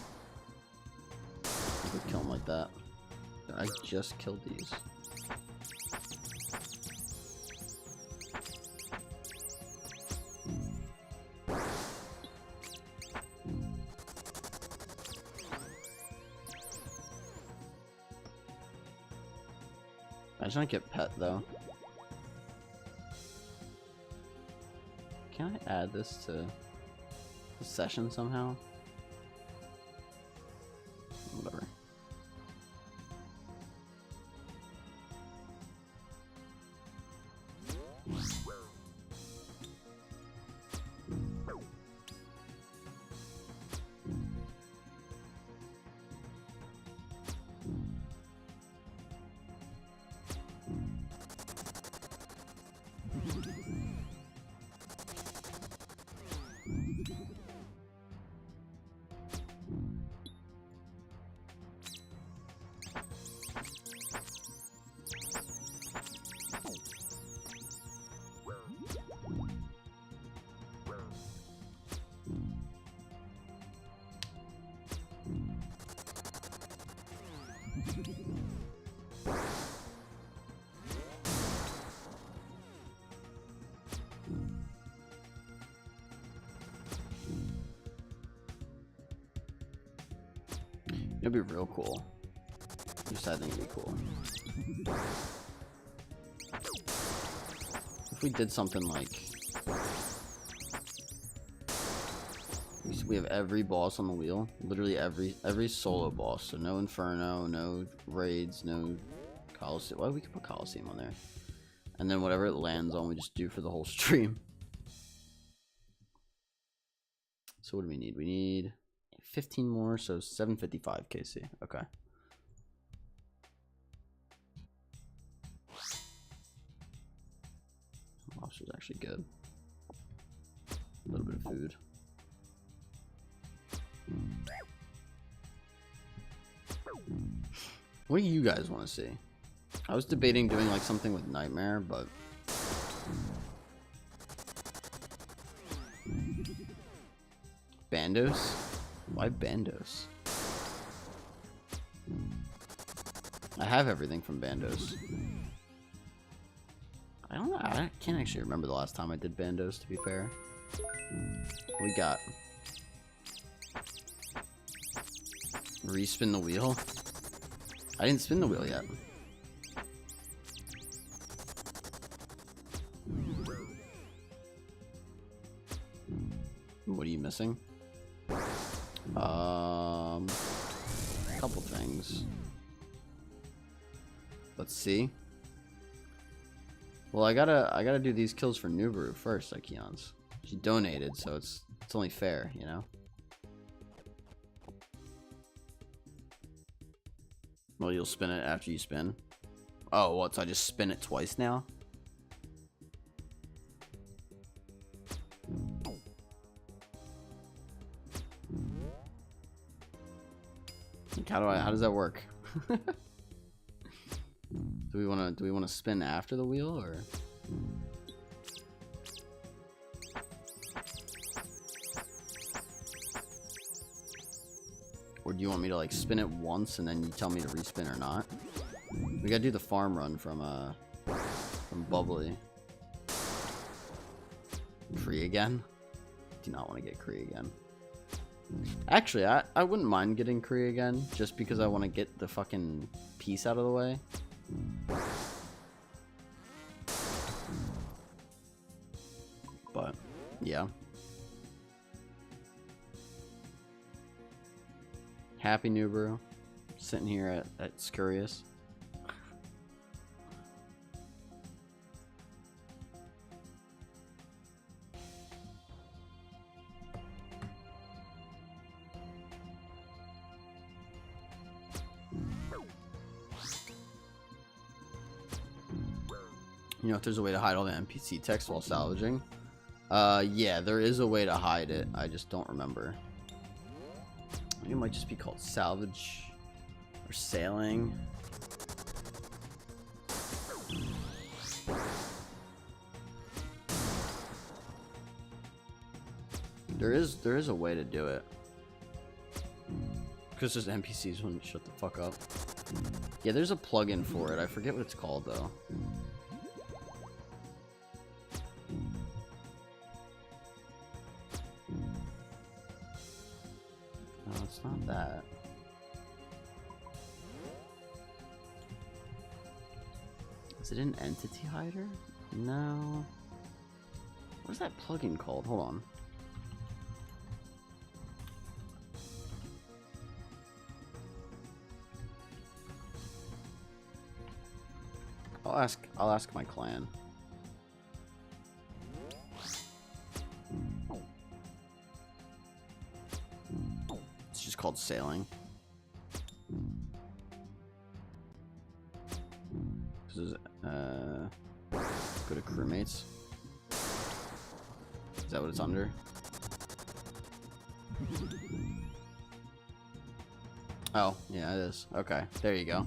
Could kill him like that. I just killed these. Imagine I get pet though. Can I add this to the session somehow? Whatever. It'd be real cool. Just I think it'd be cool. If we did something like we have every boss on the wheel, literally every solo boss. So no Inferno, no raids, no Coliseum. Well, we could put Coliseum on there, and then whatever it lands on, we just do for the whole stream. So what do we need? We need 15 more, so 755 KC. Okay. Lobster's actually good. A little bit of food. What do you guys want to see? I was debating doing like something with Nightmare, but Bandos? Why Bandos? I have everything from Bandos. I don't know. I can't actually remember the last time I did Bandos, to be fair. We got respin the wheel. I didn't spin the wheel yet. What are you missing? A couple things. Let's see. Well, I gotta do these kills for Nubaru first, Ikeons. She donated, so it's only fair, you know. Well, you'll spin it after you spin. Oh, what? So I just spin it twice now? Like, how does that work? Do we wanna spin after the wheel, or? Or do you want me to like spin it once and then you tell me to respin or not? We gotta do the farm run from Bubbly. Kree again? Do not want to get Kree again. Actually, I wouldn't mind getting Kree again, just because I want to get the fucking piece out of the way. But, yeah. Happy Nubaru. Sitting here at Scurrius. You know if there's a way to hide all the NPC text while salvaging? Yeah, there is a way to hide it. I just don't remember. I think it might just be called salvage or sailing. There is a way to do it. Because those NPCs wouldn't shut the fuck up. Yeah, there's a plugin for it. I forget what it's called though. No, it's not that. Is it an entity hider? No. What is that plugin called? Hold on. I'll ask my clan. It's just called sailing. This is go to crewmates. Is that what it's under? Oh, yeah, it is. Okay, there you go.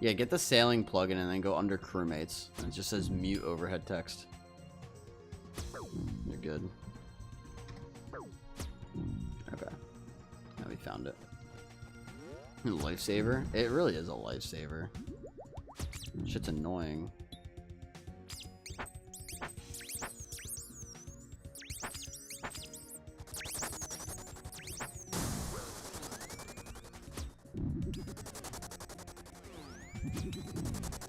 Yeah, get the sailing plugin and then go under crewmates. And it just says mute overhead text. You're good. Okay. Now we found it. Lifesaver? It really is a lifesaver. Shit's annoying.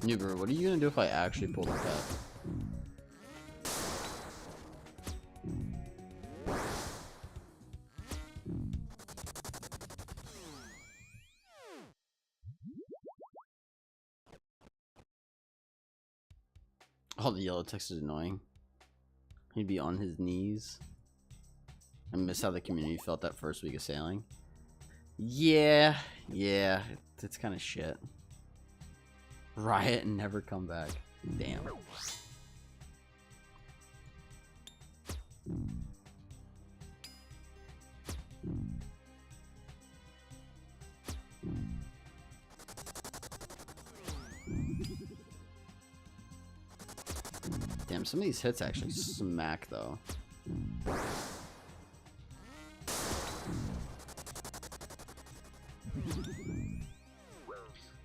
Nuber, what are you gonna do if I actually pull the pet? Oh, the yellow text is annoying. He'd be on his knees. I miss how the community felt that first week of sailing. Yeah, it's kind of shit. Riot and never come back. Damn. Damn, some of these hits actually smack though.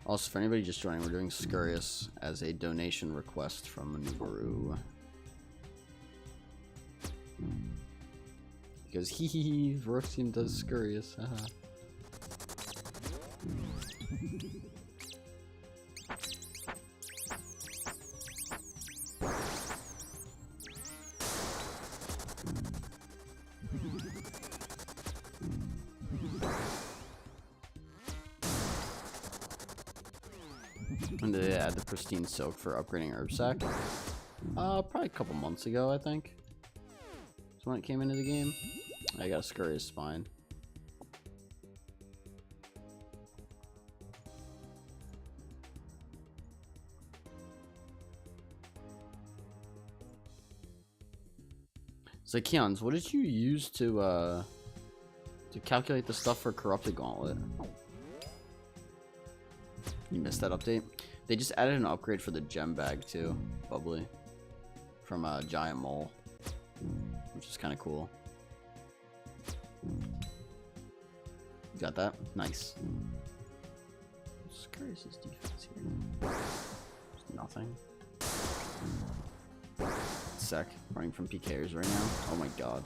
Also, for anybody just joining, we're doing Scurrius as a donation request from Nubaru. Because hee Rook Team does Scurrius, haha. When did they add the pristine silk for upgrading herb sack? Probably a couple months ago, I think. That's when it came into the game. I got a Scurrius spine. So Keons, what did you use to calculate the stuff for Corrupted Gauntlet? You missed that update? They just added an upgrade for the gem bag too, Bubbly. From a Giant Mole. Which is kind of cool. You got that? Nice. Scurrius' defense here. There's nothing. Sec. Running from PKers right now. Oh my god.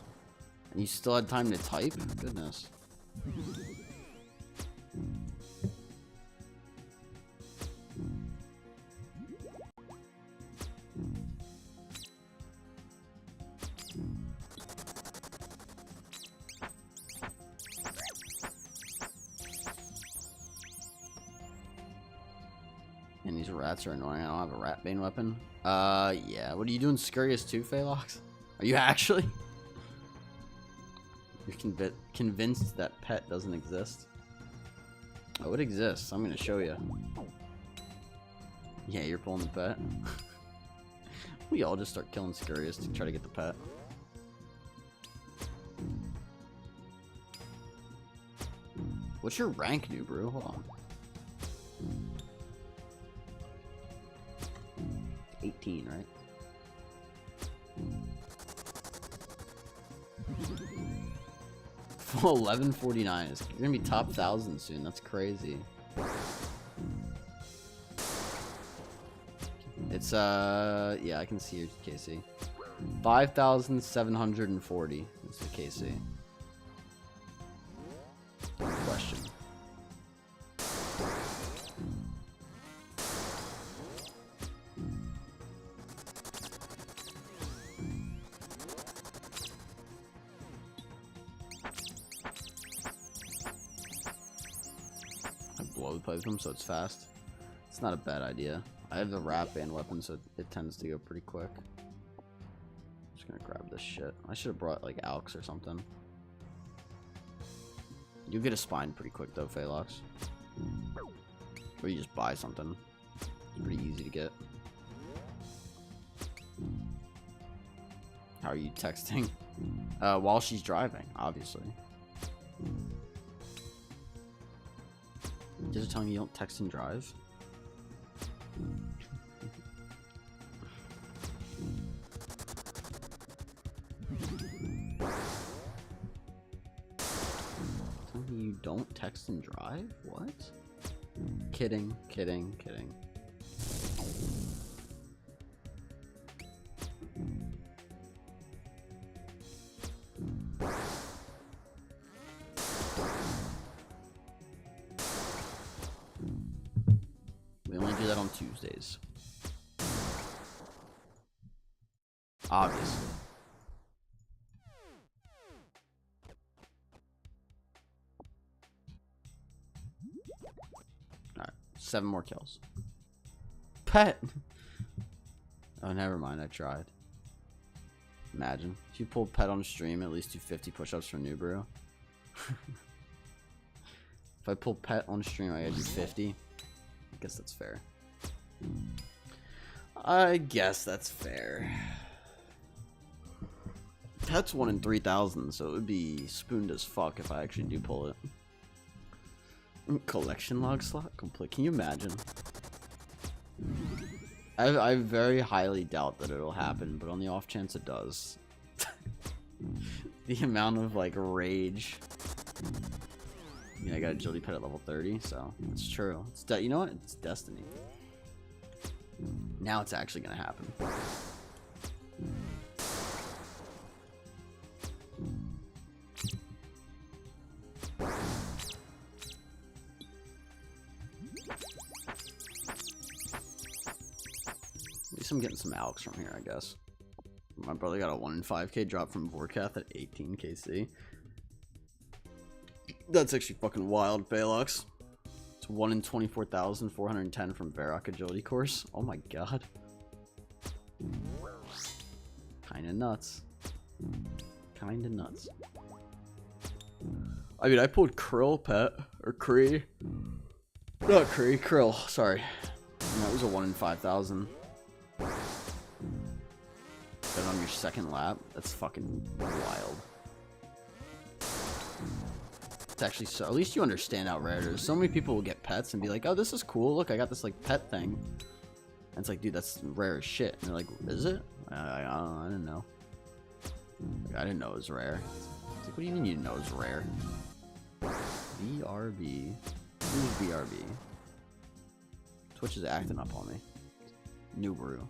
And you still had time to type? Goodness. And these rats are annoying. I don't have a rat bane weapon. Yeah. What are you doing, Scurrius too, Phalox? Are you actually? You're convinced that pet doesn't exist? Oh, it exists. I'm gonna show you. Yeah, you're pulling the pet. We all just start killing Scurrius to try to get the pet. What's your rank, Nubaru? Hold on. 18, right? 1149. You're gonna be top 1,000 soon. That's crazy. It's yeah, I can see your KC. 5,740 is the KC. Question. I blow pipe him so it's fast. It's not a bad idea. I have the wrap band weapon, so it tends to go pretty quick. I'm just gonna grab this shit. I should have brought like Alex or something. You get a spine pretty quick though, Phalox. Or you just buy something. It's pretty easy to get. How are you texting? While she's driving, obviously. You guys are telling me you don't text and drive? Telling me you don't text and drive? What? Kidding, kidding, kidding. We only do that on Tuesdays. Obviously. Alright, 7 more kills. Pet! Oh, never mind, I tried. Imagine. If you pulled Pet on stream, at least do 50 push-ups for Nubru. If I pull Pet on stream, I gotta do 50. I guess that's fair. I guess that's fair. Pet's 1 in 3,000, so it would be spooned as fuck if I actually do pull it. Collection log slot complete. Can you imagine? I very highly doubt that it'll happen, but on the off chance it does. The amount of like rage. I mean, I got agility pet at level 30, so it's true. It's you know what? It's destiny. Now it's actually gonna happen. At least I'm getting some Alex from here, I guess. My brother got a 1 in 5k drop from Vorkath at 18 KC. That's actually fucking wild, Phalox. It's 1 in 24,410 from Varrock Agility Course. Oh my god. Kinda nuts. Kinda nuts. I mean, I pulled Krill Pet. Or Kree. Not Kree, Krill, sorry. And that was a 1 in 5,000. But on your second lap, that's fucking wild. It's actually so, at least you understand how rare it is. So many people will get pets and be like, oh, this is cool, look, I got this like pet thing, and it's like, dude, that's rare as shit. And they're like, is it? I don't know, I didn't know. Like, I didn't know it was rare. It's like, what do you mean you didn't know it was rare? BRB. Who's BRB? Twitch is acting up on me. Nubru.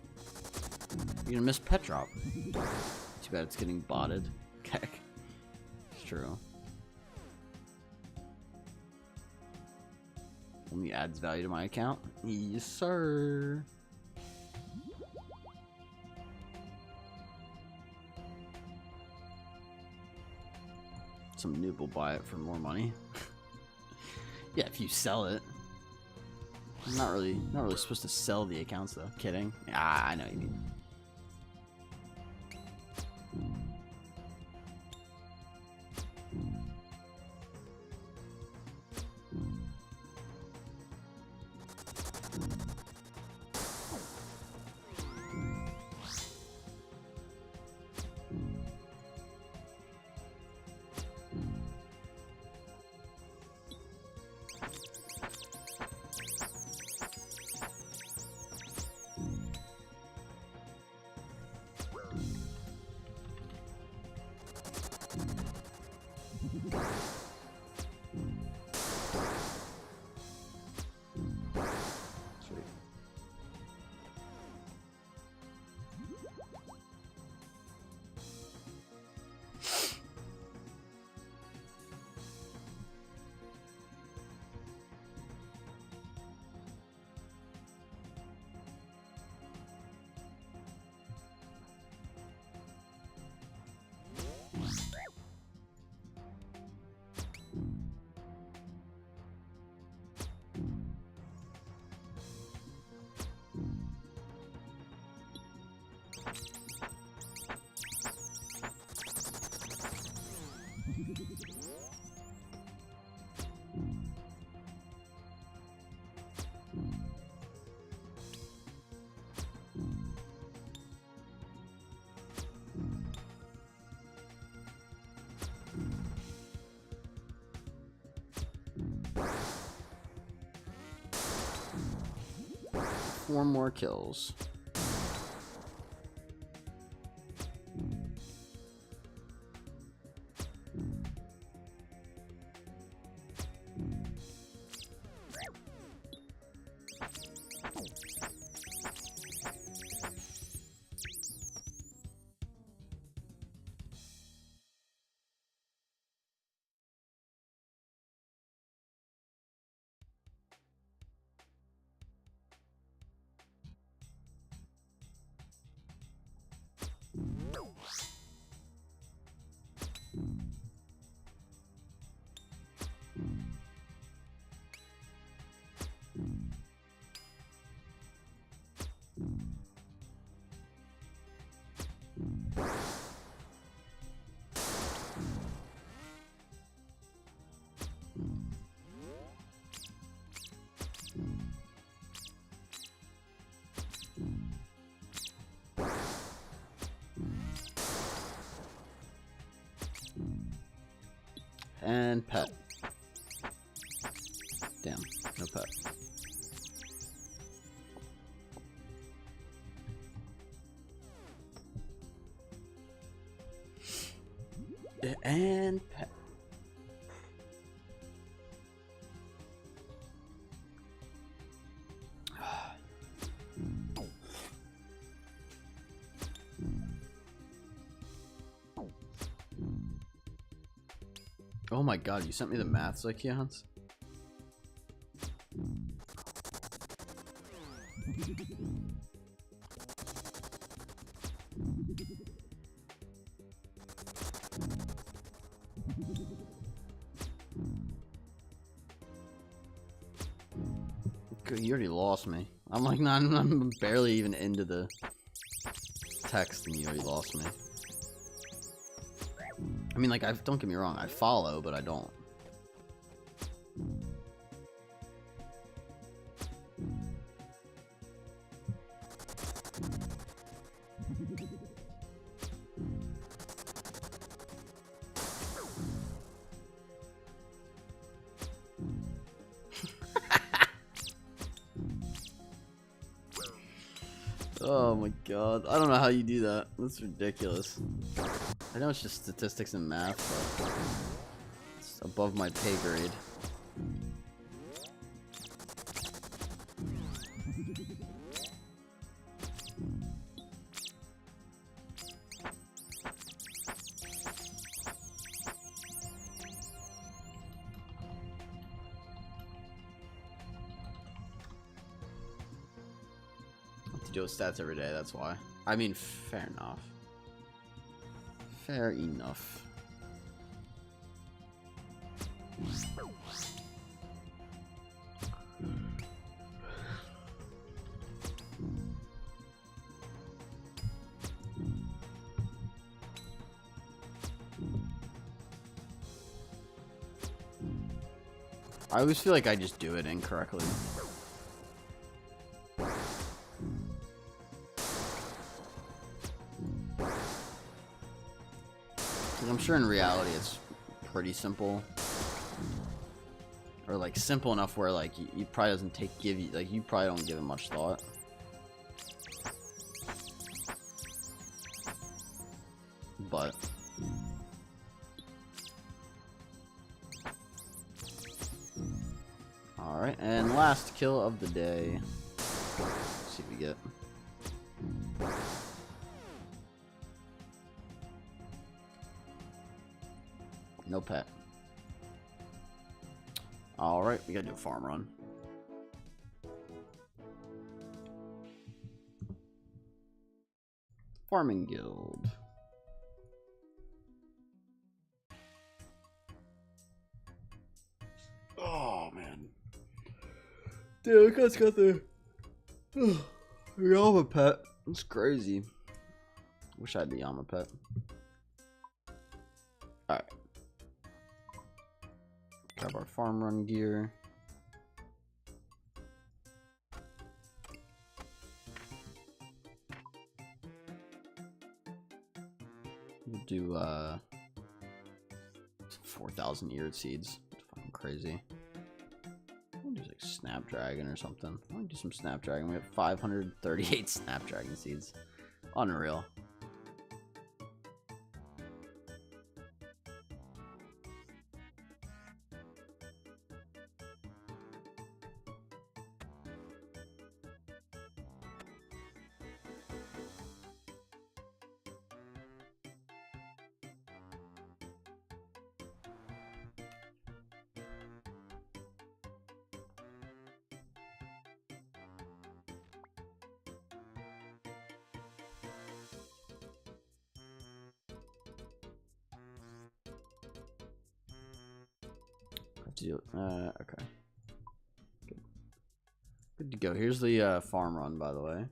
You're gonna miss pet drop. Too bad it's getting botted. Heck. It's true. Only adds value to my account. Yes, sir. Some noob will buy it for more money. Yeah, if you sell it. I'm not really supposed to sell the accounts though. Kidding. Ah, I know what you mean. Sweet. Four more kills. And pet. Damn, no pet. And pet. Oh my god, you sent me the maths icons? You already lost me. I'm like, I'm barely even into the text and you already lost me. I mean, like, don't get me wrong, I follow, but I don't. Oh my god, I don't know how you do that. That's ridiculous. I know it's just statistics and math, but it's above my pay grade. Do stats every day, that's why. I mean, fair enough. Fair enough. I always feel like I just do it incorrectly. I'm sure in reality it's pretty simple, or like simple enough where like you probably doesn't you probably don't give it much thought. But Alright, and last kill of the day. Let's see what we get. No pet. Alright, we gotta do a farm run. Farming guild. Oh man. Dude, that guy's got the Yama pet. It's crazy. Wish I had the Yama pet. Alright. Grab our farm run gear. We'll do 4,000 eared seeds. It's fucking crazy. I'll do like Snapdragon or something. I'll do some Snapdragon. We have 538 Snapdragon seeds. Unreal. Okay. Good to go. Here's the farm run, by the way.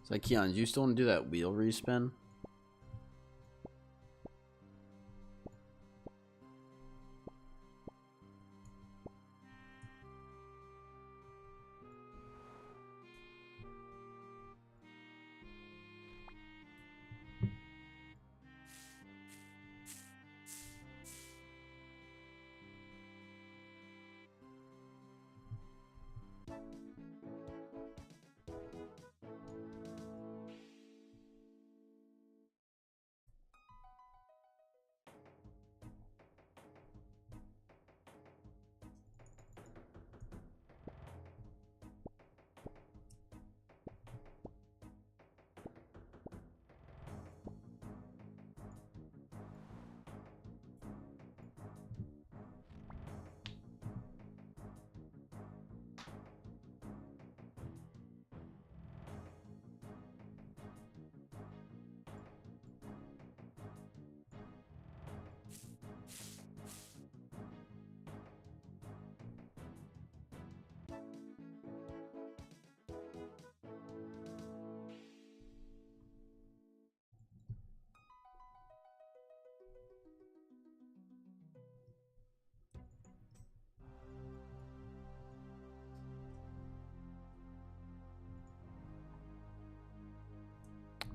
It's like, Keon, do you still want to do that wheel respin?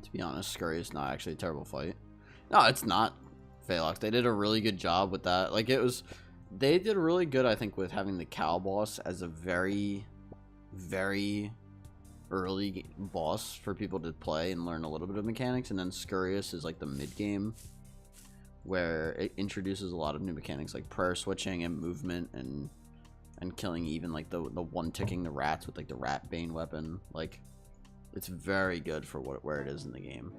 To be honest, Scurrius is not actually a terrible fight. No, it's not. Phalanx. They did a really good job with that. Like, it was... They did really good, I think, with having the cow boss as a very, very early boss for people to play and learn a little bit of mechanics. And then Scurrius is, like, the mid-game, where it introduces a lot of new mechanics, like prayer switching and movement and killing even, like, the one ticking the rats with, like, the rat bane weapon. Like... It's very good for where it is in the game.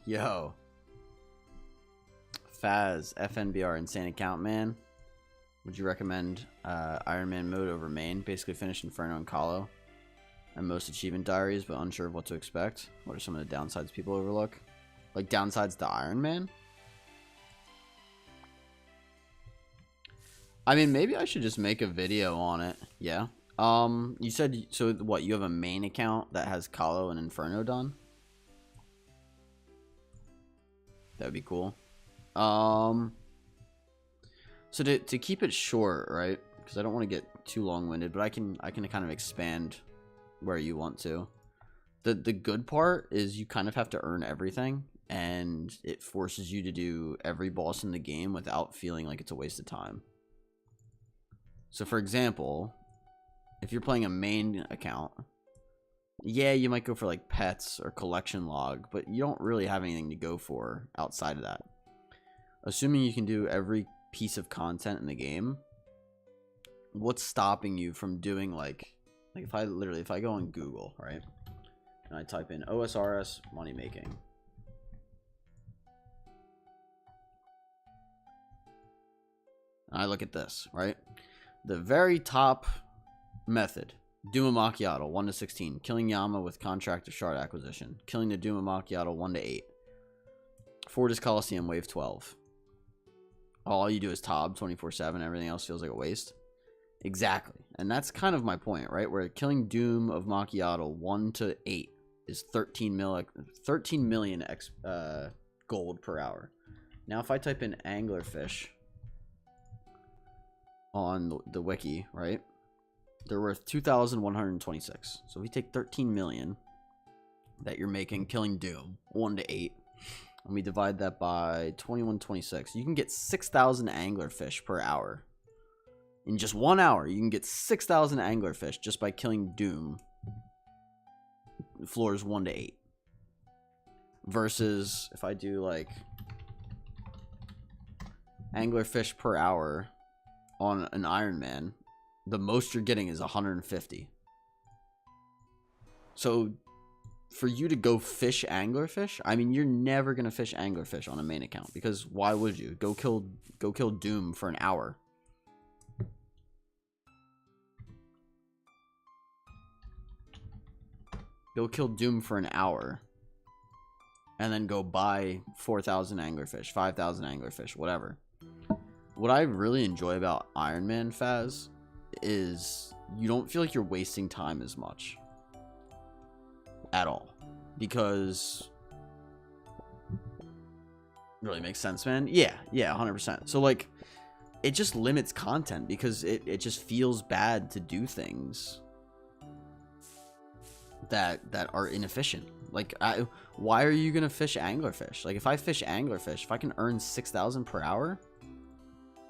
Yo. Faz, FNBR, insane account, man. Would you recommend Ironman mode over main? Basically finish Inferno and Calo. And most achievement diaries, but unsure of what to expect. What are some of the downsides people overlook? Like downsides to Ironman? I mean, maybe I should just make a video on it. Yeah. You said, so what, you have a main account that has Calo and Inferno done? That would be cool. So to keep it short, right? Because I don't want to get too long-winded, but I can kind of expand where you want to. The good part is you kind of have to earn everything, and it forces you to do every boss in the game without feeling like it's a waste of time. So for example, if you're playing a main account, yeah, you might go for like pets or collection log, but you don't really have anything to go for outside of that. Assuming you can do every piece of content in the game, what's stopping you from doing like if I go on Google, right, and I type in OSRS money making, and I look at this, right, the very top method, Duma Macchiato 1 to 16, killing Yama with contract of shard acquisition, killing the Duma Macchiato 1 to 8, Fortis Coliseum wave 12. All you do is Tob 24/7. Everything else feels like a waste. Exactly. And that's kind of my point, right? Where killing Doom of Macchiato 1 to 8 is 13 million gold per hour. Now, if I type in anglerfish on the wiki, right? They're worth 2,126. So if we take 13 million that you're making killing Doom 1 to 8, and we divide that by 2126, you can get 6,000 anglerfish per hour. In just 1 hour, you can get 6,000 anglerfish just by killing Doom floors 1 to 8. Versus if I do like anglerfish per hour on an Ironman, the most you're getting is 150. So for you to go fish anglerfish, I mean, you're never gonna fish anglerfish on a main account, because why would you? Go kill Doom for an hour. Go kill Doom for an hour, and then go buy 4,000 anglerfish, 5,000 anglerfish, whatever. What I really enjoy about Ironman, Faz, is you don't feel like you're wasting time as much at all, because really makes sense, man. Yeah 100%. So like, it just limits content because it just feels bad to do things that are inefficient. Like, why are you gonna fish anglerfish? Like, if I fish anglerfish, if I can earn 6,000 per hour,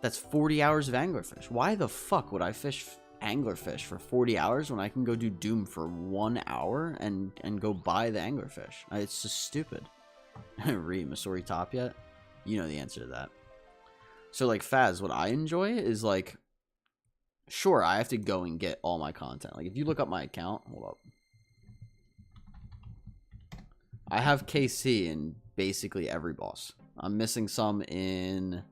that's 40 hours of anglerfish. Why the fuck would I fish anglerfish for 40 hours when I can go do Doom for 1 hour and go buy the anglerfish? It's just stupid. Read Missouri top yet? You know the answer to that. So like, Faz, what I enjoy is like, sure, I have to go and get all my content. Like, if you look up my account, hold up, I have KC in basically every boss. I'm missing some in,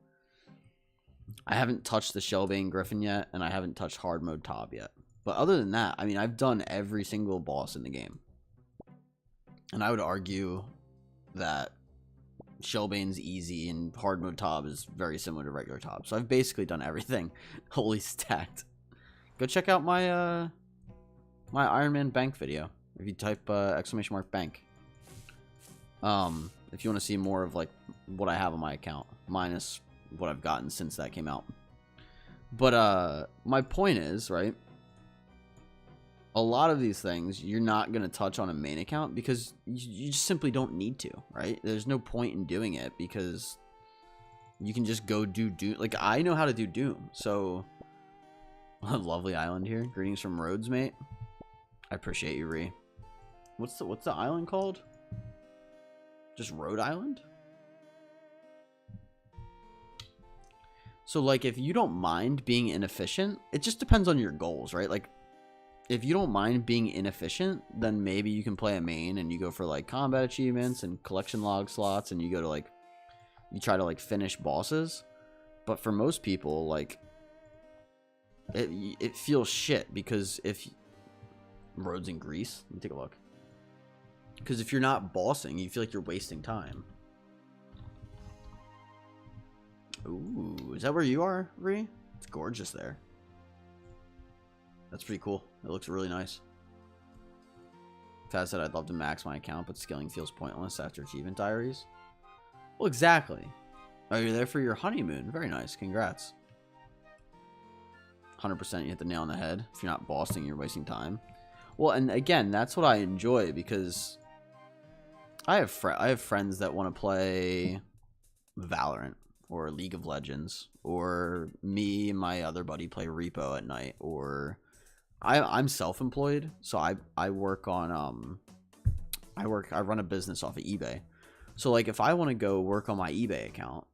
I haven't touched the Shellbane Griffin yet, and I haven't touched hard mode Tob yet. But other than that, I mean, I've done every single boss in the game. And I would argue that Shellbane's easy and hard mode Tob is very similar to regular Tob. So I've basically done everything. Holy stacked. Go check out my my Ironman bank video. If you type !bank. If you want to see more of like what I have on my account, minus what I've gotten since that came out. But my point is, right, a lot of these things you're not going to touch on a main account because you just simply don't need to, right? There's no point in doing it because you can just go do Doom. Like, I know how to do Doom, so lovely island here. Greetings from Rhodes, mate. I appreciate you, Ree. What's the island called? Just Rhode Island? So like, if you don't mind being inefficient, it just depends on your goals, right? Like, if you don't mind being inefficient, then maybe you can play a main and you go for like combat achievements and collection log slots, and you go to like, you try to like finish bosses. But for most people, like, it feels shit, because if roads in Greece, let me take a look. Because if you're not bossing, you feel like you're wasting time. Ooh, is that where you are, Ree? It's gorgeous there. That's pretty cool. It looks really nice. Faz said I'd love to max my account, but skilling feels pointless after achievement diaries. Well, exactly. Oh, you're there for your honeymoon. Very nice. Congrats. 100% you hit the nail on the head. If you're not bossing, you're wasting time. Well, and again, that's what I enjoy, because I have friends that want to play Valorant or League of Legends, or me and my other buddy play Repo at night, or I'm self-employed, so I work on I run a business off of eBay. So like if I want to go work on my eBay account,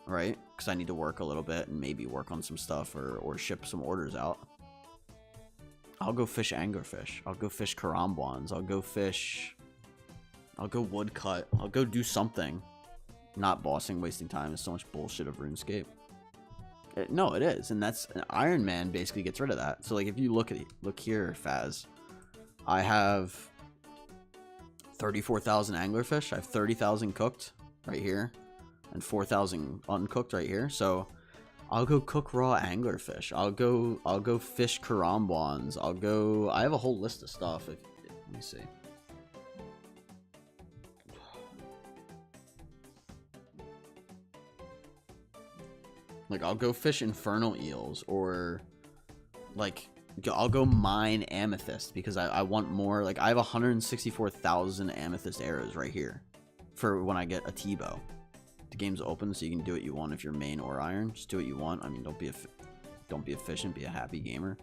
right? Because I need to work a little bit and maybe work on some stuff, or ship some orders out. I'll go fish anglerfish. I'll go fish karambwans. I'll go woodcut. I'll go do something. Not bossing, wasting time. Is so much bullshit of RuneScape. No, it is, and that's Ironman basically gets rid of that. So like if you look here, Faz, I have 34,000 anglerfish. I have 30,000 cooked right here, and 4,000 uncooked right here. So I'll go cook raw anglerfish. I'll go fish karambwans. I have a whole list of stuff. Let me see. Like, I'll go fish infernal eels, or like I'll go mine amethyst, because I want more. Like, I have 164,000 amethyst arrows right here for when I get a T-bow. The game's open, so you can do what you want if you're main or iron. Just do what you want. I mean, don't be efficient. Be a happy gamer.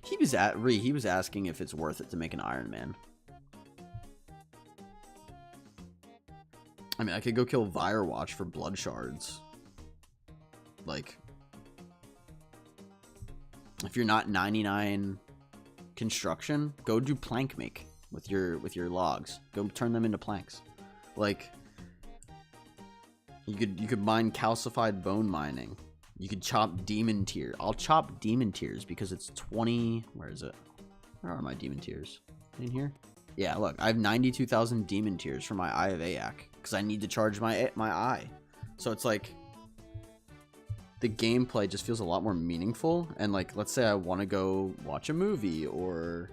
He was asking if it's worth it to make an Ironman. I mean, I could go kill Firewatch for blood shards. Like, if you're not 99 construction, go do plank make with your logs. Go turn them into planks. Like, you could mine calcified bone mining. You could chop demon tear. I'll chop demon tears because it's 20. Where is it? Where are my demon tears? In here? Yeah, look, I have 92,000 demon tears for my Eye of Aak because I need to charge my eye. So it's like, the gameplay just feels a lot more meaningful. And like, let's say I want to go watch a movie or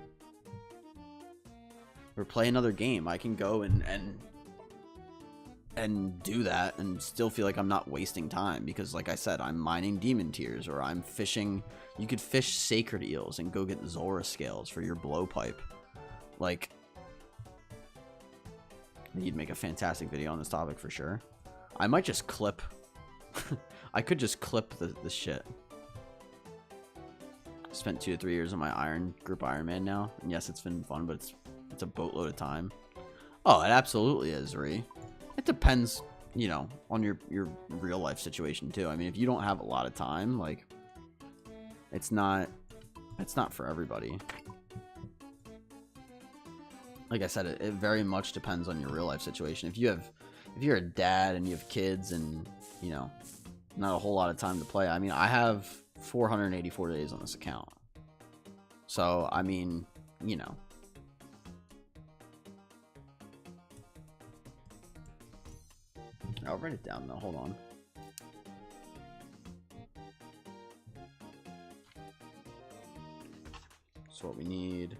play another game, I can go and do that and still feel like I'm not wasting time, because like I said, I'm mining demon tears, or I'm fishing. You could fish sacred eels and go get Zora scales for your blowpipe. Like, you'd make a fantastic video on this topic for sure. I might just clip I could just clip the shit. Spent 2 to 3 years on my group Ironman now, and yes, it's been fun, but it's a boatload of time. Oh, it absolutely is, Ree. It depends, you know, on your real life situation too. I mean, if you don't have a lot of time, like, it's not for everybody. Like I said, it very much depends on your real life situation. If you're a dad and you have kids and, you know, not a whole lot of time to play. I mean, I have 484 days on this account. So, I mean, you know. I'll write it down though. Hold on. So what we need.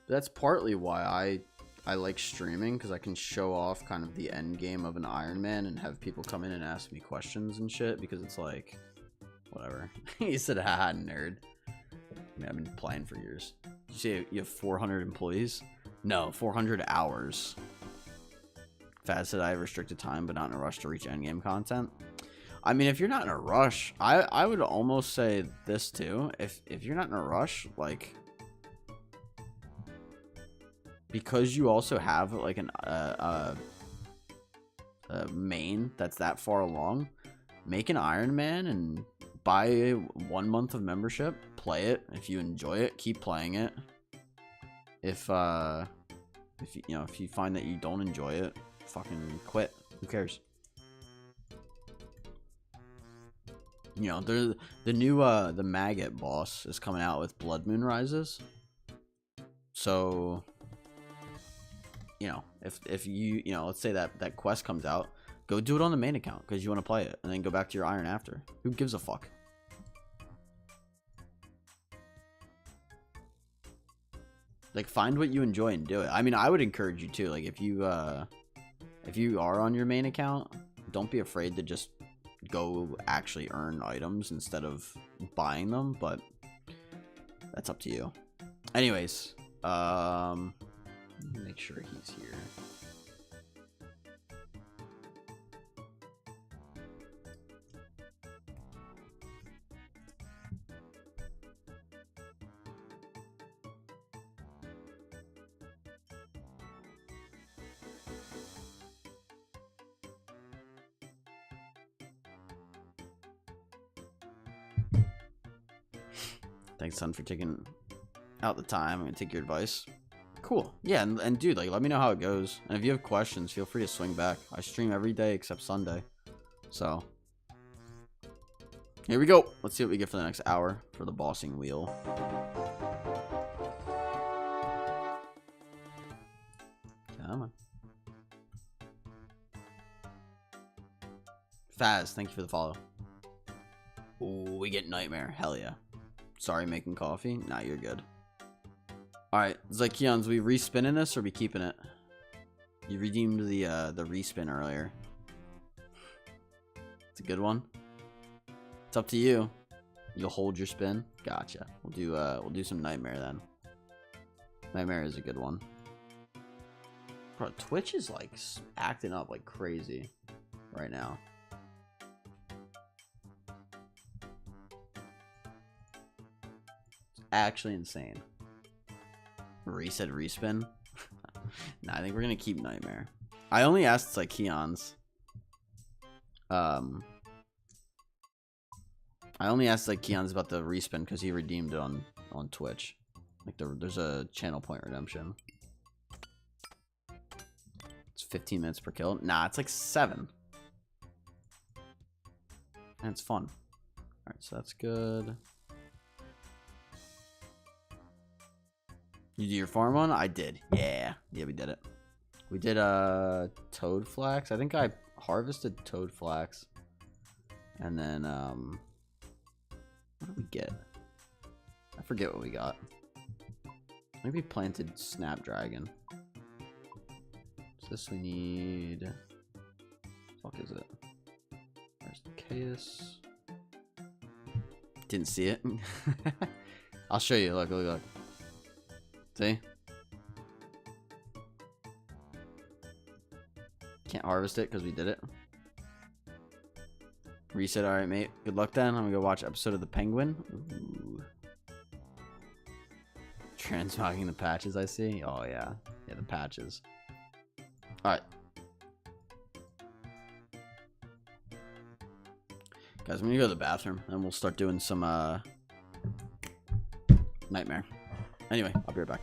That's partly why I like streaming, because I can show off kind of the end game of an Ironman and have people come in and ask me questions and shit, because it's like, whatever. He said, haha, nerd. I mean, I've been playing for years. You say you have 400 employees? No, 400 hours. Faz said I have restricted time, but not in a rush to reach endgame content. I mean, if you're not in a rush, I would almost say this too. If you're not in a rush, like, because you also have like a main that's that far along, make an Ironman and buy 1 month of membership. Play it. If you enjoy it, keep playing it. If if you find that you don't enjoy it, fucking quit. Who cares? You know, the new the maggot boss is coming out with Blood Moon Rises. So, you know, if you let's say that quest comes out, go do it on the main account because you want to play it, and then go back to your Iron after. Who gives a fuck? Like, find what you enjoy and do it. I mean, I would encourage you too. Like, if you are on your main account, don't be afraid to just go actually earn items instead of buying them, but that's up to you. Anyways, make sure he's here. Thanks, son, for taking out the time. I'm gonna take your advice. Cool. Yeah, and dude, like, let me know how it goes. And if you have questions, feel free to swing back. I stream every day except Sunday. So, here we go. Let's see what we get for the next hour for the bossing wheel. Come on. Faz, thank you for the follow. Ooh, we get Nightmare. Hell yeah. Sorry, making coffee. Nah, you're good. Alright, Zykeons, we respinning this or we keeping it? You redeemed the respin earlier. It's a good one. It's up to you. You'll hold your spin. Gotcha. We'll do some Nightmare then. Nightmare is a good one. Bro, Twitch is like acting up like crazy right now. Actually insane. Reset respin. Nah, I think we're gonna keep Nightmare. I only asked like Keon's. I only asked like Keon's about the respin because he redeemed it on Twitch. Like there's a channel point redemption. It's 15 minutes per kill. Nah, it's like 7. And it's fun. Alright, so that's good. You do your farm one? I did. Yeah, we did it. We did toad flax. I think I harvested toad flax. And then what did we get? I forget what we got. Maybe planted snapdragon. So this we need. Fuck is it? There's the chaos. Didn't see it. I'll show you. Look. See? Can't harvest it because we did it. Reset, alright, mate. Good luck then. I'm gonna go watch an episode of The Penguin. Ooh. Transmogging the patches, I see. Oh, yeah. Yeah, the patches. Alright. Guys, I'm gonna go to the bathroom and we'll start doing some Nightmare. Anyway, I'll be right back.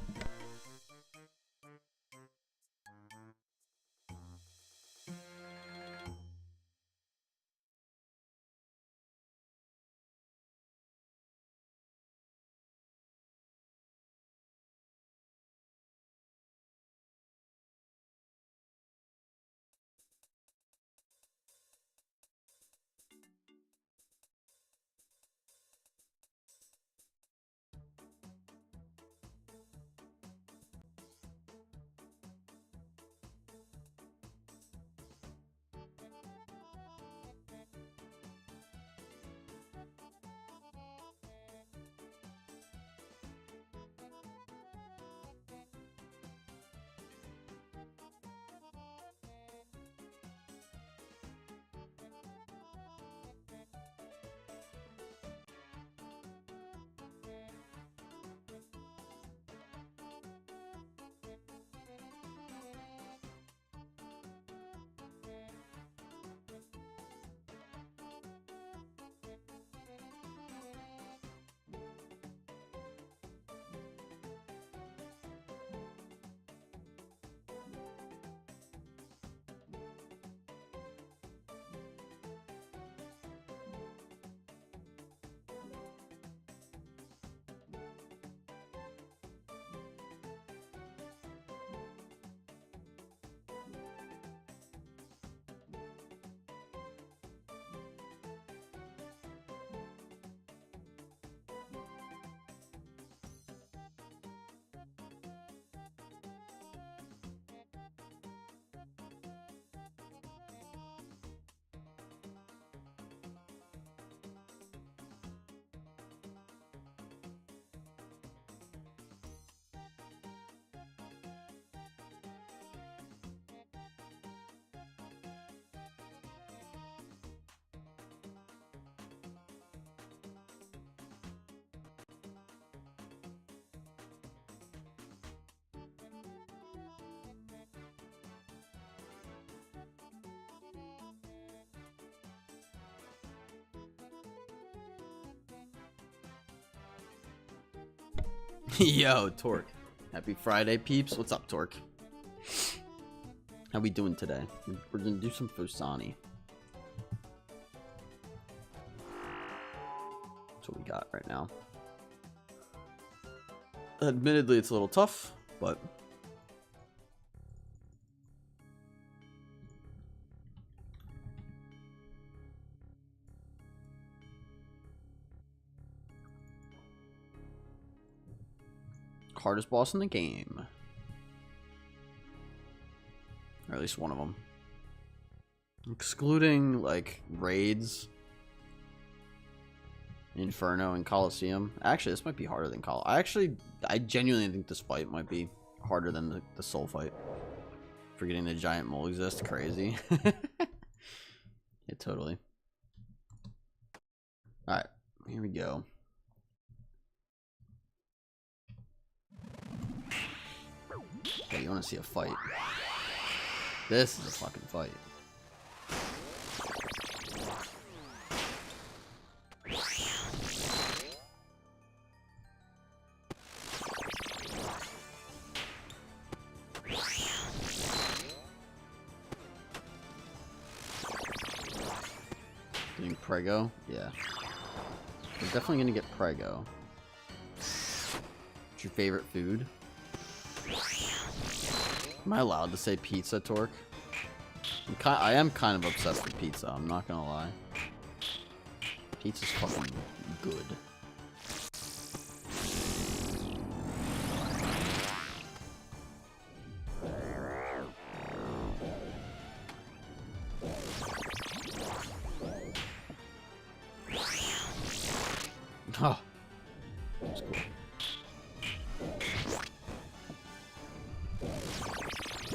Yo, Torque. Happy Friday, peeps. What's up, Torque? How we doing today? We're gonna do some Fusani. That's what we got right now. Admittedly, it's a little tough, but... hardest boss in the game. Or at least one of them. Excluding, like, raids, Inferno, and Coliseum. Actually, this might be harder than I genuinely think this fight might be harder than the soul fight. Forgetting the giant mole exists. Crazy. Yeah, totally. Alright, here we go. Okay, you want to see a fight. This is a fucking fight. Getting Prego? Yeah. We're definitely gonna get Prego. What's your favorite food? Am I allowed to say pizza, Torque? I am kind of obsessed with pizza, I'm not gonna lie. Pizza's fucking good. Oh, that's cool.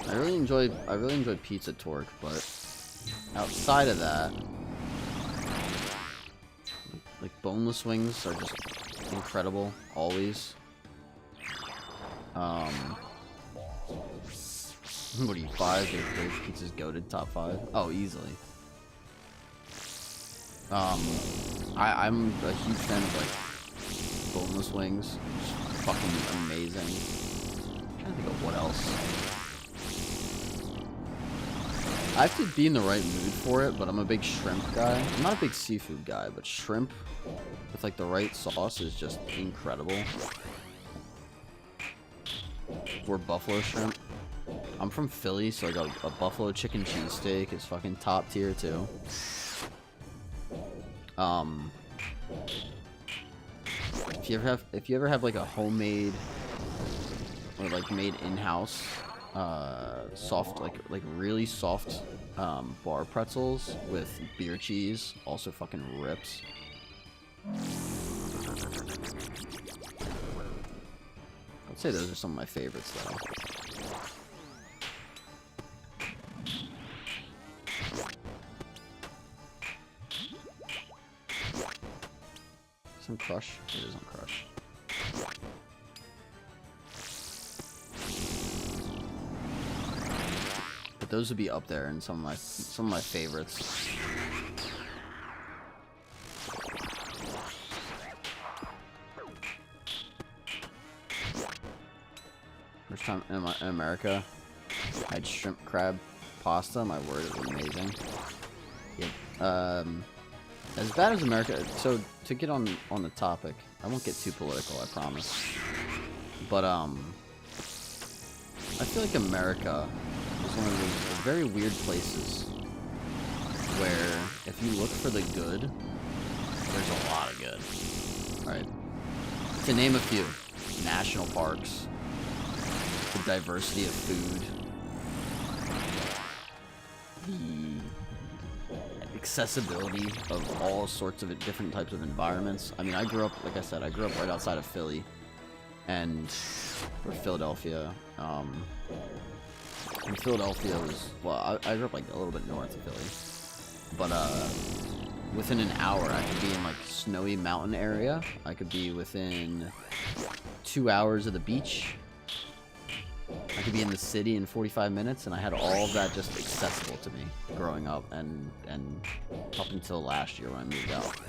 I really enjoy pizza, Torque, but outside of that, like boneless wings are just incredible, always. What are you, 5? Your pizza's goated, top 5? Oh, easily. I'm a huge fan of like boneless wings. Just fucking amazing. I'm trying to think of what else. I have to be in the right mood for it, but I'm a big shrimp guy. I'm not a big seafood guy, but shrimp with like the right sauce is just incredible. Or buffalo shrimp. I'm from Philly, so like a buffalo chicken cheesesteak is fucking top tier too. If you ever have like a homemade or like made in-house soft like really soft bar pretzels with beer cheese, also fucking rips. I'd say those are some of my favorites though. Some Crush? It is on Crush. But those would be up there in some of my favorites. First time in America, I had shrimp crab pasta. My word, it was amazing. Yep. As bad as America, so to get on the topic, I won't get too political, I promise. But I feel like America is one of those very weird places where if you look for the good, there's a lot of good. Right? To name a few, national parks, the diversity of food, the accessibility of all sorts of different types of environments. I mean, I grew up, like I said, I grew up right outside of Philly, or Philadelphia. And Philadelphia was, well, I grew up like a little bit north of Philly, but within an hour I could be in like snowy mountain area. I could be within 2 hours of the beach. I could be in the city in 45 minutes, and I had all of that just accessible to me growing up, and up until last year when I moved out.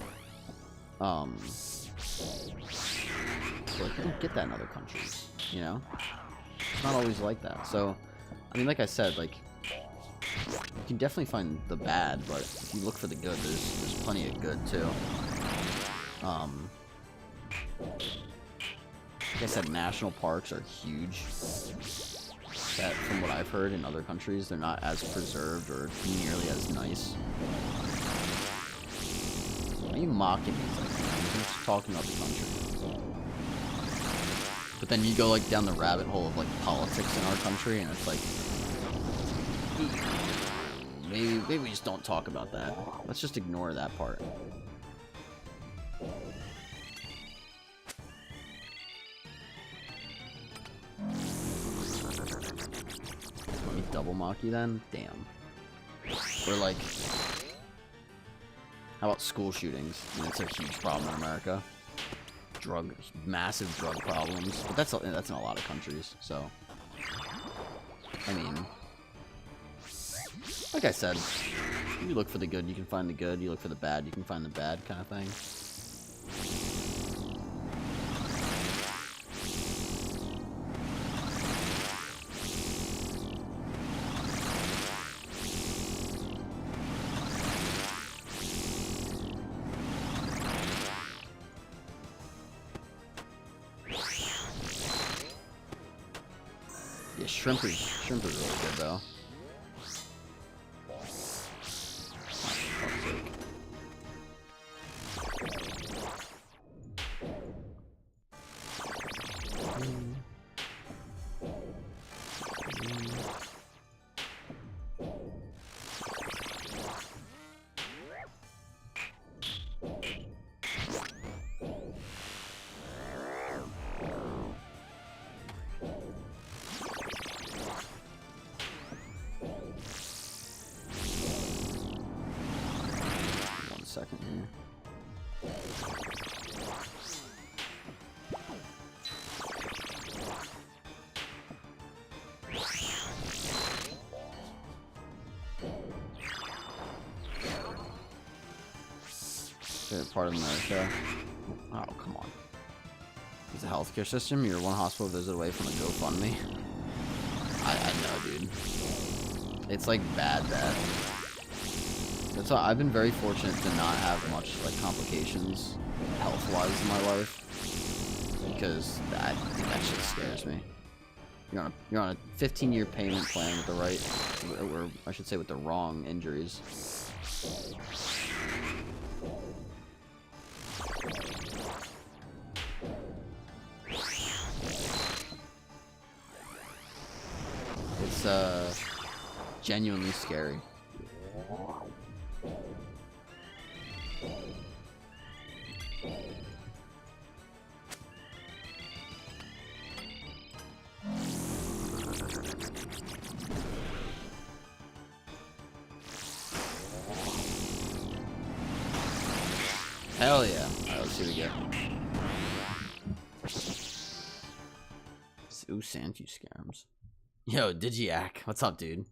Like, you don't get that in other countries, you know? It's not always like that. So, I mean, like I said, like, you can definitely find the bad, but if you look for the good, there's plenty of good, too. Like I said, national parks are huge. That, from what I've heard in other countries, they're not as preserved or nearly as nice. Why are you mocking me? It's like, I'm just talking about the country. But then you go like down the rabbit hole of like politics in our country, and it's like, maybe we just don't talk about that. Let's just ignore that part. Let me double mock you then? Damn. We're like, how about school shootings? I mean, it's a huge problem in America. Massive drug problems. But that's in a lot of countries, so. I mean, like I said, you look for the good, you can find the good. You look for the bad, you can find the bad, kind of thing. Yeah, shrimp is really good though. Second here. Favorite part of America. Oh, come on. Is the healthcare system? You're one hospital visit away from a GoFundMe. I know, dude. It's like bad. That's why I've been very fortunate to not have much like complications health-wise in my life, because that shit scares me. You're on a 15-year payment plan with the right, or I should say with the wrong injuries. It's genuinely scary. Hell yeah. Alright, let's see what we get. Ooh, Santu scams. Yo, Digiac. What's up, dude?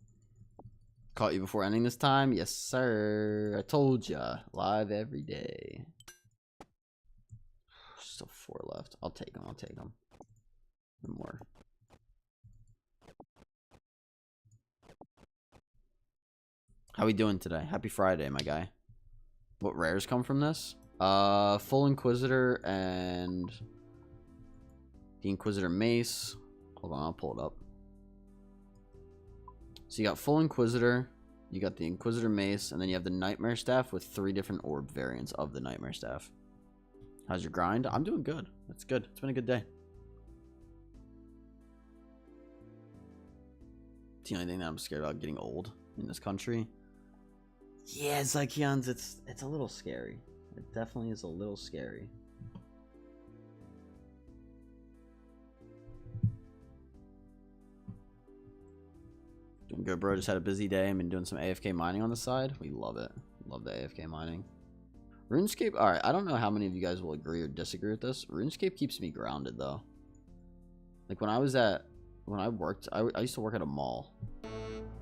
Caught you before ending this time? Yes, sir. I told ya. Live every day. Still 4 left. I'll take them. One more. How we doing today? Happy Friday, my guy. What rares come from this? Full Inquisitor and the Inquisitor Mace. Hold on, I'll pull it up. So you got Full Inquisitor, you got the Inquisitor Mace, and then you have the Nightmare Staff with 3 different orb variants of the Nightmare Staff. How's your grind? I'm doing good. That's good. It's been a good day. It's the only thing that I'm scared about getting old in this country. Yeah, Zykions, it's a little scary. It definitely is a little scary. Doing good, bro. Just had a busy day. I've been doing some AFK mining on the side. We love it. Love the AFK mining. RuneScape, alright, I don't know how many of you guys will agree or disagree with this. RuneScape keeps me grounded, though. Like, when I worked, I used to work at a mall.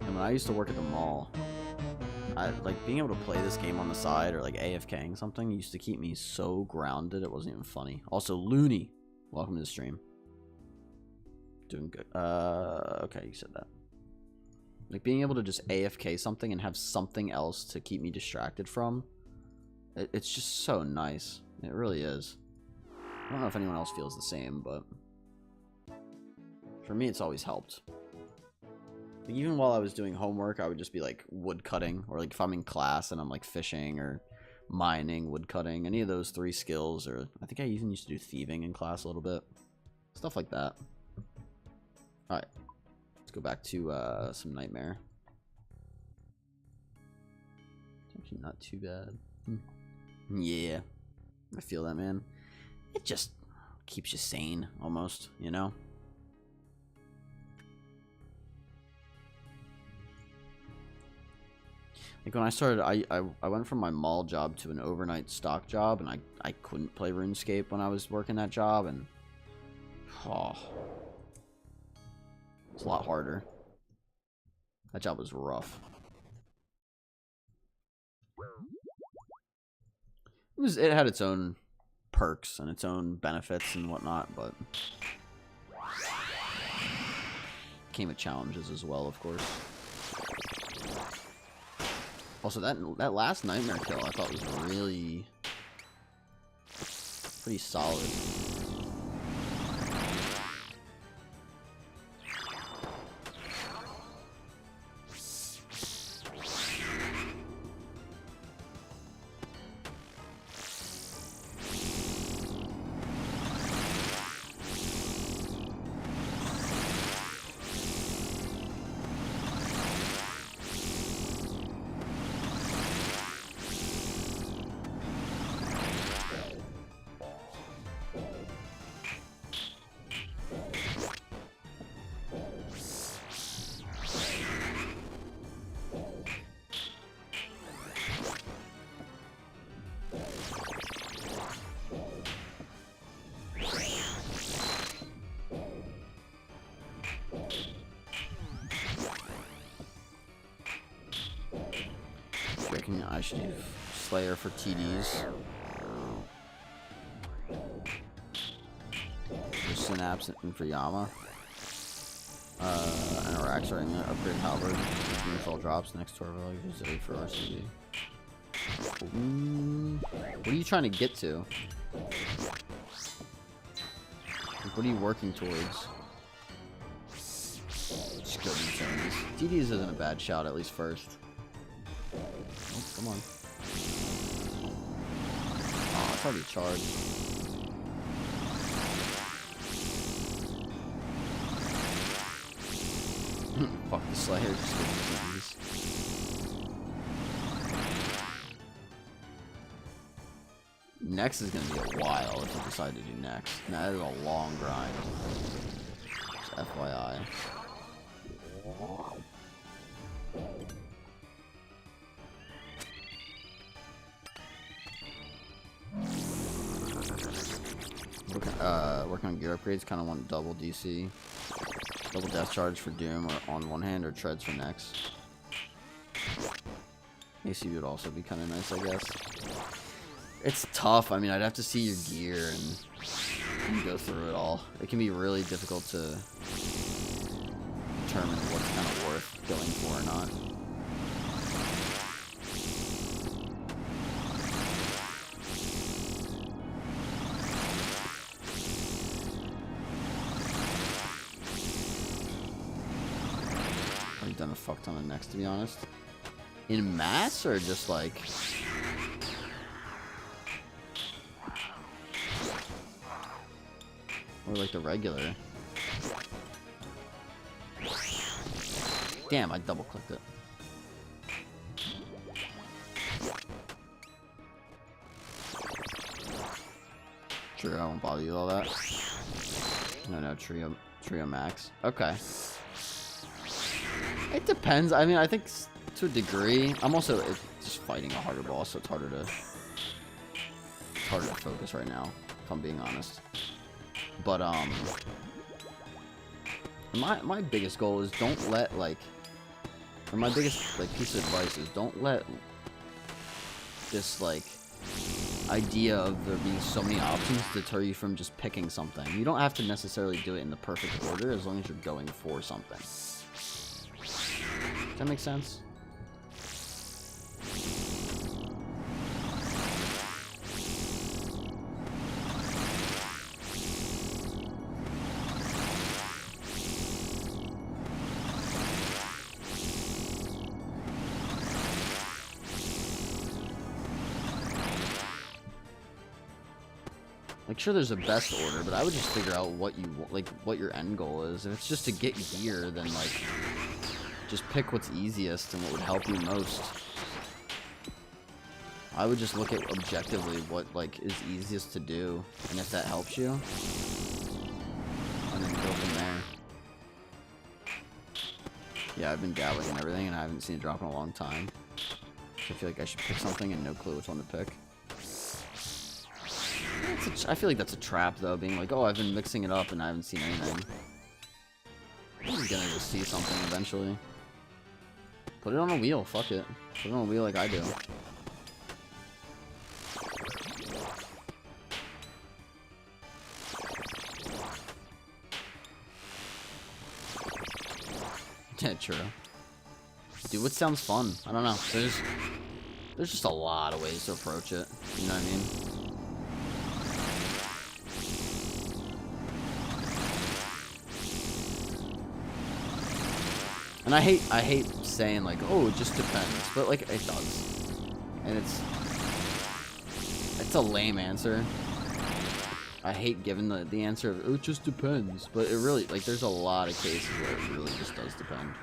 And when I used to work at the mall, like, being able to play this game on the side or, like, AFKing something used to keep me so grounded, it wasn't even funny. Also, Looney. welcome to the stream. Doing good. Okay, you said that. Like, being able to just AFK something and have something else to keep me distracted from, it's just so nice. It really is. I don't know if anyone else feels the same, but for me, it's always helped. Like, even while I was doing homework, I would just be, like, wood cutting, or, like, if I'm in class and I'm, like, fishing or mining, wood cutting, any of those 3 skills, or I think I even used to do thieving in class a little bit. Stuff like that. Alright. Let's go back to some Nightmare. It's actually not too bad. Yeah. I feel that, man. It just keeps you sane, almost, you know? Like, when I started, I went from my mall job to an overnight stock job, and I couldn't play RuneScape when I was working that job, and oh, it's a lot harder. That job was rough. It had its own perks and its own benefits and whatnot, but came with challenges as well, of course. Also, that last Nightmare kill I thought was really pretty solid. I should do Slayer for TDs. For Synapse and for Yama. And Arax, I'm gonna upgrade Halberd. All drops next to our value. Use 8 for RCD. What are you trying to get to? Like, what are you working towards? Just go to TDs. TDs isn't a bad shout, at least first. Oh, come on. Oh, it's already charged. Fuck the Slayer, just get these. Next is gonna be a while if you decide to do next. Now, that is a long grind. Just FYI. Working on gear upgrades, kind of want double DC. Double death charge for Doom or on one hand, or treads for next. AC would also be kind of nice, I guess. It's tough. I mean, I'd have to see your gear and go through it all. It can be really difficult to determine what's kind of worth going for or not. Done a fuck ton of next, to be honest. In mass or just like or like the regular? Damn, I double clicked it. Sure, I won't bother you with all that. No, trio max. Okay. It depends. I mean, I think to a degree. I'm also just fighting a harder boss, so it's harder to focus right now, if I'm being honest. But my biggest goal is don't let or my biggest piece of advice is don't let this idea of there being so many options deter you from just picking something. You don't have to necessarily do it in the perfect order as long as you're going for something. Does that make sense? Like, sure, there's a best order, but I would just figure out what you like, what your end goal is. If it's just to get gear, then like, just pick what's easiest and what would help you most. I would just look at objectively what like is easiest to do, and if that helps you, and then go from there. Yeah, I've been dabbling and everything, and I haven't seen it drop in a long time. I feel like I should pick something and no clue which one to pick. I feel like that's a trap, though, being like, oh, I've been mixing it up and I haven't seen anything. I'm gonna just see something eventually. Put it on a wheel, fuck it. Put it on a wheel like I do. Yeah, true. Dude, what sounds fun? I don't know. There's just a lot of ways to approach it. You know what I mean? And I hate saying like, oh, it just depends, but like it does, and it's a lame answer. I hate giving the answer of, oh, it just depends, but it really, like, there's a lot of cases where it really just does depend.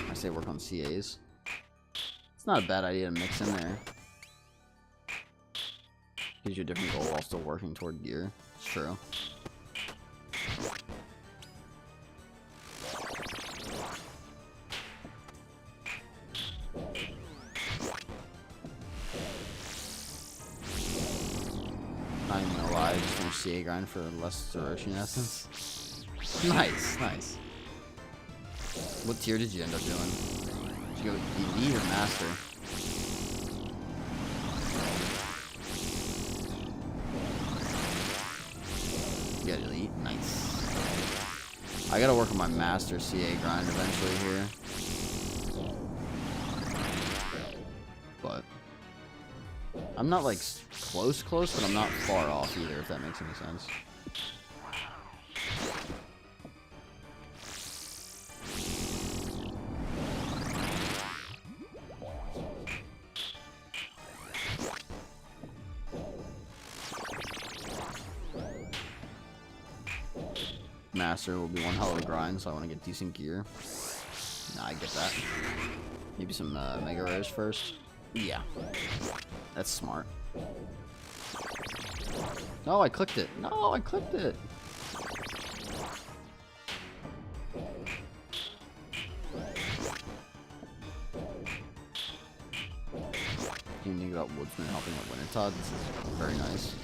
I say work on CAs. It's not a bad idea to mix in there. Gives you a different goal while still working toward gear. It's true. Not even gonna lie, I just finished CA grind for less Zoroark essence. Nice, nice. What tier did you end up doing? Did you go Elite or Master? You got Elite? Nice. I gotta work on my Master CA grind eventually here. But I'm not like close, but I'm not far off either, if that makes any sense. Master will be one hell of a grind, so I want to get decent gear. Nah, I get that. Maybe some Mega Rares first. Yeah. That's smart. No, I clicked it. No, I clicked it. You think about Woodsman helping out Wintertod. This is very nice.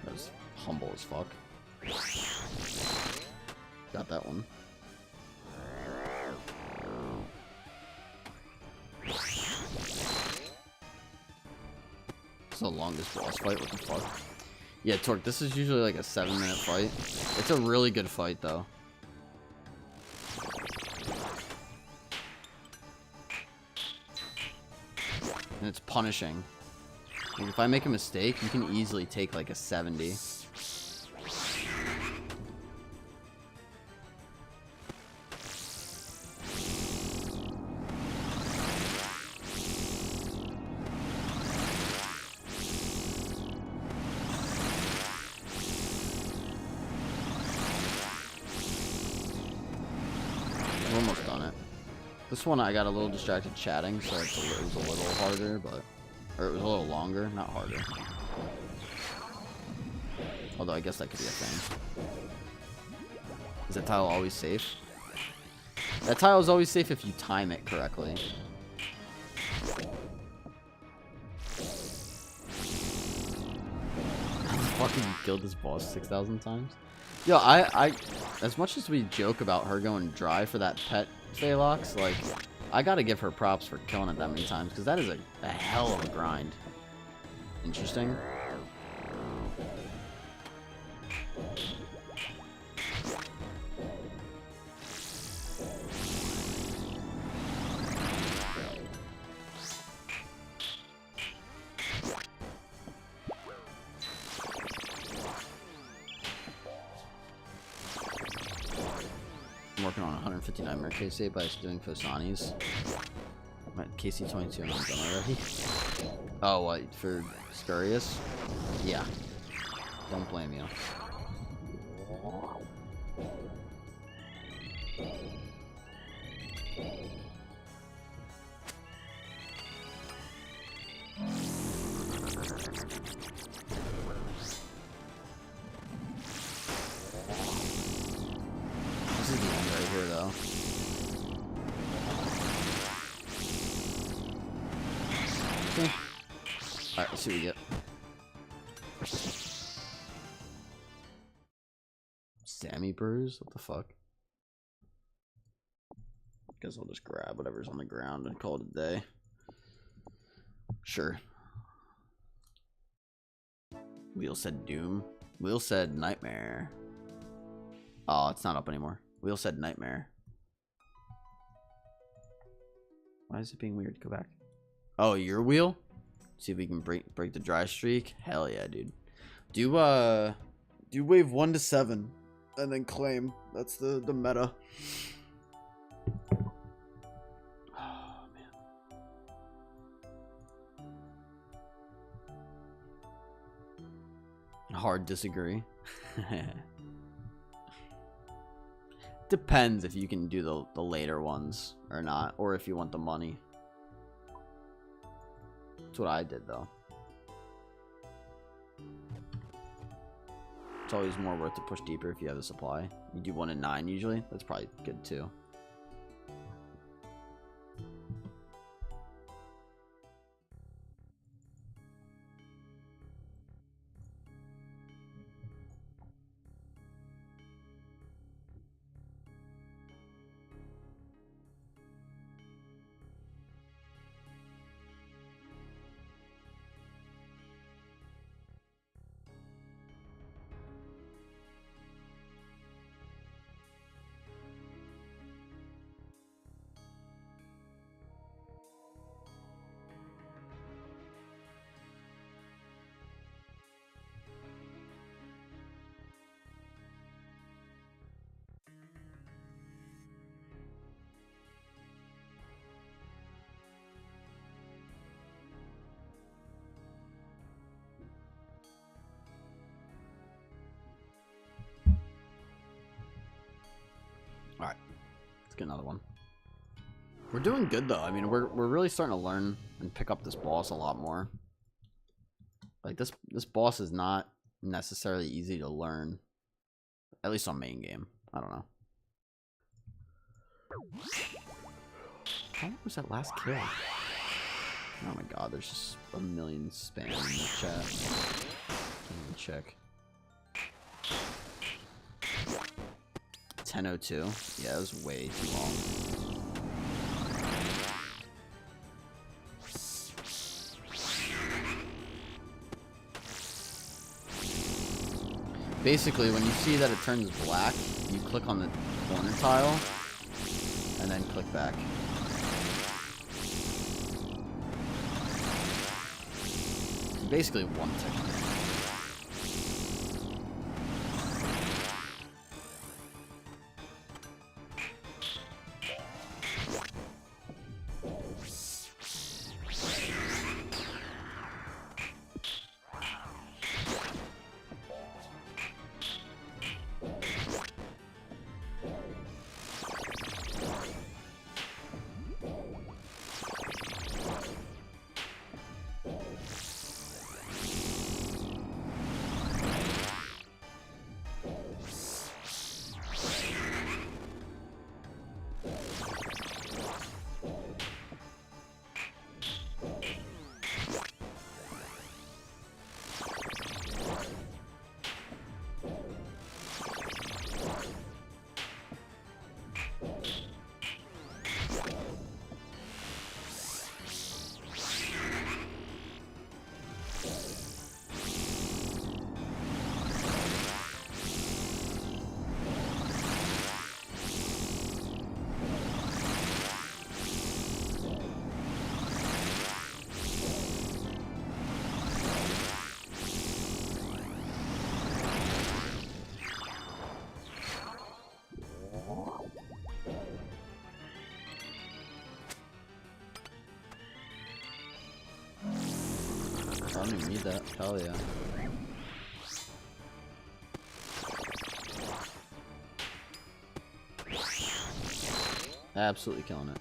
That's humble as fuck. Got that one. It's the longest boss fight, what the fuck? Yeah, Torque, this is usually like a 7-minute fight. It's a really good fight, though. And it's punishing. Like, if I make a mistake, you can easily take like a 70. We're almost done it. This one I got a little distracted chatting, so it was a little harder, but... Or it was a little longer, not harder. Although I guess that could be a thing. Is that tile always safe? That tile is always safe if you time it correctly. How the fuck have you killed this boss 6,000 times? Yo, I as much as we joke about her going dry for that pet Phalox, like, I gotta give her props for killing it that many times, because that is a hell of a grind. Interesting. I'm working on 159 Mercase save by doing Fosanis. I'm at KC22 and I'm done already. Oh, what? For Scurrius? Yeah. Don't blame you. This is the end right here, though. Okay. Alright, let's see what we get. Sammy Bruise? What the fuck? Guess I'll just grab whatever's on the ground and call it a day. Sure. Wheel said Doom. Wheel said Nightmare. Oh, it's not up anymore. Wheel said Nightmare. Why is it being weird? Go back. Oh, your wheel? See if we can break the dry streak. Hell yeah, dude. Do wave 1 to 7 and then claim. That's the meta. Oh man. Hard disagree. Depends if you can do the later ones or not, or if you want the money. That's what I did, though. It's always more worth to push deeper if you have the supply. You do 1 in 9 usually. That's probably good too. Alright, let's get another one. We're doing good though. I mean, we're really starting to learn and pick up this boss a lot more. Like this boss is not necessarily easy to learn, at least on main game. I don't know. How long was that last kill? Oh my god, there's just a million spam in the chat. Can't even check. 10:02. Yeah, it was way too long. Basically, when you see that it turns black, you click on the corner tile and then click back. Basically one tick. I don't even need that. Hell yeah. Absolutely killing it.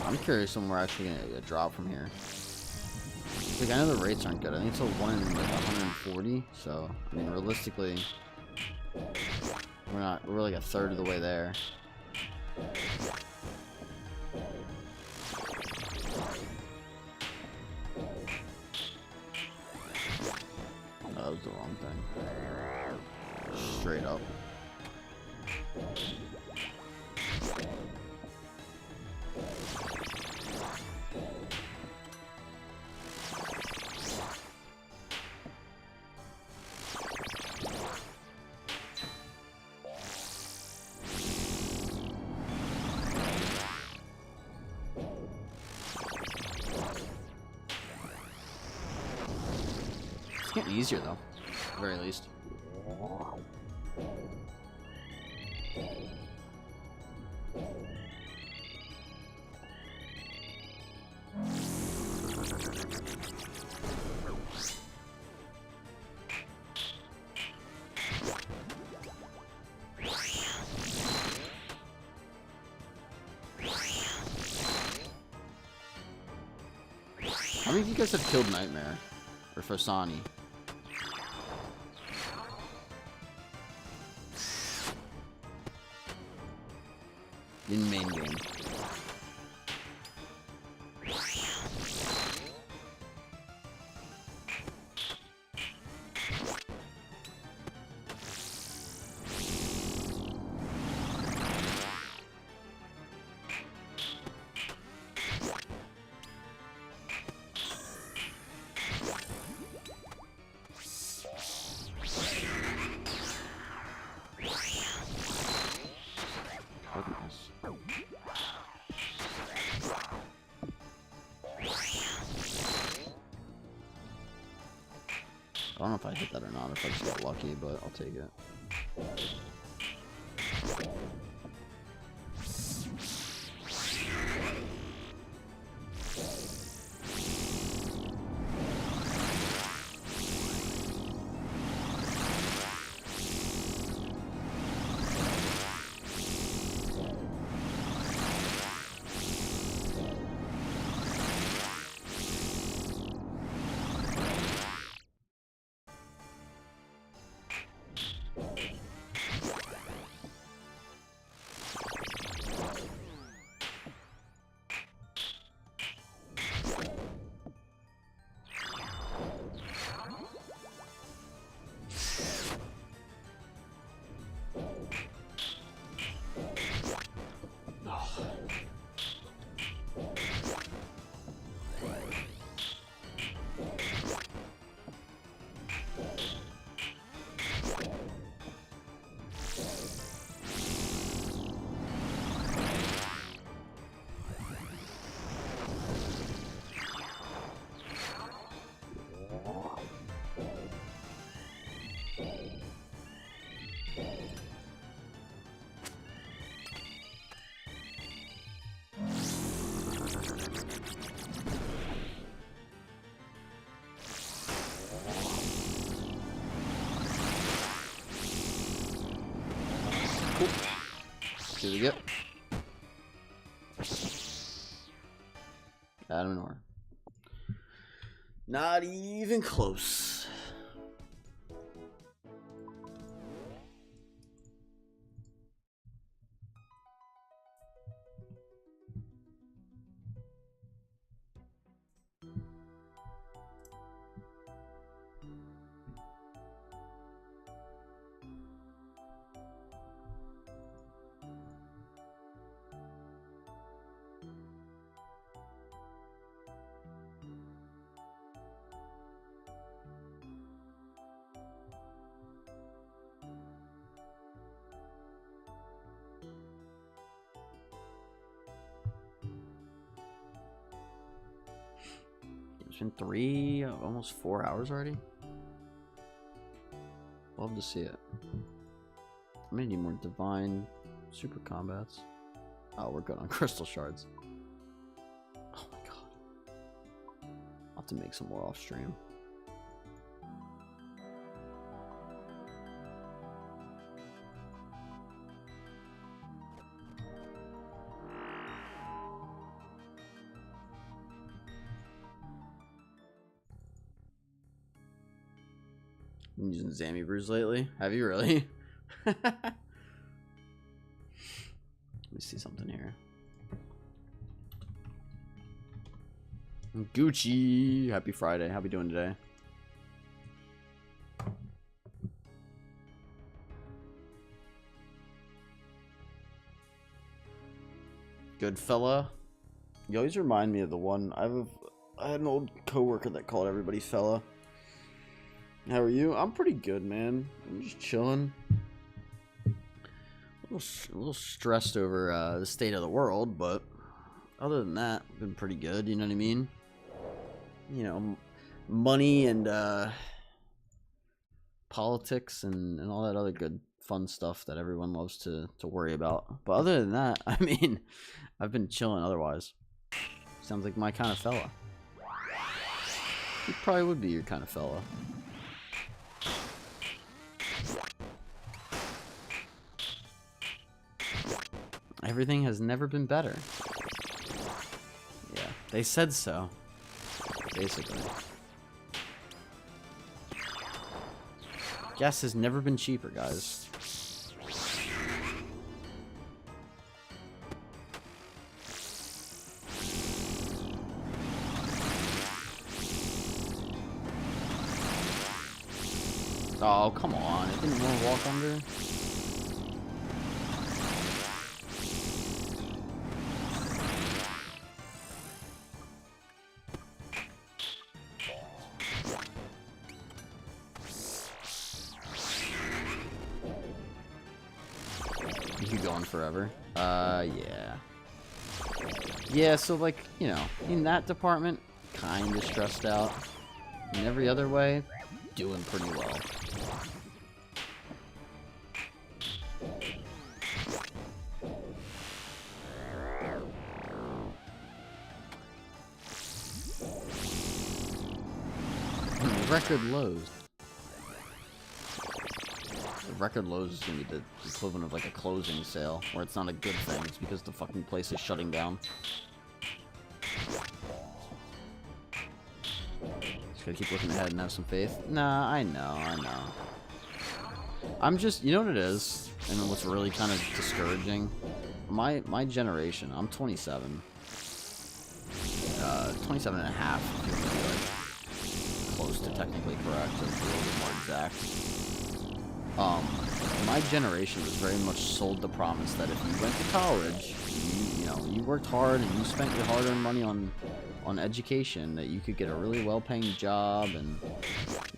I'm curious when we're actually gonna get a drop from here. Like, I know the rates aren't good. I think it's a 1 in like 140. So I mean, realistically, we're like a third of the way there. Oh, that was the wrong thing. Straight up. It's getting easier though, at the very least. How many of you guys have killed Nightmare or Fasani? In main game. I don't know if I hit that or not, if I just got lucky, but I'll take it. Here we go. Adam and Or. Not even close. been 3, almost 4 hours already. Love to see it. I may need more divine super combats. Oh, we're good on crystal shards. Oh my god. I'll have to make some more off stream. Been using Zammy Brews lately. Have you really? Let me see something here. Gucci. Happy Friday. How we doing today? Good fella. You always remind me of the one. I had an old coworker that called everybody fella. How are you? I'm pretty good, man. I'm just chilling. A little stressed over the state of the world, but other than that, I've been pretty good. You know what I mean? You know, money and politics and all that other good fun stuff that everyone loves to worry about. But other than that, I mean, I've been chilling otherwise. Sounds like my kind of fella. He probably would be your kind of fella. Everything has never been better. Yeah, they said so. Basically. Gas has never been cheaper, guys. Oh, come on. It didn't want to walk under. Forever. Yeah. Yeah, so like, you know, in that department, kind of stressed out. In every other way, doing pretty well. Record lows. Record lows is gonna be the equivalent of like a closing sale, where it's not a good thing. It's because the fucking place is shutting down. Just gotta keep looking ahead and have some faith. Nah, I know. I'm just, you know what it is, and what's really kind of discouraging. My generation. I'm 27. 27 and a half. If you like close to technically correct, or a little bit more exact. My generation was very much sold the promise that if you went to college, you know, you worked hard and you spent your hard-earned money on education, that you could get a really well-paying job and,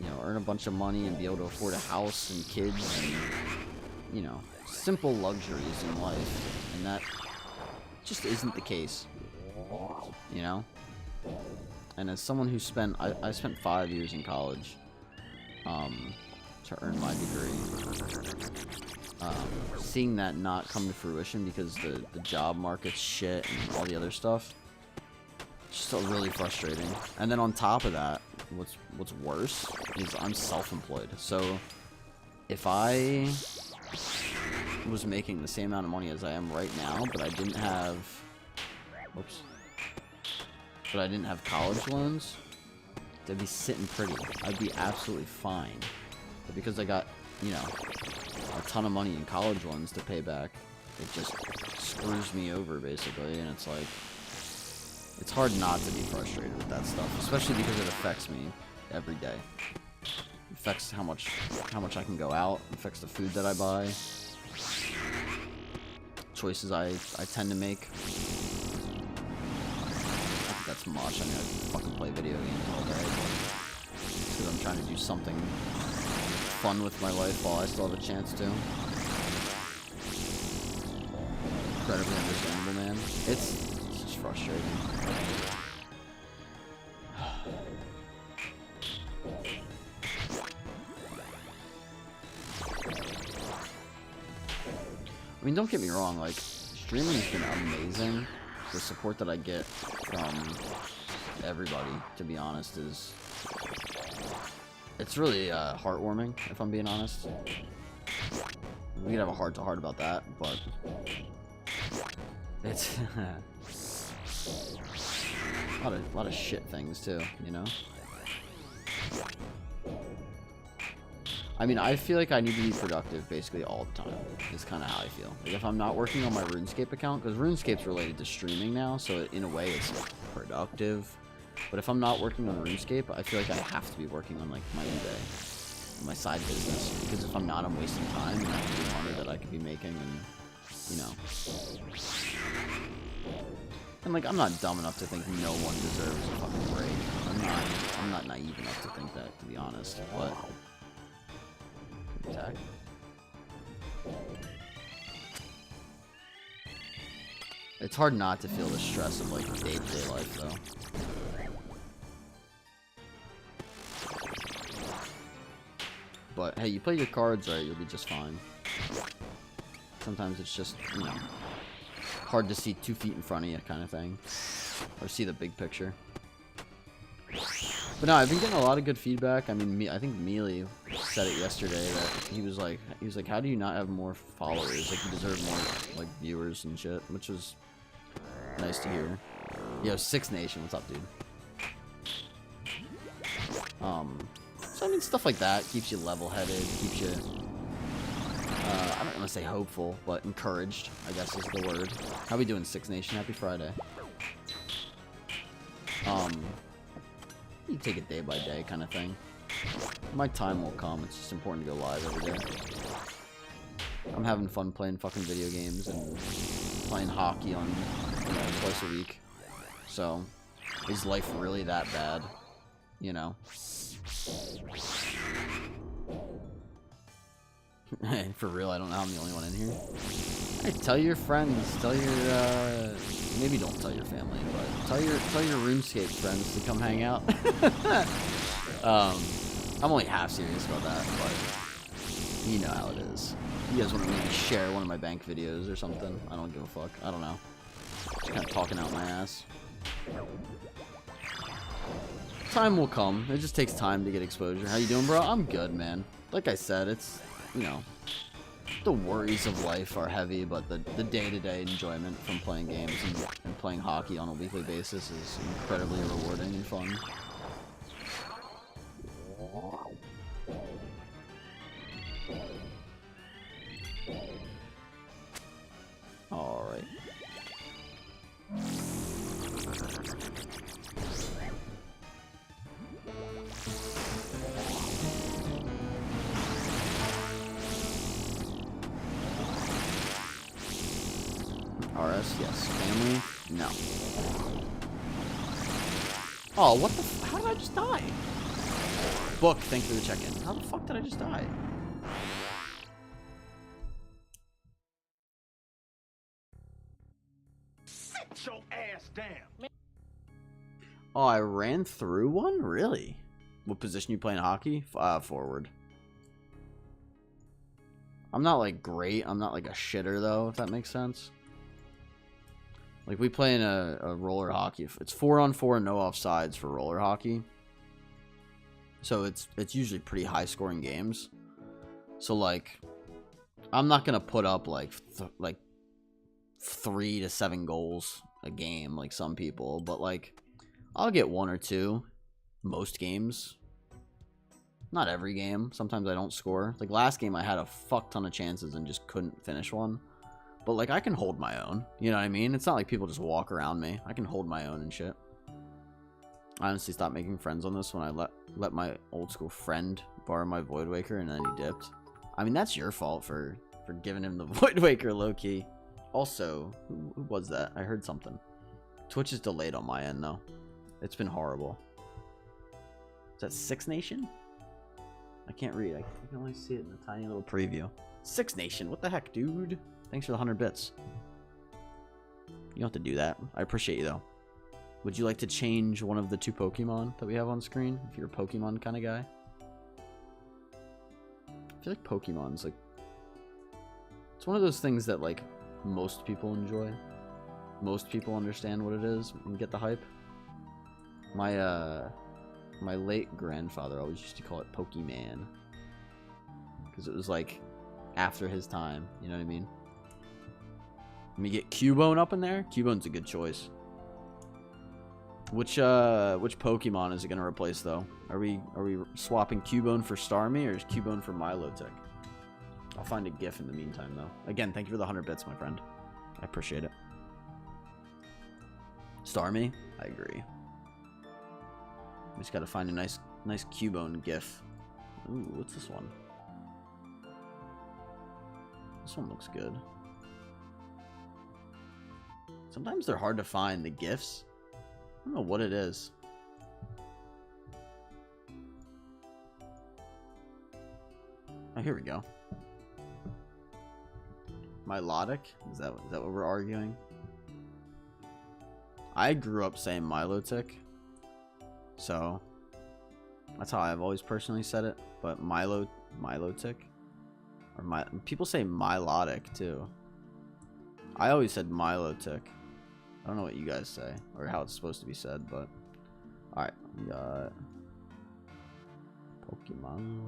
you know, earn a bunch of money and be able to afford a house and kids and, you know, simple luxuries in life. And that just isn't the case, you know? And as someone who spent, I spent 5 years in college, to earn my degree. Seeing that not come to fruition because the job market's shit and all the other stuff, just really frustrating. And then on top of that, what's worse is I'm self-employed. So if I was making the same amount of money as I am right now, but I didn't have, college loans, they'd be sitting pretty. I'd be absolutely fine. But because I got, you know, a ton of money in college loans to pay back, it just screws me over, basically. And it's like, it's hard not to be frustrated with that stuff, especially because it affects me every day. It affects how much I can go out, it affects the food that I buy, choices I tend to make. I think that's much. I mean, I fucking play video games all day, because I'm trying to do something fun with my life while I still have a chance to. Incredibly understandable, man. It's just frustrating. I mean, don't get me wrong, like, streaming has been amazing. The support that I get from everybody, to be honest, is... It's really heartwarming, if I'm being honest. We could have a heart-to-heart about that, but... It's... a lot of shit things, too, you know? I mean, I feel like I need to be productive basically all the time. Is kind of how I feel. Like, if I'm not working on my RuneScape account, because RuneScape's related to streaming now, so in a way it's productive. But if I'm not working on RuneScape, I feel like I have to be working on, like, my eBay, my side business. Because if I'm not, I'm wasting time and I can do money that I could be making, and, you know. And, like, I'm not dumb enough to think no one deserves a fucking break. I'm not naive enough to think that, to be honest. But... Attack. It's hard not to feel the stress of, like, day-to-day life, though. But, hey, you play your cards right, you'll be just fine. Sometimes it's just, you know, hard to see 2 feet in front of you kind of thing. Or see the big picture. But no, I've been getting a lot of good feedback. I mean, I think Mealy said it yesterday that he was like, how do you not have more followers? Like, you deserve more, like, viewers and shit, which was nice to hear. Yo, Six Nation, what's up, dude? So I mean, stuff like that keeps you level-headed, keeps you, I don't want to say hopeful, but encouraged, I guess is the word. How we doing, Six Nation? Happy Friday. You take it day by day kind of thing. My time will come. It's just important to go live every day. I'm having fun playing fucking video games and playing hockey on, you know, twice a week. So, is life really that bad? You know? For real, I don't know how I'm the only one in here. Hey, tell your friends, tell your, maybe don't tell your family, but tell your RuneScape friends to come hang out. I'm only half serious about that, but you know how it is. You guys want to maybe share one of my bank videos or something? I don't give a fuck. I don't know. Just kind of talking out my ass. Time will come. It just takes time to get exposure. How you doing, bro? I'm good, man. Like I said, it's, you know, the worries of life are heavy, but the day-to-day enjoyment from playing games and playing hockey on a weekly basis is incredibly rewarding and fun. Alright. RS, yes. Family, no. Oh, what the f— how did I just die? Book, thanks for the check-in. How the fuck did I just die? Sit your ass down. Oh, I ran through one? Really? What position you playing hockey? Forward. I'm not, like, great. I'm not, like, a shitter, though, if that makes sense. Like, we play in a roller hockey. It's 4-on-4 and no offsides for roller hockey. So it's usually pretty high-scoring games. So, like, I'm not going to put up, like 3 to 7 goals a game like some people. But, like, I'll get 1 or 2 most games. Not every game. Sometimes I don't score. Like, last game I had a fuck ton of chances and just couldn't finish one. But, like, I can hold my own. You know what I mean? It's not like people just walk around me. I can hold my own and shit. I honestly stopped making friends on this when I let my old school friend borrow my Void Waker and then he dipped. I mean, that's your fault for giving him the Void Waker low-key. Also, who was that? I heard something. Twitch is delayed on my end, though. It's been horrible. Is that Six Nation? I can't read. I can only see it in a tiny little preview. Six Nation, what the heck, dude? Thanks for the 100 bits. You don't have to do that. I appreciate you, though. Would you like to change one of the 2 Pokemon that we have on screen? If you're a Pokemon kind of guy. I feel like Pokemon's, like, It's one of those things that like most people enjoy. Most people understand what it is and get the hype. My late grandfather always used to call it Pokemon. Because it was like after his time, you know what I mean? Let me get Cubone up in there. Cubone's a good choice. Which Pokemon is it gonna replace though? Are we swapping Cubone for Starmie or is Cubone for Milotic? I'll find a GIF in the meantime though. Again, thank you for the 100 bits, my friend. I appreciate it. Starmie? I agree. We just gotta find a nice Cubone GIF. Ooh, what's this one? This one looks good. Sometimes they're hard to find, the GIFs. I don't know what it is. Oh, here we go. Milotic? Is that what we're arguing? I grew up saying Milotic. So that's how I've always personally said it. But Milotic? Or people say Milotic too. I always said Milotic. I don't know what you guys say or how it's supposed to be said, but alright, we got Pokemon.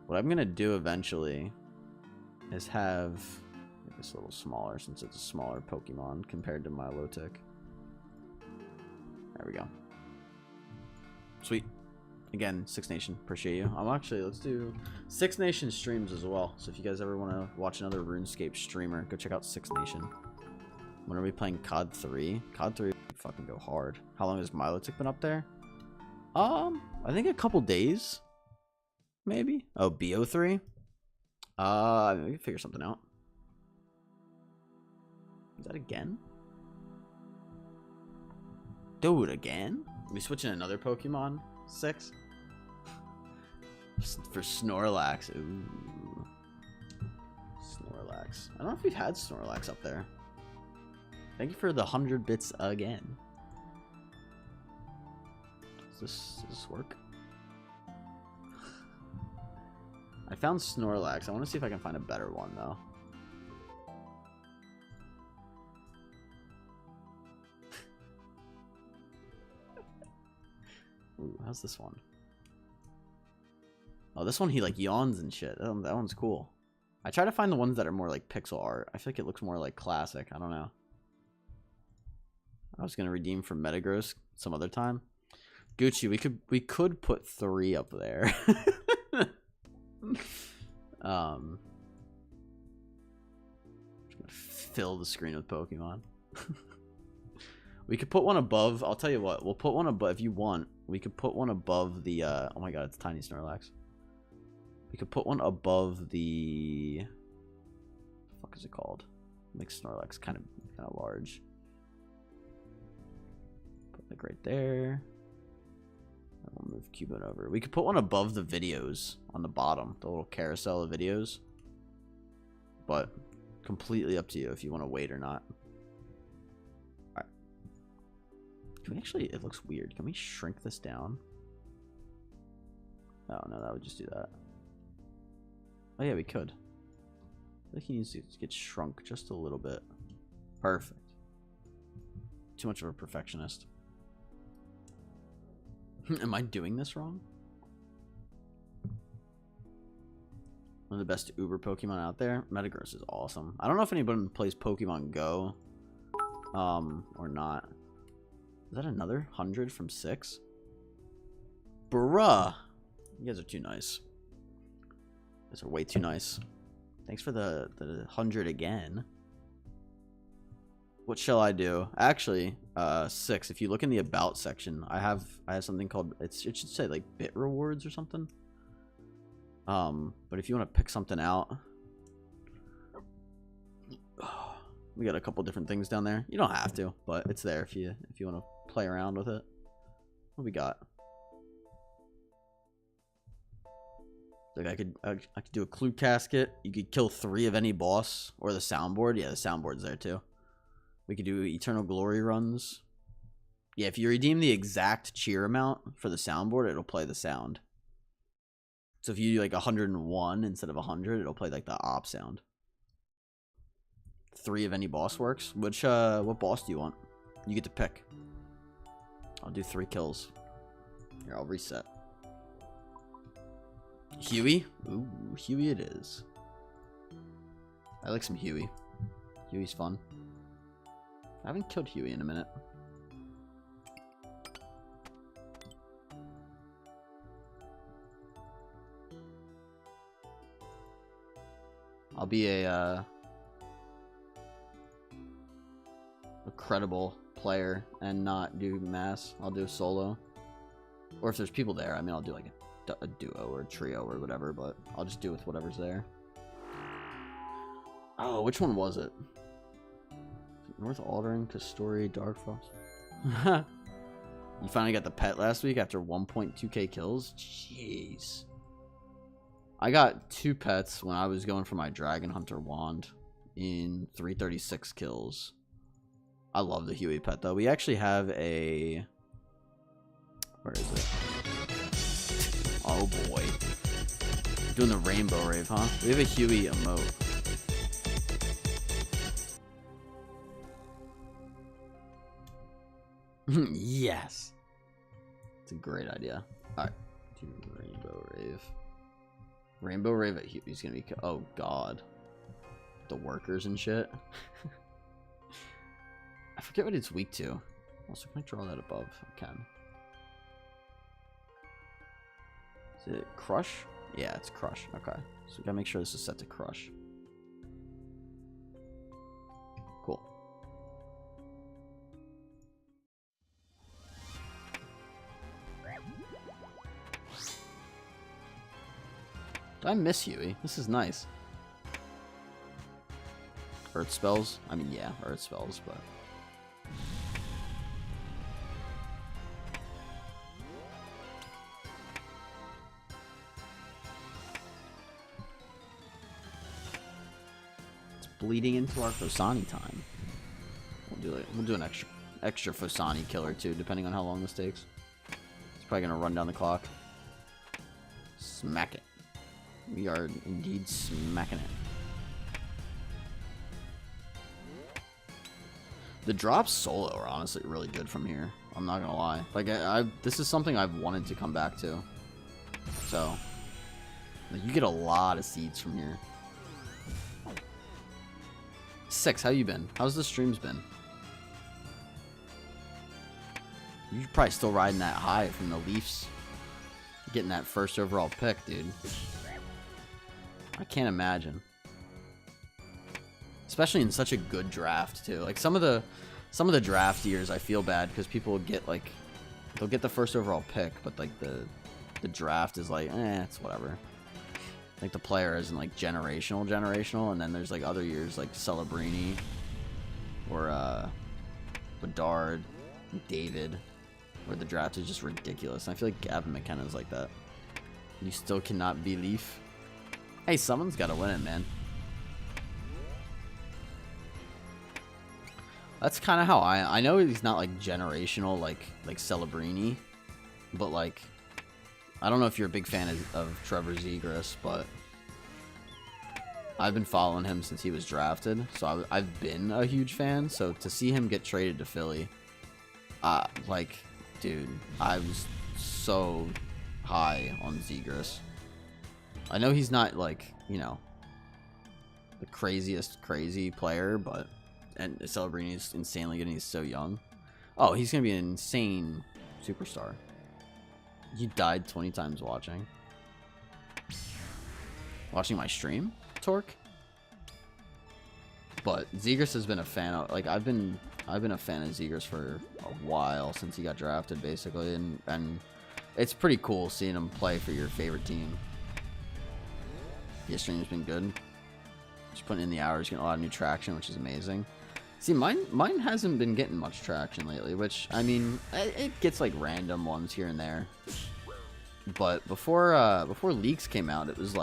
What I'm gonna do eventually is have make this a little smaller since it's a smaller Pokemon compared to Milotic. There we go. Sweet. Again, Six Nation, appreciate you. I'm actually, let's do Six Nation streams as well. So if you guys ever want to watch another RuneScape streamer, go check out Six Nation. When are we playing COD 3? COD 3 fucking go hard. How long has Milotic been up there? I think a couple days. Maybe. Oh, BO3? We can figure something out. Is that again? Dude, again? Are we switching another Pokemon? 6? For Snorlax. Ooh. Snorlax. I don't know if we've had Snorlax up there. Thank you for the 100 bits again. Does this work? I found Snorlax. I want to see if I can find a better one though. Ooh, how's this one? Oh, this one he like yawns and shit. That one's cool. I try to find the ones that are more like pixel art. I feel like it looks more like classic. I don't know. I was gonna redeem for Metagross some other time. Gucci, we could put 3 up there. Just gonna fill the screen with Pokemon. We could put one above. I'll tell you what. We'll put one above if you want. We could put one above the. Oh my god, it's tiny Snorlax. We could put one above the. What the fuck is it called? Makes Snorlax kind of large. Put like right there. And we'll move Cubone over. We could put one above the videos on the bottom, the little carousel of videos. But completely up to you if you want to wait or not. Alright. Can we actually, it looks weird. Can we shrink this down? Oh no, that would just do that. Oh yeah, we could. I think he needs to get shrunk just a little bit. Perfect. Too much of a perfectionist. Am I doing this wrong? One of the best Uber Pokemon out there. Metagross is awesome. I don't know if anybody plays Pokemon Go. Or not. Is that another 100 from 6? Bruh. You guys are too nice. You guys are way too nice. Thanks for the 100 again. What shall I do? Actually, 6. If you look in the about section, I have something called it should say like bit rewards or something. But if you want to pick something out, we got a couple different things down there. You don't have to, but it's there if you want to play around with it. What we got? Like I could do a clue casket. You could kill 3 of any boss or the soundboard. Yeah, the soundboard's there too. We could do Eternal Glory runs. Yeah, if you redeem the exact cheer amount for the soundboard, it'll play the sound. So if you do like 101 instead of 100, it'll play like the op sound. 3 of any boss works. Which what boss do you want? You get to pick. I'll do 3 kills. Here, I'll reset. Huey? Ooh, Huey it is. I like some Huey. Huey's fun. I haven't killed Huey in a minute. I'll be a credible player and not do mass. I'll do a solo. Or if there's people there, I mean, I'll do like a duo or a trio or whatever, but I'll just do with whatever's there. Oh, which one was it? North Aldering, Kastori, Darkfrost. You finally got the pet last week after 1.2k kills? Jeez. I got 2 pets when I was going for my Dragon Hunter wand in 336 kills. I love the Huey pet though. We actually have a... Where is it? Oh boy. Doing the rainbow rave, huh? We have a Huey emote. Yes. It's a great idea. Alright. Do rainbow rave. Rainbow rave at Huey's gonna be... Oh god. The workers and shit. I forget what it's weak to. Also, can I draw that above? I can. Is it crush? Yeah, it's crush. Okay. So we gotta make sure this is set to crush. Cool. I miss Huey. This is nice. Earth spells? I mean, yeah, earth spells, but... It's bleeding into our Fosani time. We'll do an extra Fosani kill or 2, depending on how long this takes. It's probably gonna run down the clock. Smack it. We are indeed smacking it. The drops solo are honestly really good from here. I'm not gonna lie. Like, this is something I've wanted to come back to. So, like, you get a lot of seeds from here. 6, how you been? How's the streams been? You're probably still riding that high from the Leafs. Getting that first overall pick, dude. I can't imagine. Especially in such a good draft too. Like some of the draft years, I feel bad because people will get like, they'll get the first overall pick, but like the draft is like, it's whatever. Like the player isn't like generational, and then there's like other years like Celebrini or Bedard, David, where the draft is just ridiculous. And I feel like Gavin McKenna is like that. You still cannot be Leaf. Hey, someone's got to win it, man. That's kind of how I know he's not like generational like Celebrini, but like I don't know if you're a big fan of Trevor Zegras, but I've been following him since he was drafted, so I've been a huge fan. So to see him get traded to Philly, like, dude, I was so high on Zegras. I know he's not like, you know, the crazy player, but and Celebrini is insanely good and he's so young. Oh, he's gonna be an insane superstar. You died 20 times watching my stream, Torque. But Zegras has been a fan of, like, I've been a fan of Zegras for a while, since he got drafted basically, and it's pretty cool seeing him play for your favorite team. Your stream's been good. Just putting in the hours, getting a lot of new traction, which is amazing. See, mine hasn't been getting much traction lately, which, I mean, it gets like random ones here and there. But before leaks came out, it was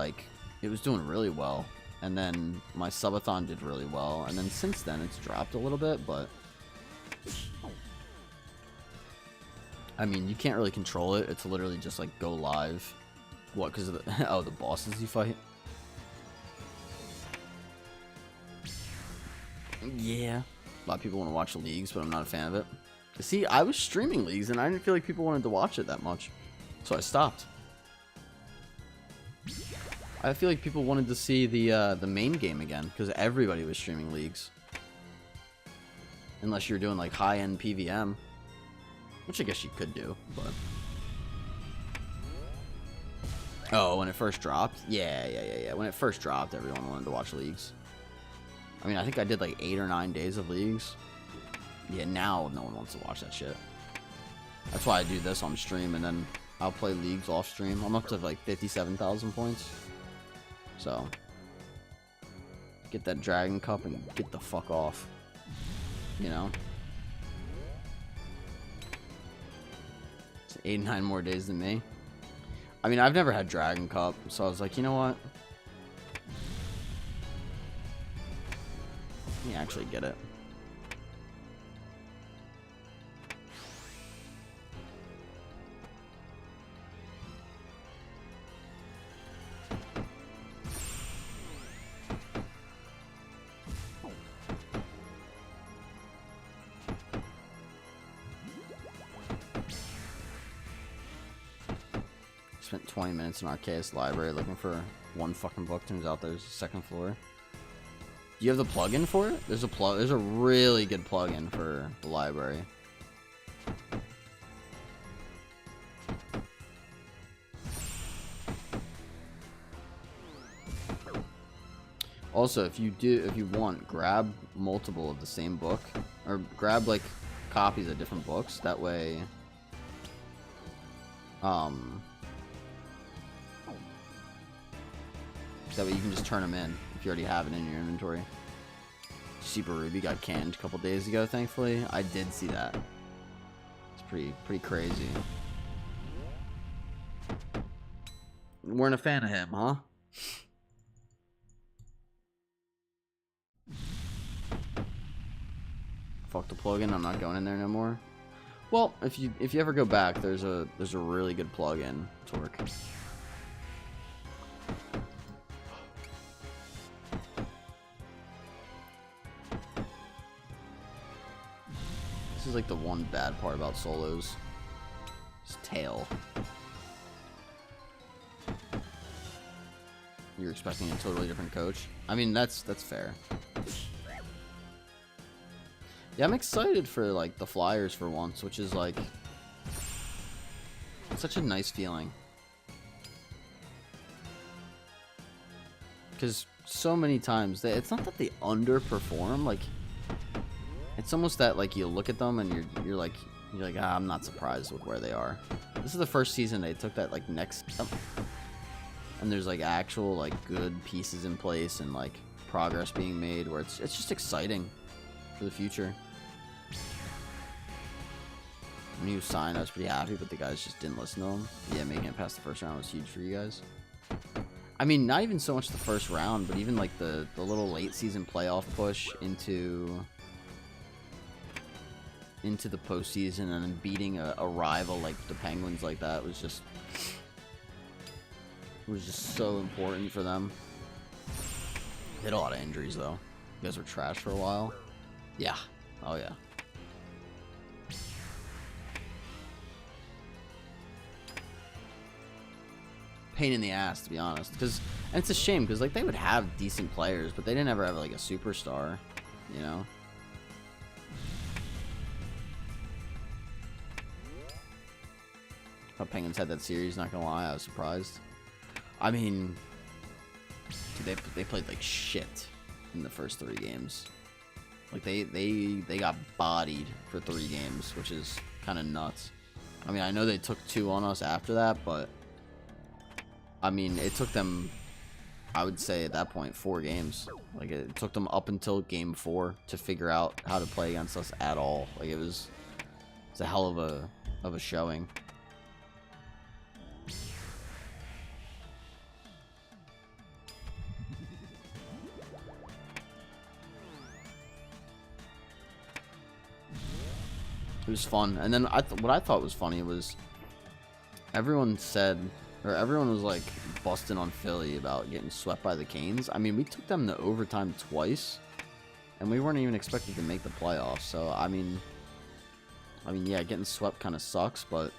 doing really well, and then my subathon did really well, and then since then it's dropped a little bit. But I mean, you can't really control it. It's literally just like go live What? Because of the oh, the bosses you fight. Yeah, a lot of people want to watch leagues, but I'm not a fan of it. See, I was streaming leagues, and I didn't feel like people wanted to watch it that much, so I stopped. I feel like people wanted to see the main game again, because everybody was streaming leagues. Unless you're doing like high-end PVM, which I guess you could do, but... Oh, when it first dropped? Yeah. When it first dropped, everyone wanted to watch leagues. I mean, I think I did like 8 or 9 days of leagues. Yeah, now no one wants to watch that shit. That's why I do this on stream, and then I'll play leagues off stream. I'm up to like 57,000 points. So, get that Dragon Cup and get the fuck off. You know? It's 8 or 9 more days than me. I mean, I've never had Dragon Cup, so I was like, you know what? Let me actually get it. Spent 20 minutes in Arceus library looking for one fucking book. Turns out there's a second floor. Do you have the plugin for it? There's a really good plugin for the library. Also, if you want, grab multiple of the same book, or grab like copies of different books. That way, that way you can just turn them in if you already have it in your inventory. Super Ruby got canned a couple days ago, thankfully. I did see that. It's pretty crazy. Weren't a fan of him, huh? Fuck the plugin. I'm not going in there no more. Well, if you ever go back, there's a really good plugin to work. This is like the one bad part about solos. It's tail. You're expecting a totally different coach. I mean, that's fair. Yeah, I'm excited for like the Flyers for once, which is like such a nice feeling. Because so many times it's not that they underperform, like it's almost that like you look at them and you're like ah, I'm not surprised with where they are. This is the first season they took that like next step, and there's like actual like good pieces in place and like progress being made where it's just exciting for the future. When he was signed, I was pretty happy, but the guys just didn't listen to him. Yeah, making it past the first round was huge for you guys. I mean, not even so much the first round, but even like the little late season playoff push into the postseason and then beating a rival like the Penguins like that was just so important for them. They had a lot of injuries though. You guys were trash for a while. Yeah. Oh yeah. Pain in the ass, to be honest, and it's a shame because like they would have decent players, but they didn't ever have like a superstar, you know. How Penguins had that series, not gonna lie, I was surprised. I mean, dude, they played like shit in the first 3 games. Like they got bodied for 3 games, which is kind of nuts. I mean, I know they took 2 on us after that, but I mean, it took them, I would say at that point, 4 games. Like it took them up until game 4 to figure out how to play against us at all. Like it's a hell of a showing. It was fun. And then what I thought was funny was everyone said or everyone was like busting on Philly about getting swept by the Canes. I mean, we took them to overtime twice, and we weren't even expected to make the playoffs. So I mean, yeah, getting swept kind of sucks, but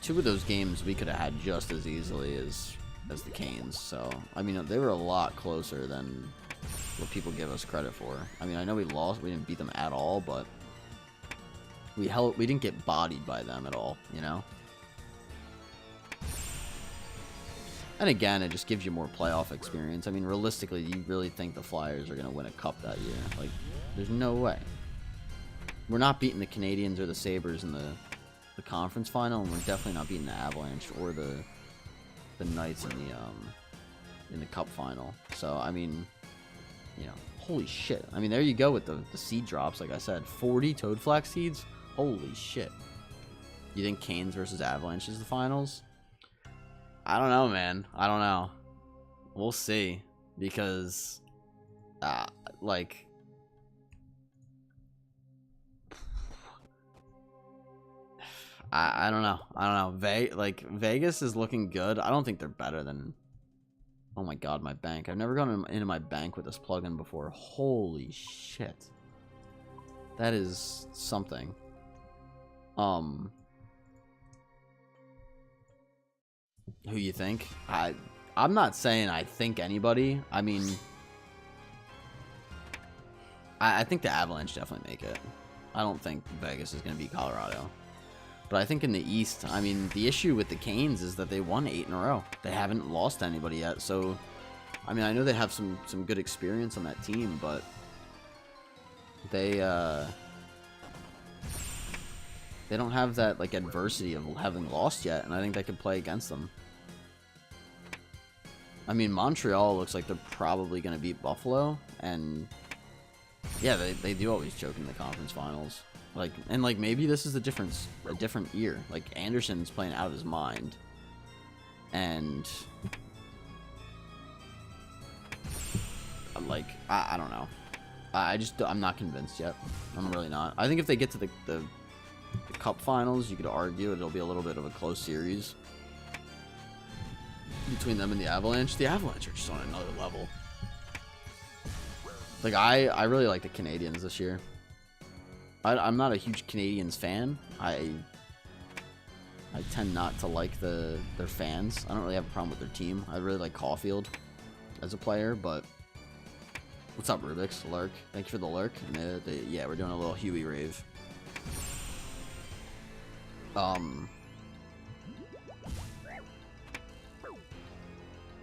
2 of those games we could have had just as easily as the Canes. So I mean, they were a lot closer than what people give us credit for. I mean, I know we lost, we didn't beat them at all, but we didn't get bodied by them at all, you know? And again, it just gives you more playoff experience. I mean, realistically, you really think the Flyers are going to win a cup that year? Like, there's no way. We're not beating the Canadiens or the Sabres in the conference final, and we're definitely not beating the Avalanche or the Knights in the cup final. So, I mean, you know, holy shit. I mean, there you go with the seed drops, like I said. 40 Toadflax seeds? Holy shit. You think Canes versus Avalanche is the finals? I don't know, man. I don't know. We'll see. Because, like, I don't know. I don't know. Vegas is looking good. I don't think they're better than... Oh my god, my bank. I've never gone into my bank with this plugin before. Holy shit. That is something. Who you think? I'm not saying I think anybody. I mean, I think the Avalanche definitely make it. I don't think Vegas is going to beat Colorado. But I think in the East, I mean, the issue with the Canes is that they won 8 in a row. They haven't lost anybody yet. So, I mean, I know they have some good experience on that team, but they don't have that, like, adversity of having lost yet, and I think that could play against them. I mean, Montreal looks like they're probably going to beat Buffalo, and yeah, they do always choke in the conference finals. Like, and like maybe this is a different year. Like, Anderson's playing out of his mind, and like I don't know. I'm not convinced yet. I'm really not. I think if they get to the cup finals, you could argue it'll be a little bit of a close series between them and the Avalanche. The Avalanche are just on another level. Like, I really like the Canadiens this year. I'm not a huge Canadiens fan. I tend not to like their fans. I don't really have a problem with their team. I really like Caulfield as a player, but what's up, Rubik's? Lurk. Thank you for the lurk. And yeah, we're doing a little Huey rave. But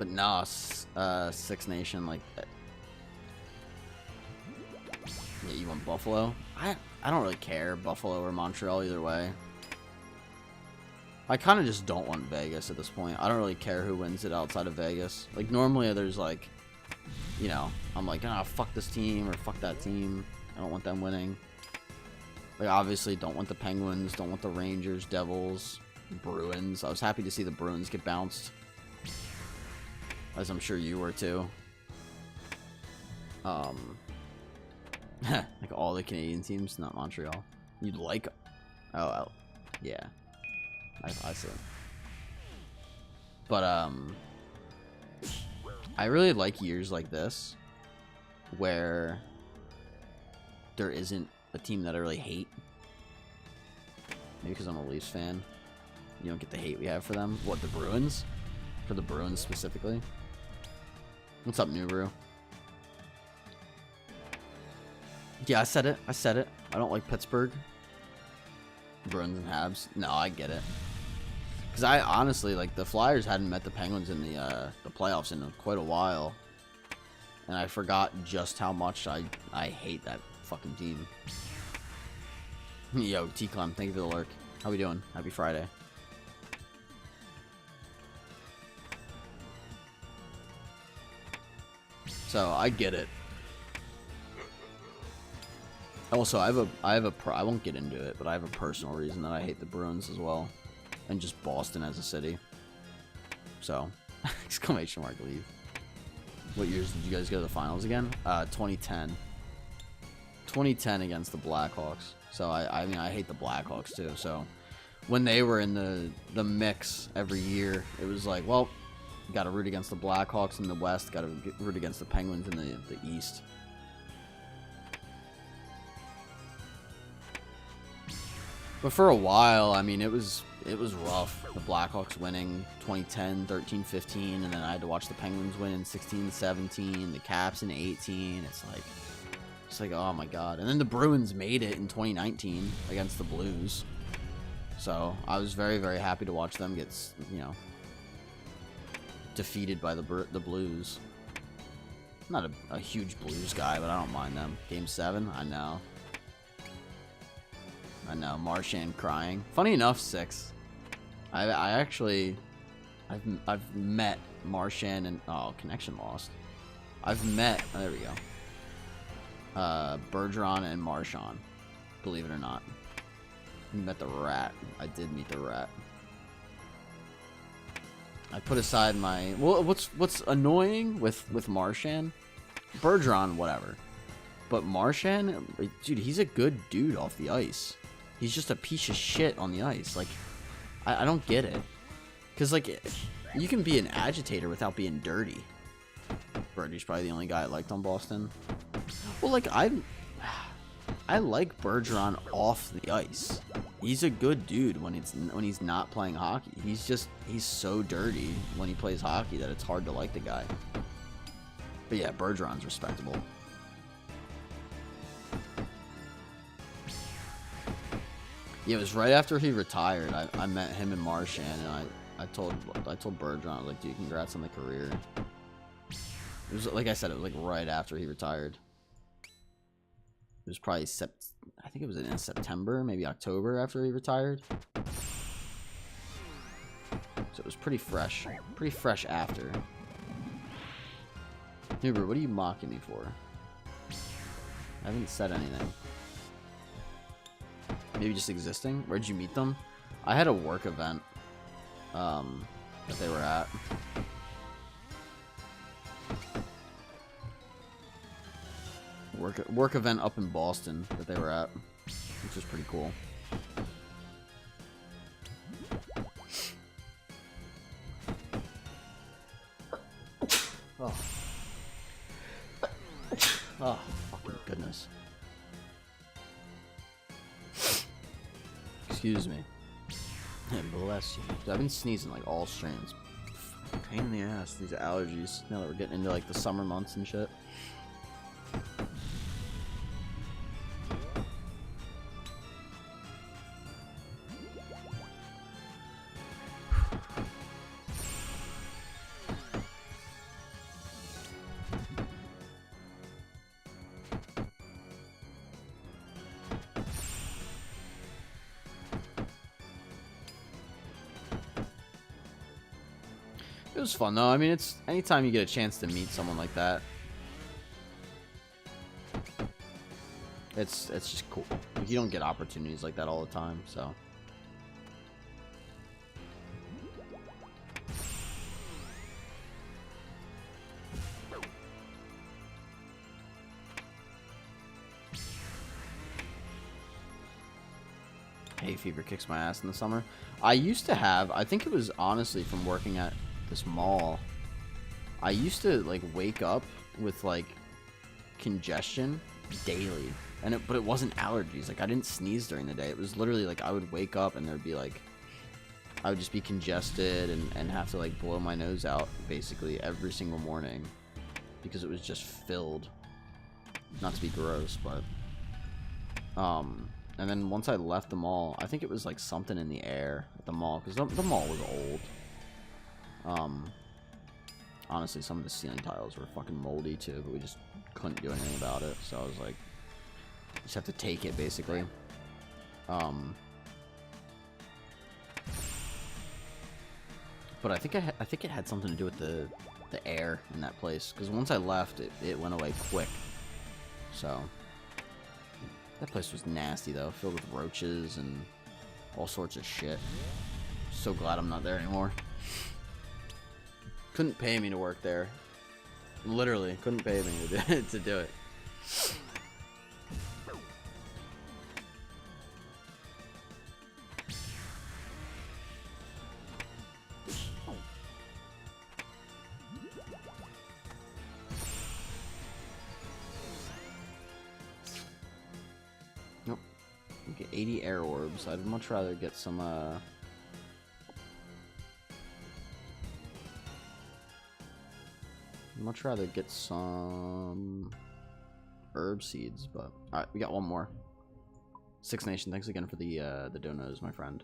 nah, Six Nation, like, yeah, you want Buffalo? I don't really care, Buffalo or Montreal, either way. I kind of just don't want Vegas at this point. I don't really care who wins it outside of Vegas. Like, normally there's, like, you know, I'm like, ah, fuck this team or fuck that team. I don't want them winning. Like, obviously, don't want the Penguins, don't want the Rangers, Devils, Bruins. I was happy to see the Bruins get bounced, as I'm sure you were too. Like all the Canadian teams, not Montreal. You'd like... Oh, yeah. I see. But, I really like years like this, where there isn't a team that I really hate. Maybe because I'm a Leafs fan. You don't get the hate we have for them. What, the Bruins? For the Bruins specifically? What's up, New Brew? Yeah, I said it. I don't like Pittsburgh. Bruins and Habs. No, I get it. Because I honestly, like, the Flyers hadn't met the Penguins in the playoffs in quite a while. And I forgot just how much I hate that fucking team. Yo, T-Clem, thank you for the lurk. How we doing? Happy Friday. So, I get it. Also, I won't get into it, but I have a personal reason that I hate the Bruins as well. And just Boston as a city. So, exclamation mark, leave. What years did you guys go to the finals again? 2010. 2010 against the Blackhawks. So, I mean, I hate the Blackhawks too. So, when they were in the mix every year, it was like, well, got to root against the Blackhawks in the West, got to root against the Penguins in the East. But for a while, I mean, it was rough. The Blackhawks winning 2010, 13, 15, and then I had to watch the Penguins win in 16, 17, the Caps in 18. It's like, oh my god. And then the Bruins made it in 2019 against the Blues. So I was very, very happy to watch them get, you know, defeated by the Blues. I'm not a huge Blues guy, but I don't mind them. Game 7, I know. Marchand crying. Funny enough, 6. I've met Marchand and connection lost. I've met there we go. Bergeron and Marchand. Believe it or not. I met the Rat. I did meet the Rat. I put aside my what's annoying with Marchand? Bergeron, whatever. But Marchand, dude, he's a good dude off the ice. He's just a piece of shit on the ice. Like, I don't get it. Because, like, you can be an agitator without being dirty. Birdie's probably the only guy I liked on Boston. Well, like, I like Bergeron off the ice. He's a good dude when he's not playing hockey. He's so dirty when he plays hockey that it's hard to like the guy. But yeah, Bergeron's respectable. Yeah, it was right after he retired. I met him and Marchand, and I told Bergeron, I was like, dude, congrats on the career. It was, like I said, it was like right after he retired. It was probably I think it was in September, maybe October after he retired. So it was pretty fresh after. Huber, what are you mocking me for? I haven't said anything. Maybe just existing? Where'd you meet them? I had a work event that they were at. Work event up in Boston that they were at, which was pretty cool. Oh, fucking goodness. Excuse me. And bless you. I've been sneezing like all streams. Pain in the ass, these allergies. Now that we're getting into like the summer months and shit. It was fun though. I mean, it's anytime you get a chance to meet someone like that, it's just cool. Like, you don't get opportunities like that all the time, so. Hay fever kicks my ass in the summer. I used to have, I think it was honestly from working at this mall, I used to like wake up with like congestion daily, but it wasn't allergies. Like, I didn't sneeze during the day. It was literally like I would wake up and there'd be like, I would just be congested and have to like blow my nose out basically every single morning because it was just filled. Not to be gross, but and then once I left the mall, I think it was like something in the air at the mall, because the mall was old. Honestly, some of the ceiling tiles were fucking moldy too, but we just couldn't do anything about it. So I was like, just have to take it basically. But I think it had something to do with the air in that place, because once I left, it went away quick. So that place was nasty though, filled with roaches and all sorts of shit. So glad I'm not there anymore. Couldn't pay me to work there. Literally, couldn't pay me to do it. 80 air orbs. I'd much rather get some, much rather get some herb seeds, but alright, we got one more. Six Nation, thanks again for the donos, my friend.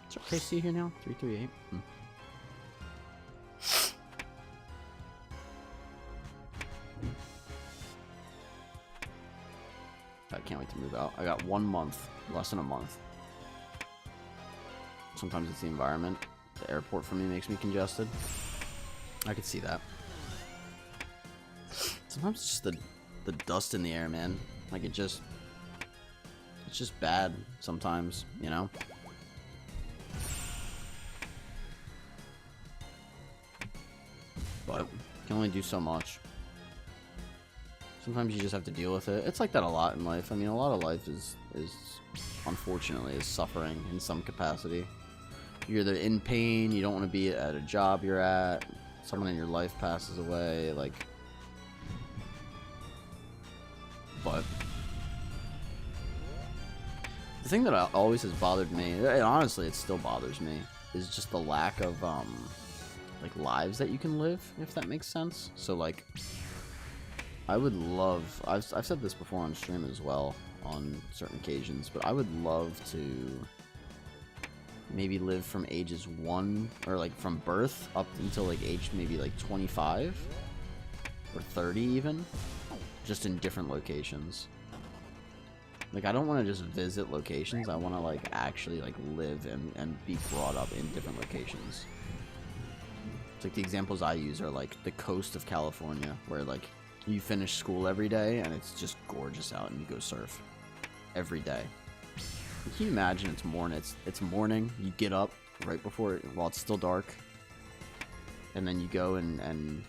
Is our KC here now? 338. I can't wait to move out. I got 1 month, less than a month. Sometimes it's the environment. The airport for me makes me congested. I could see that. Sometimes it's just the dust in the air, man. Like it's just bad sometimes, you know? But you can only do so much. Sometimes you just have to deal with it. It's like that a lot in life. I mean, a lot of life is unfortunately is suffering in some capacity. You're either in pain, you don't want to be at a job you're at, someone in your life passes away, like, but the thing that always has bothered me, and honestly it still bothers me, is just the lack of like lives that you can live, if that makes sense. So like, I would love, I've said this before on stream as well on certain occasions, but I would love to maybe live from ages 1, or like from birth up until like age maybe like 25 or 30 even, just in different locations. Like I don't want to just visit locations, I want to like actually like live and be brought up in different locations. It's like the examples I use are like the coast of California, where like you finish school every day and it's just gorgeous out and you go surf every day. Can you imagine it's morning, you get up right before while it's still dark, and then you go and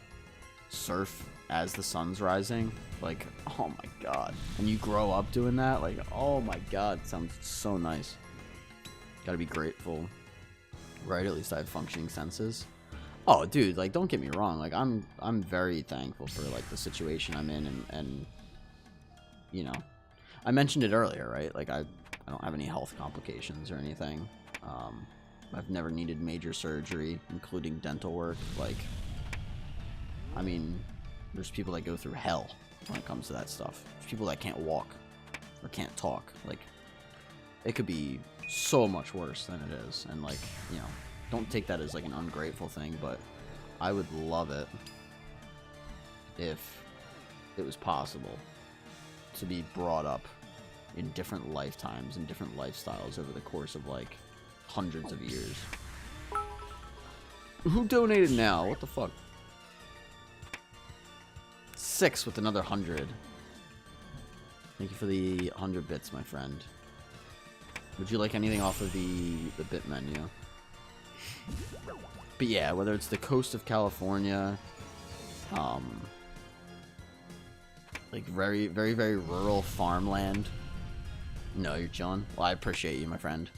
surf as the sun's rising? Like, oh my god. And you grow up doing that? Like, oh my god, it sounds so nice. Gotta be grateful. Right, at least I have functioning senses. Oh dude, like don't get me wrong, like I'm very thankful for like the situation I'm in, and you know, I mentioned it earlier, right? Like I don't have any health complications or anything. I've never needed major surgery, including dental work. Like, I mean, there's people that go through hell when it comes to that stuff. There's people that can't walk or can't talk. Like, it could be so much worse than it is. And like, you know, don't take that as like an ungrateful thing, but I would love it if it was possible to be brought up in different lifetimes and different lifestyles over the course of like hundreds of years. Who donated now? What the fuck? 6 with another 100. Thank you for the 100 bits, my friend. Would you like anything off of the bit menu? But yeah, whether it's the coast of California, like very, very, very rural farmland. No, you're chilling. Well, I appreciate you, my friend.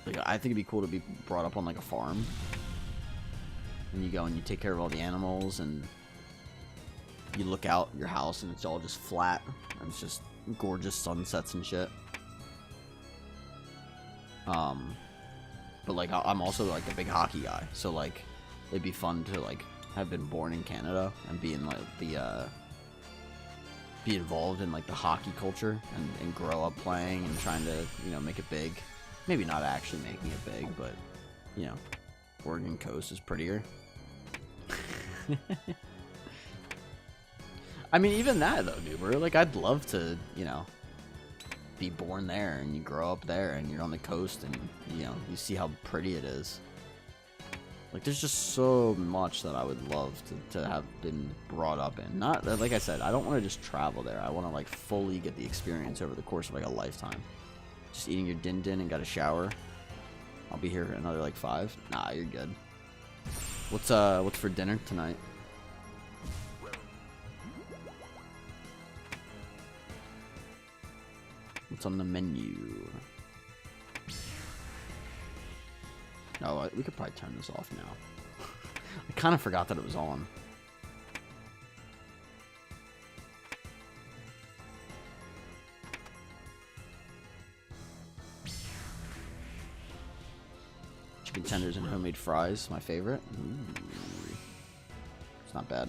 Like, I think it'd be cool to be brought up on like a farm, and you go and you take care of all the animals, and you look out your house and it's all just flat, and it's just gorgeous sunsets and shit. But like I'm also like a big hockey guy, so like it'd be fun to like have been born in Canada and be in like the be involved in like the hockey culture, and grow up playing and trying to, you know, make it big. Maybe not actually making it big, but you know, Oregon coast is prettier. I mean, even that though, dude, like I'd love to, you know, be born there and you grow up there and you're on the coast and, you know, you see how pretty it is. Like, there's just so much that I would love to have been brought up in. Not, like I said, I don't want to just travel there. I want to, like, fully get the experience over the course of, like, a lifetime. Just eating your din-din and got a shower. I'll be here another, like, 5. Nah, you're good. What's for dinner tonight? What's on the menu? Oh, we could probably turn this off now. I kind of forgot that it was on. Chicken tenders and homemade fries, my favorite. Ooh. It's not bad.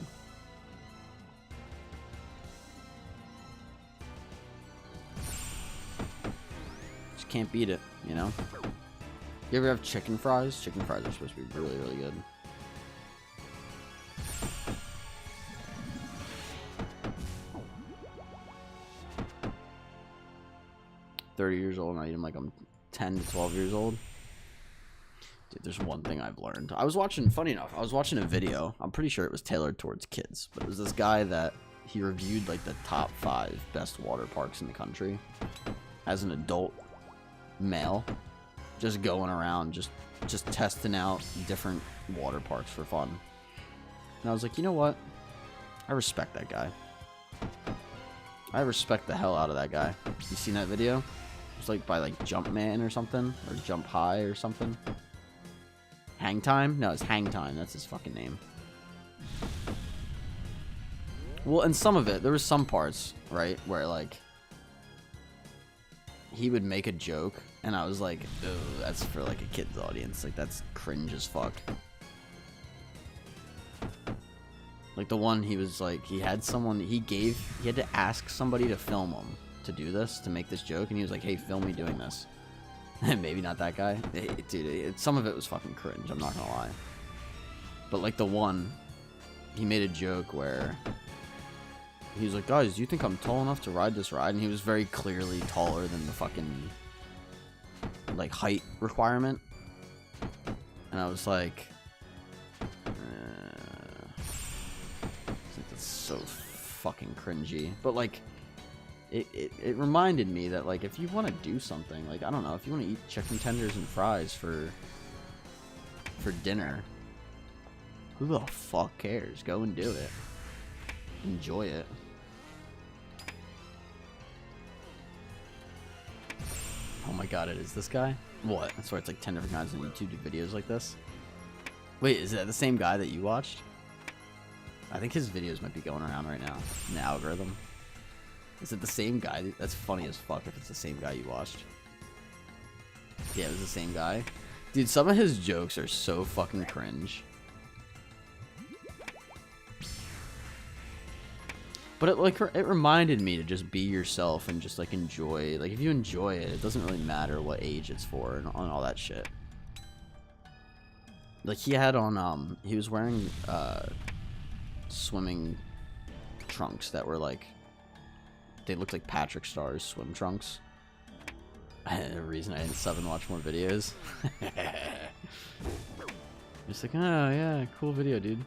Just can't beat it, you know? You ever have chicken fries? Chicken fries are supposed to be really, really good. $30 old and I eat them like I'm 10 to 12 years old. Dude, there's one thing I've learned. I was watching, funny enough, I was watching a video. I'm pretty sure it was tailored towards kids, but it was this guy that he reviewed like the top 5 best water parks in the country as an adult male, just going around, just testing out different water parks for fun. And I was like, you know what? I respect that guy. I respect the hell out of that guy. You seen that video? It's like by like Jumpman or something, or Jump High or something. Hang Time? No, it's Hang Time. That's his fucking name. Well, in some of it, there was some parts, right, where like he would make a joke, and I was like, oh, that's for like a kid's audience. Like, that's cringe as fuck. Like the one he was like, he had to ask somebody to film him to do this, to make this joke, and he was like, hey, film me doing this. Maybe not that guy. Dude, some of it was fucking cringe, I'm not gonna lie. But like the one, he made a joke where he was like, guys, do you think I'm tall enough to ride this ride? And he was very clearly taller than the fucking like height requirement. And I was like, that's so fucking cringy. But like, it reminded me that like, if you want to do something, like, I don't know, if you want to eat chicken tenders and fries for dinner, who the fuck cares? Go and do it. Enjoy it. Oh my god, it is this guy? What? That's why it's like 10 different guys on YouTube do videos like this. Wait, is that the same guy that you watched? I think his videos might be going around right now in the algorithm. Is it the same guy? That's funny as fuck if it's the same guy you watched. Yeah, it was the same guy. Dude, some of his jokes are so fucking cringe. But it reminded me to just be yourself and just like enjoy. Like, if you enjoy it, it doesn't really matter what age it's for and all that shit. Like, he had on he was wearing swimming trunks that were like, they looked like Patrick Starr's swim trunks. The reason I didn't sub and watch more videos. Just like, oh yeah, cool video, dude.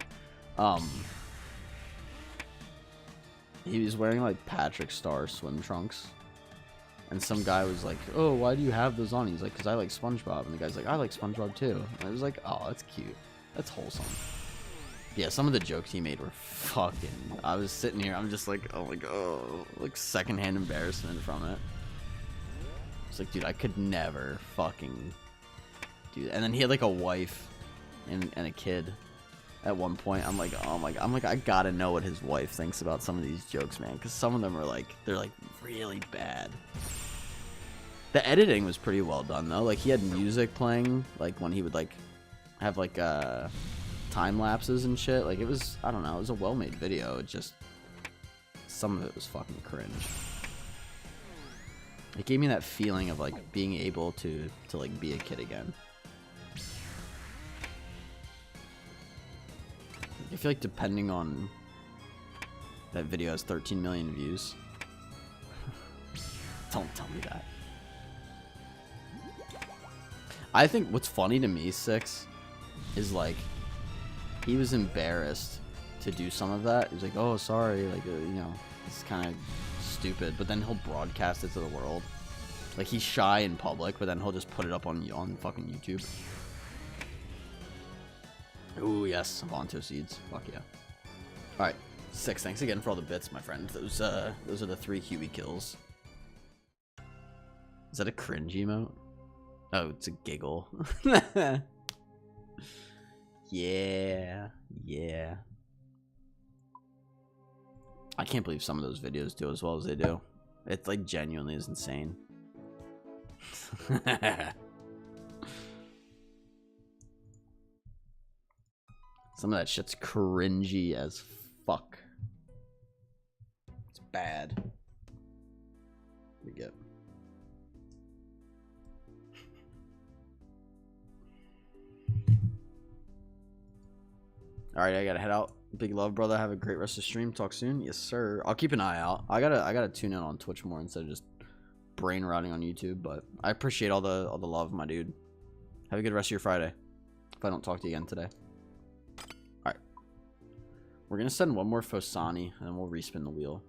He was wearing like Patrick Starr swim trunks, and some guy was like, oh, why do you have those on? He's like, because I like SpongeBob. And the guy's like, I like SpongeBob too. And I was like, oh, that's cute, that's wholesome. Yeah, some of the jokes he made were fucking, I was sitting here, I'm just like, oh my god, like secondhand embarrassment from it. It's like, dude, I could never fucking do that. And then he had like a wife and a kid at one point. I'm like, oh my god, I'm like, I gotta know what his wife thinks about some of these jokes, man, because some of them are like, they're like really bad. The editing was pretty well done though. Like, he had music playing, like when he would like have like time lapses and shit. Like, it was, I don't know, it was a well-made video. It just, some of it was fucking cringe. It gave me that feeling of like being able to like be a kid again. I feel like depending on, that video has 13 million views. Don't tell me that. I think what's funny to me, Six, is like, he was embarrassed to do some of that. He was like, oh, sorry, like, you know, it's kind of stupid. But then he'll broadcast it to the world. Like, he's shy in public, but then he'll just put it up on fucking YouTube. Ooh, yes, Vonto seeds. Fuck yeah. Alright, Six, thanks again for all the bits, my friend. Those are the 3 Huey kills. Is that a cringe emote? Oh, it's a giggle. Yeah, yeah. I can't believe some of those videos do as well as they do. It like genuinely is insane. Some of that shit's cringy as fuck. It's bad. We get. All right, I gotta head out. Big love, brother. Have a great rest of the stream. Talk soon. Yes, sir. I'll keep an eye out. I gotta tune in on Twitch more instead of just brain rotting on YouTube. But I appreciate all the love, my dude. Have a good rest of your Friday. If I don't talk to you again today. All right. We're gonna send one more Fosani, and then we'll respin the wheel.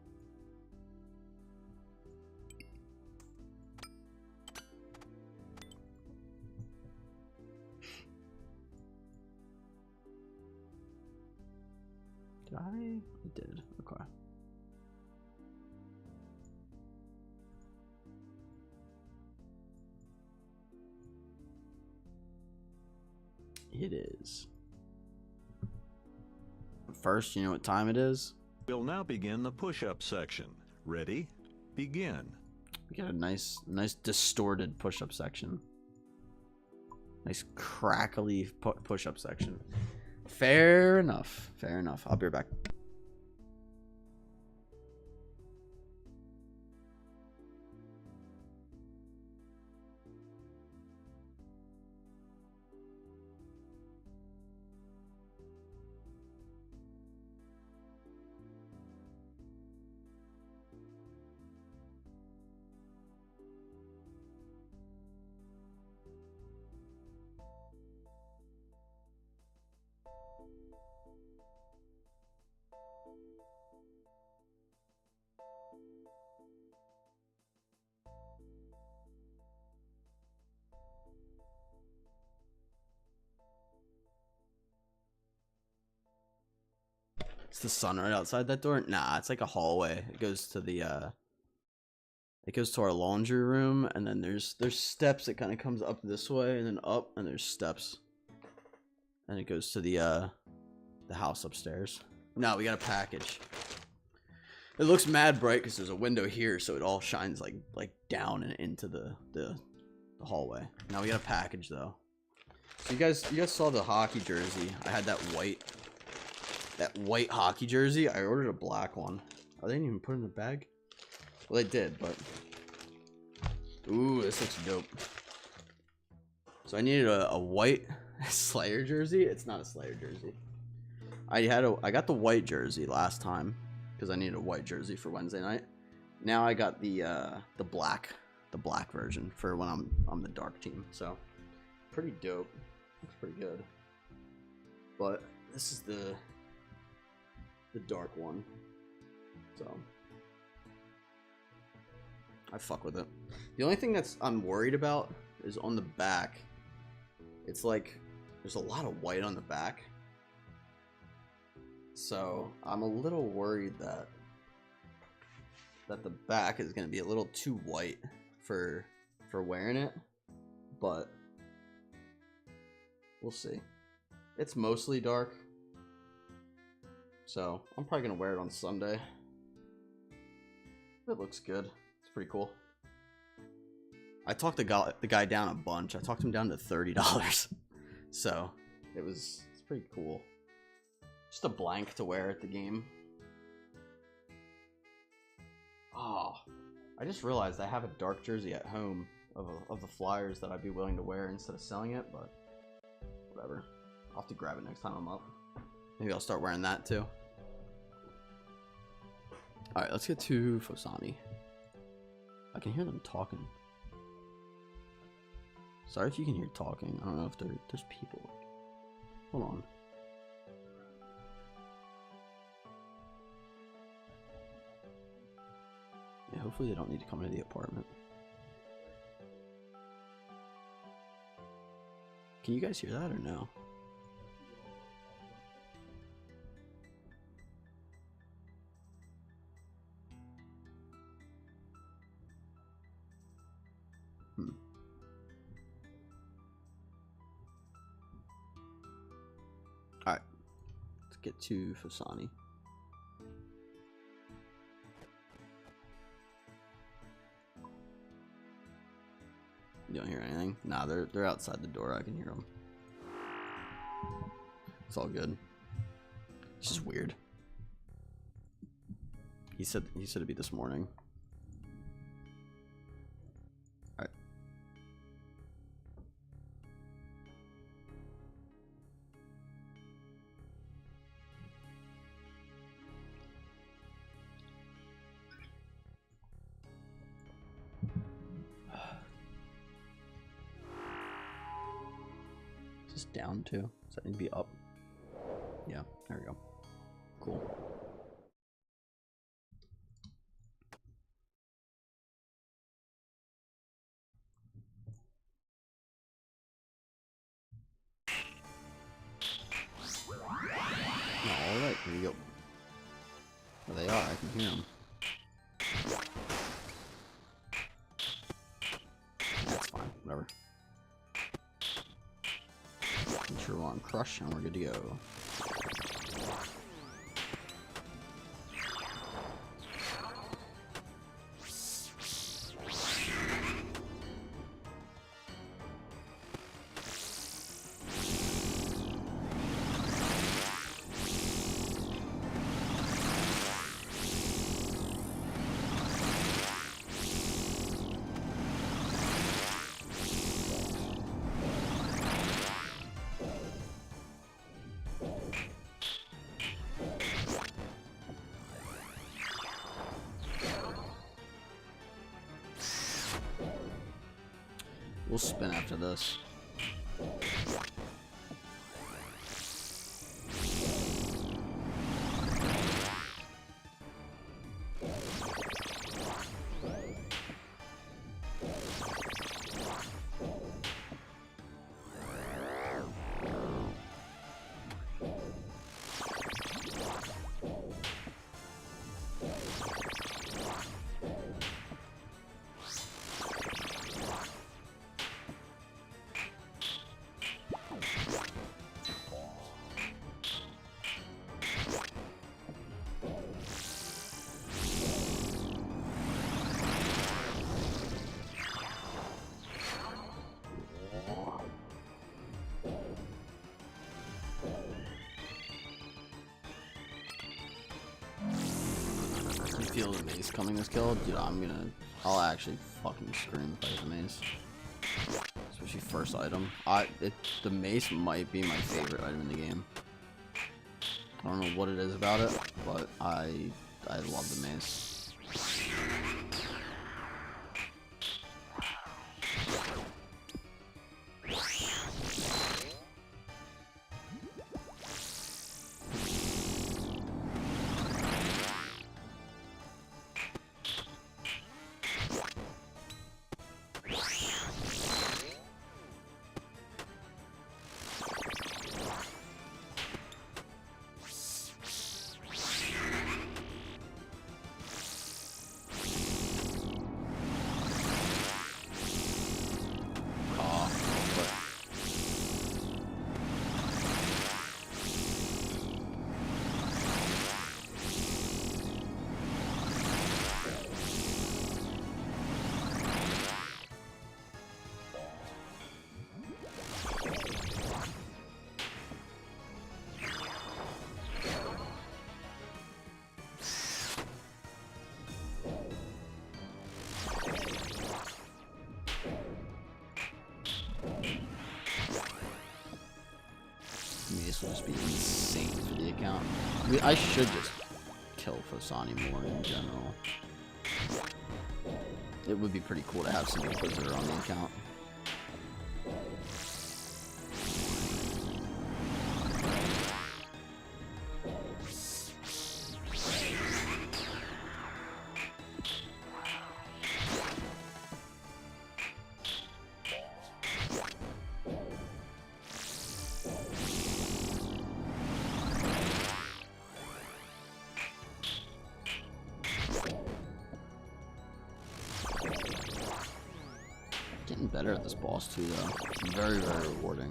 Did I did. Okay. It is. First, you know what time it is? We'll now begin the push-up section. Ready? Begin. We got a nice distorted push-up section. Nice crackly push-up section. Fair enough. Fair enough. I'll be right back. It's the sun right outside that door? Nah, it's like a hallway. It goes to the it goes to our laundry room, and then there's steps that kind of comes up this way and then up, and there's steps. And it goes to the house upstairs. No, we got a package. It looks mad bright because there's a window here, so it all shines like down and into the hallway. Now we got a package though. So you guys saw the hockey jersey. I had that white hockey jersey. I ordered a black one. Oh, they didn't even put it in the bag? Well, they did, but... Ooh, this looks dope. So I needed a white Slayer jersey. It's not a Slayer jersey. I got the white jersey last time because I needed a white jersey for Wednesday night. Now I got the black version for when I'm the dark team. So pretty dope. Looks pretty good. But this is the dark one. So I fuck with it. The only thing I'm worried about is on the back. It's like there's a lot of white on the back. So I'm a little worried that the back is gonna be a little too white for wearing it, but we'll see. It's mostly dark, so I'm probably gonna wear it on Sunday. It looks good. It's pretty cool. I talked the guy down a bunch. I talked him down to $30, so it's pretty cool. Just a blank to wear at the game. Oh, I just realized I have a dark jersey at home of the Flyers that I'd be willing to wear instead of selling it, but whatever. I'll have to grab it next time I'm up. Maybe I'll start wearing that too. Alright, let's get to Fosani. I can hear them talking. Sorry if you can hear talking. I don't know if there's people. Hold on. Yeah, hopefully they don't need to come into the apartment. Can you guys hear that or no? get to Fasani. You don't hear anything? Nah, they're outside the door. I can hear them. It's all good. It's just weird. He said it'd be this morning. All right. Is this down too? Does that need to be up? Yeah, there we go. Cool. Alright, here you go. There they are, I can hear them. That's fine, whatever. I'm sure we're on Crush and we're good to go. We'll spin after this. Feel the mace coming this kill, dude. I'll actually fucking scream if I hit the mace. Especially first item. The mace might be my favorite item in the game. I don't know what it is about it, but I love the mace. This will just be insane for the account. I mean, I should just kill Fasani more in general. It would be pretty cool to have some Inquisitor on the account. Getting better at this boss too, though. It's very, very rewarding.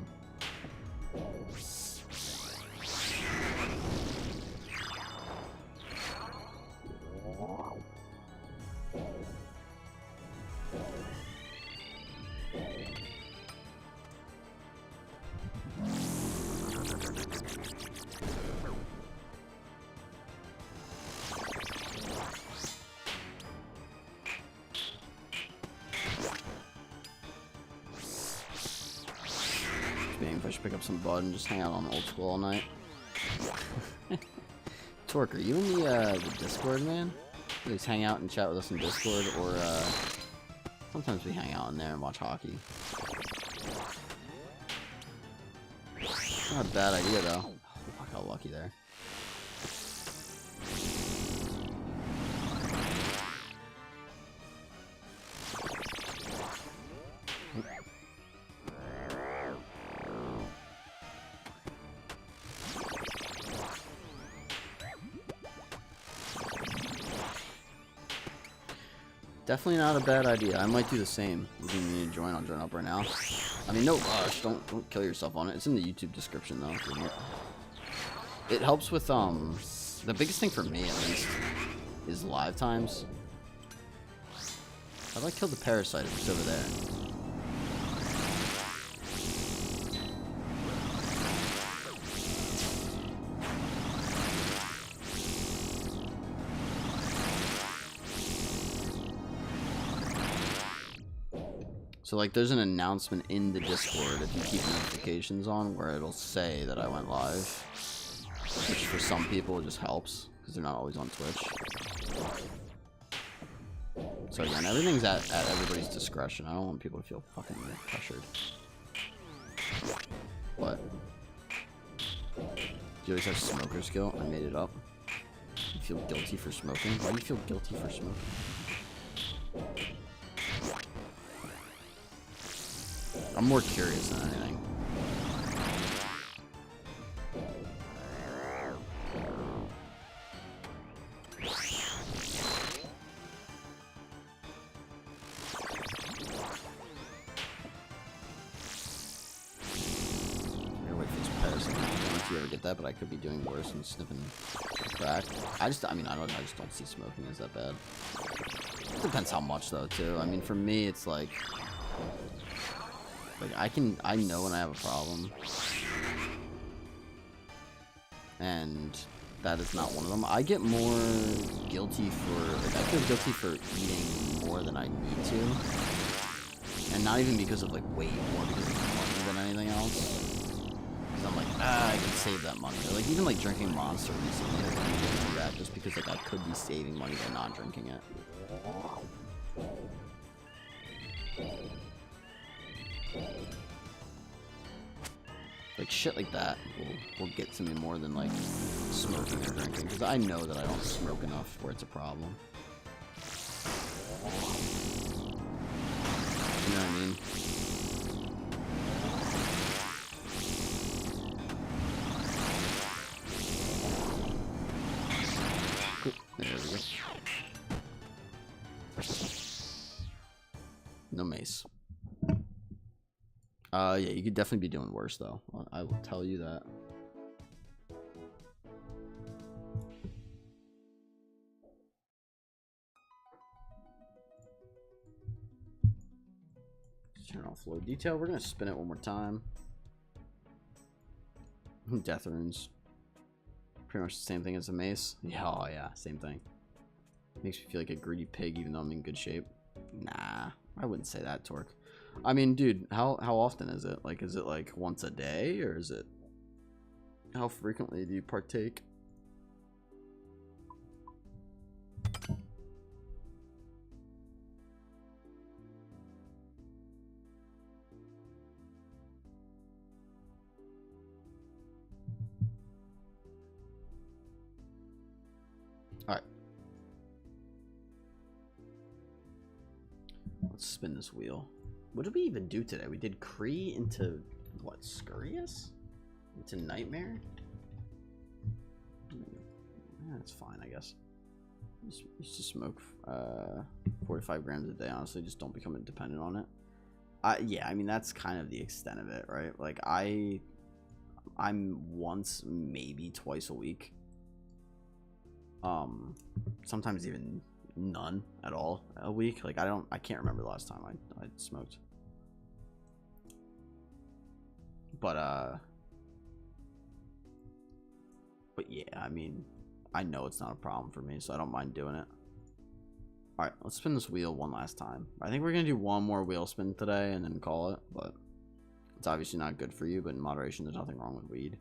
I should pick up some bud and just hang out on old school all night. Torque, are you in the Discord, man? Please hang out and chat with us in Discord, or sometimes we hang out in there and watch hockey. Not a bad idea though. Oh, fuck, how lucky there. Definitely not a bad idea. I might do the same. If you need to join, I'll join up right now. I mean, no rush. Don't kill yourself on it. It's in the YouTube description though. It helps with the biggest thing for me at least is live times. How do I kill the parasite if it's over there? So like there's an announcement in the Discord if you keep notifications on where it'll say that I went live. Which for some people just helps because they're not always on Twitch. So again, everything's at everybody's discretion. I don't want people to feel fucking pressured. What? Do you always have smoker skill? I made it up. You feel guilty for smoking? Why do you feel guilty for smoking? I'm more curious than anything. If you ever get that, but I could be doing worse and sniffing crack. I just don't see smoking as that bad. It depends how much though too. I mean, for me, it's like I know when I have a problem, and that is not one of them. I get more guilty for, I feel guilty for eating more than I need to, and not even because of like weight, more because of money than anything else. Because I'm like, I can save that money. Or like even like drinking Monster recently, I didn't do that just because like I could be saving money by not drinking it. Like shit like that will get to me more than like smoking or drinking, because I know that I don't smoke enough where it's a problem. You know what I mean? Cool. There we go. No mace. Yeah, you could definitely be doing worse though. I will tell you that. Let's turn off low detail. We're gonna spin it one more time. Death runes. Pretty much the same thing as a mace. Yeah, oh yeah, same thing. Makes me feel like a greedy pig even though I'm in good shape. Nah, I wouldn't say that, Torque. I mean, dude, how often is it? Like, is it like once a day, or is it... How frequently do you partake? Alright. Let's spin this wheel. What did we even do today? We did Kree into, what, Scurrius? Into Nightmare? That's fine, I guess. Used to smoke 45 grams a day, honestly. Just don't become dependent on it. Yeah, I mean, that's kind of the extent of it, right? Like, I'm once, maybe twice a week. Sometimes even none at all a week. Like, I can't remember the last time I smoked. But yeah, I mean, I know it's not a problem for me, so I don't mind doing it. Alright, let's spin this wheel one last time. I think we're gonna do one more wheel spin today and then call it, but It's obviously not good for you, but in moderation, there's nothing wrong with weed.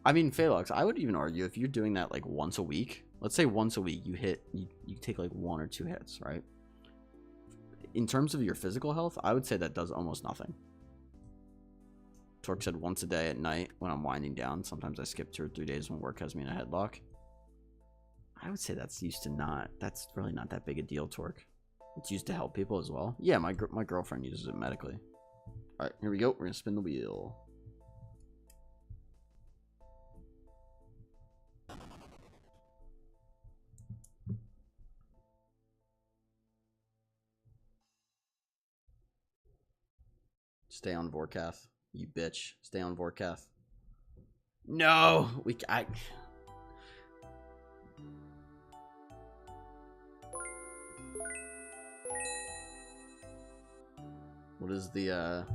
I mean, Phalux, I would even argue if you're doing that like once a week, let's say once a week you take like 1 or 2 hits, right? In terms of your physical health, I would say that does almost nothing. Torque said once a day at night when I'm winding down. Sometimes I skip 2 or 3 days when work has me in a headlock. I would say that's really not that big a deal, Torque. It's used to help people as well. Yeah, my girlfriend uses it medically. All right, here we go. We're gonna spin the wheel. Stay on Vorkath, you bitch. Stay on Vorkath. No, What is the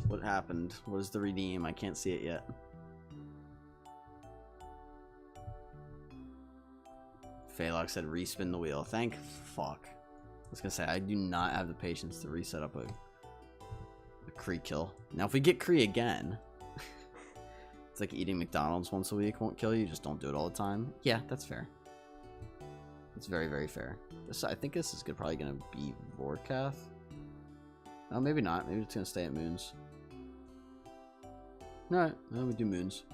what happened? What is the redeem? I can't see it yet. Phalok said respin the wheel. Thank fuck. I was gonna say I do not have the patience to reset up a Kree kill. Now if we get Kree again, it's like eating McDonald's once a week won't kill you, just don't do it all the time. Yeah, that's fair. It's very, very fair. I think this is probably gonna be Vorkath. No, maybe not. Maybe it's gonna stay at Moons. Alright, well, we do Moons.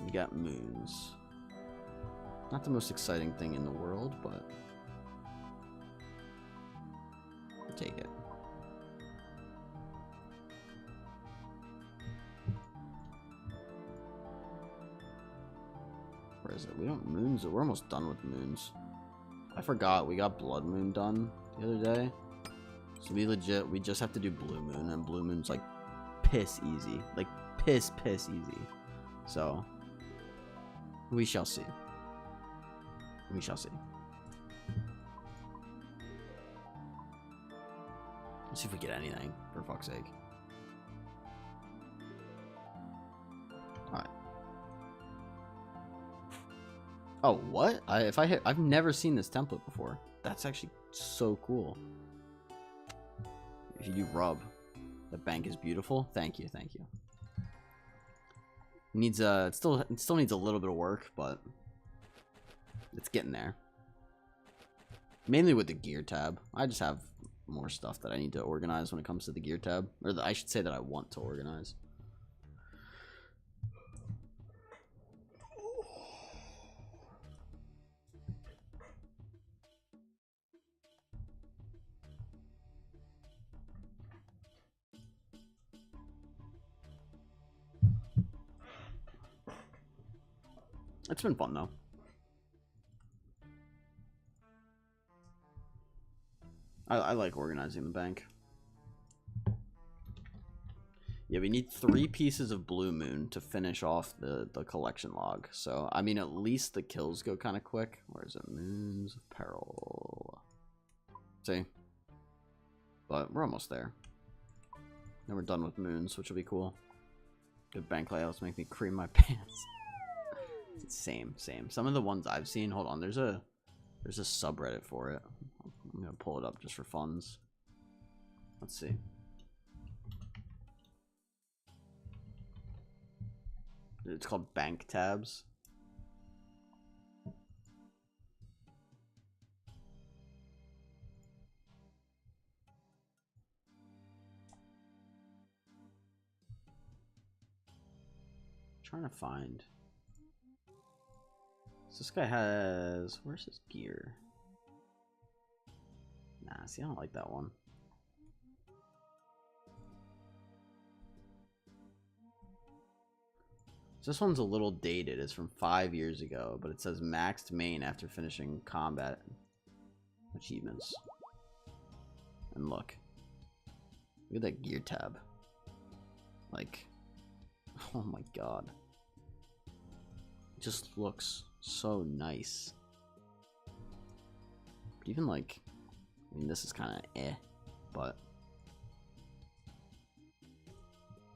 We got Moons. Not the most exciting thing in the world, but we'll take it. Where is it? We don't Moons. We're almost done with Moons. I forgot we got Blood Moon done the other day. So we just have to do Blue Moon, and Blue Moon's like piss easy. Like piss easy. So we shall see. We shall see. Let's see if we get anything, for fuck's sake. Alright. Oh, what? I've never seen this template before. That's actually so cool. If you do rub, the bank is beautiful. Thank you, thank you. Needs it still needs a little bit of work, but it's getting there. Mainly with the gear tab. I just have more stuff that I need to organize when it comes to the gear tab, or I should say that I want to organize. It's been fun though. I like organizing the bank. Yeah, we need 3 pieces of Blue Moon to finish off the collection log. So, I mean, at least the kills go kind of quick. Where is it? Moons of Peril. See? But we're almost there. Then we're done with Moons, which will be cool. Good bank layouts make me cream my pants. Same. Some of the ones I've seen, hold on, there's a subreddit for it. I'm gonna pull it up just for funs. Let's see. It's called Bank Tabs. Trying to find. So this guy has, where's his gear? Nah, see, I don't like that one. So this one's a little dated. It's from 5 years ago, but it says maxed main after finishing combat achievements. And look at that gear tab. Like, oh my god. It just looks so nice. But even like, I mean, this is kind of but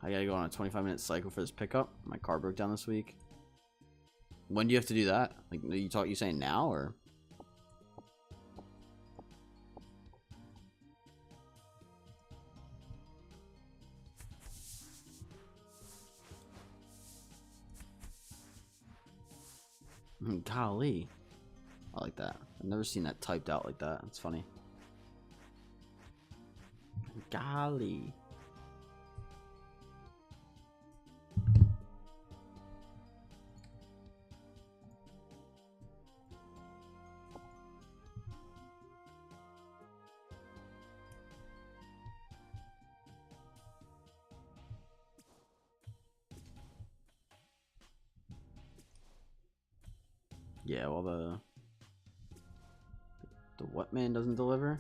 I gotta go on a 25-minute cycle for this pickup. My car broke down this week. When do you have to do that? Like, you saying now, or? Golly. I like that. I've never seen that typed out like that. It's funny. Golly. Yeah, well the what man doesn't deliver?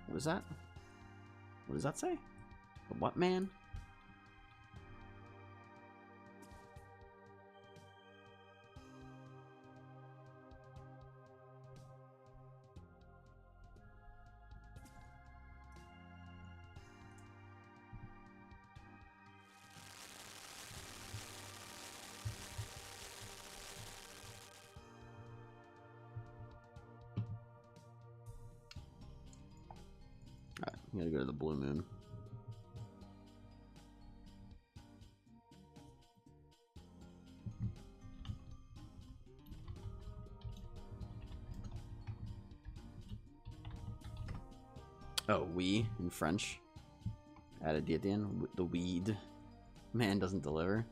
What is that? What does that say? The what man? Alright, I'm gonna go to the blue moon. Oh, we in French. Added D at the end. The weed man doesn't deliver.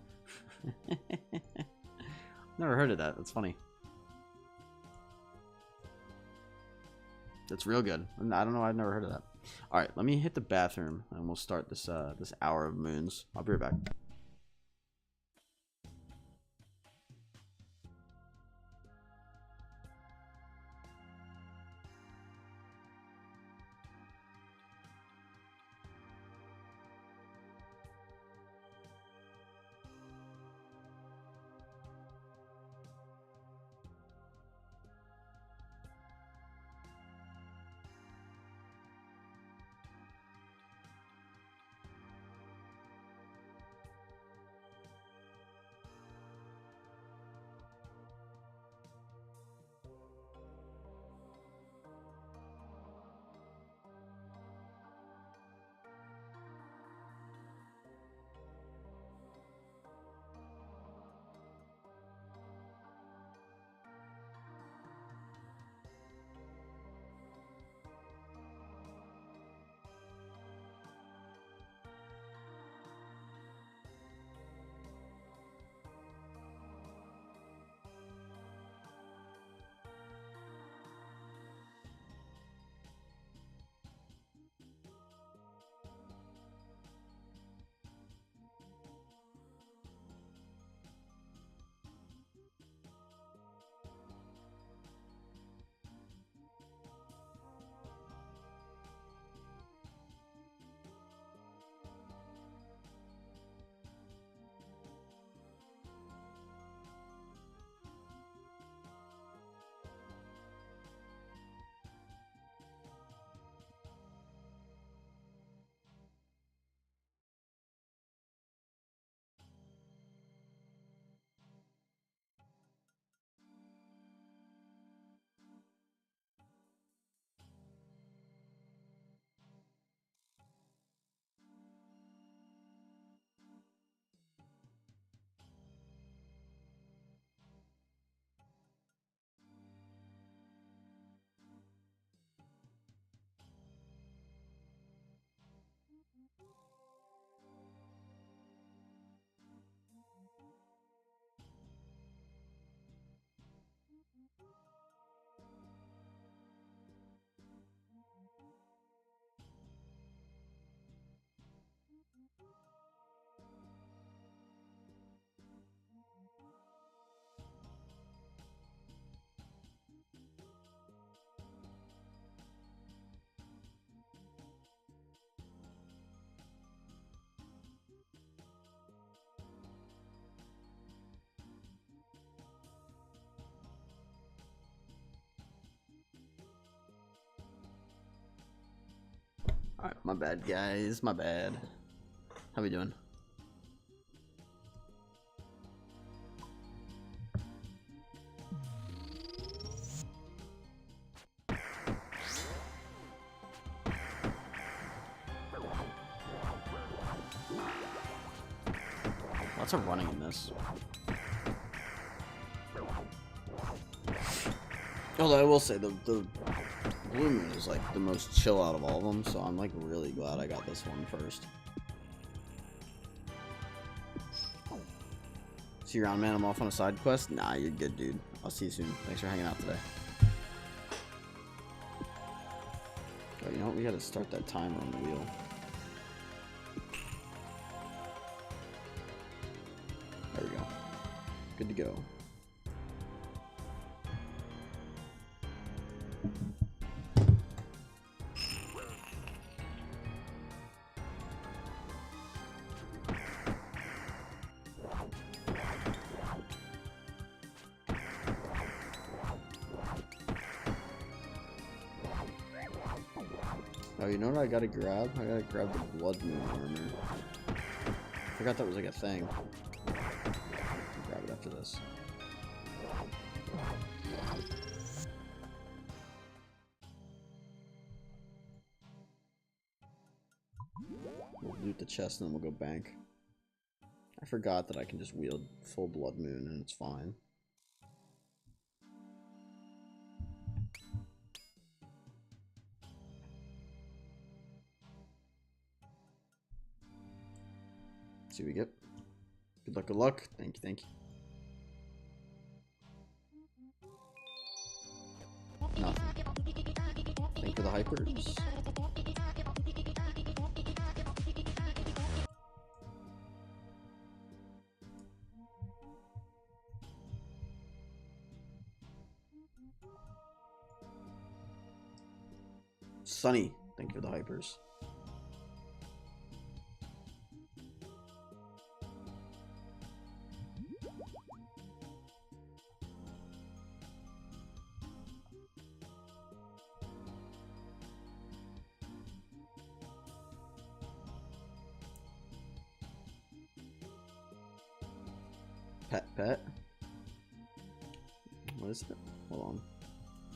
Never heard of that. That's funny. That's real good. I don't know. I've never heard of that. All right, let me hit the bathroom and we'll start this this hour of moons. I'll be right back. Alright, my bad, guys. My bad. How we doing? Lots of running in this. Although I will say the Blue Moon is like the most chill out of all of them, so I'm like really glad I got this one first. See you around, man. I'm off on a side quest. Nah, you're good, dude. I'll see you soon. Thanks for hanging out today. Oh, you know what? We gotta start that timer on the wheel. There we go. Good to go. Oh, you know what I gotta grab? I gotta grab the Blood Moon armor. I forgot that was like a thing. I'll grab it after this. We'll loot the chest and then we'll go bank. I forgot that I can just wield full Blood Moon and it's fine. See what we get. Good luck, good luck. Thank you, thank you. Nothing. Thank you for the hypers. Sunny, thank you for the hypers. Pet. What is it? Hold on.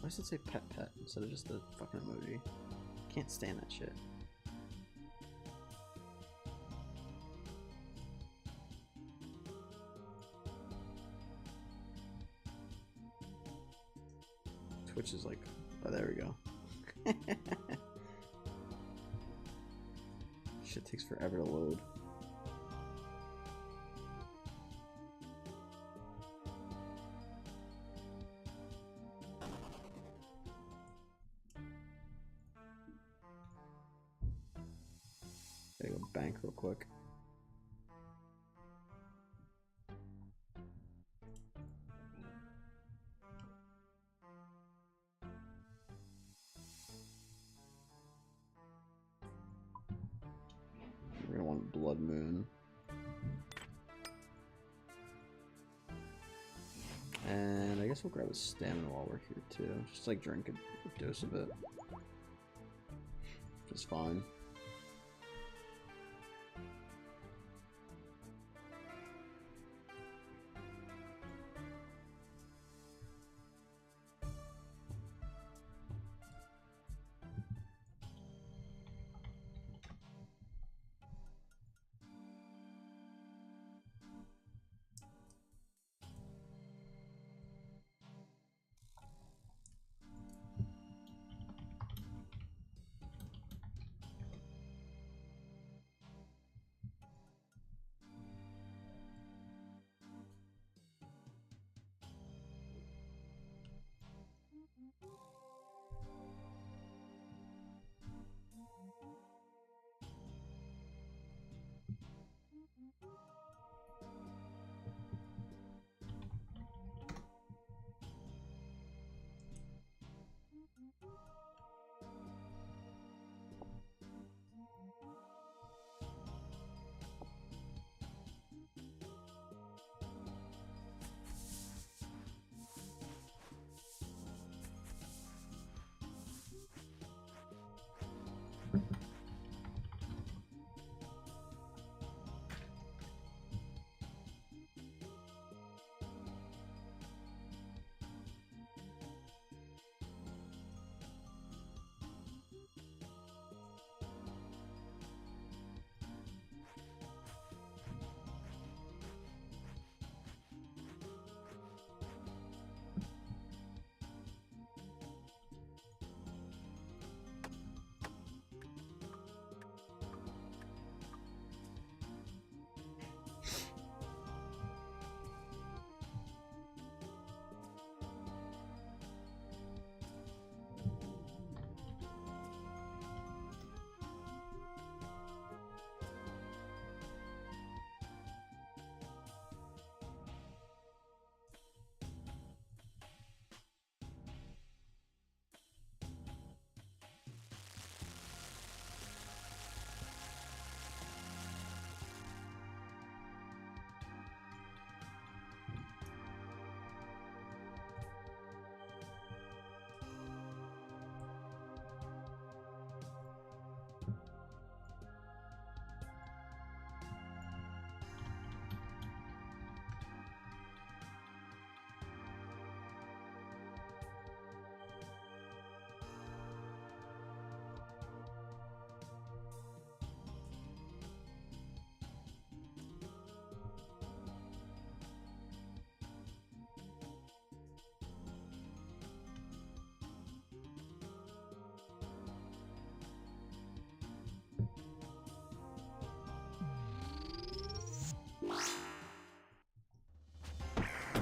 Why does it say pet instead of just the fucking emoji? Can't stand that shit. Twitch is like, oh, there we go. Shit takes forever to load. Gotta go bank real quick. We're gonna want Blood Moon. And I guess we'll grab a stamina while we're here too. Just like drink a dose of it. It's fine.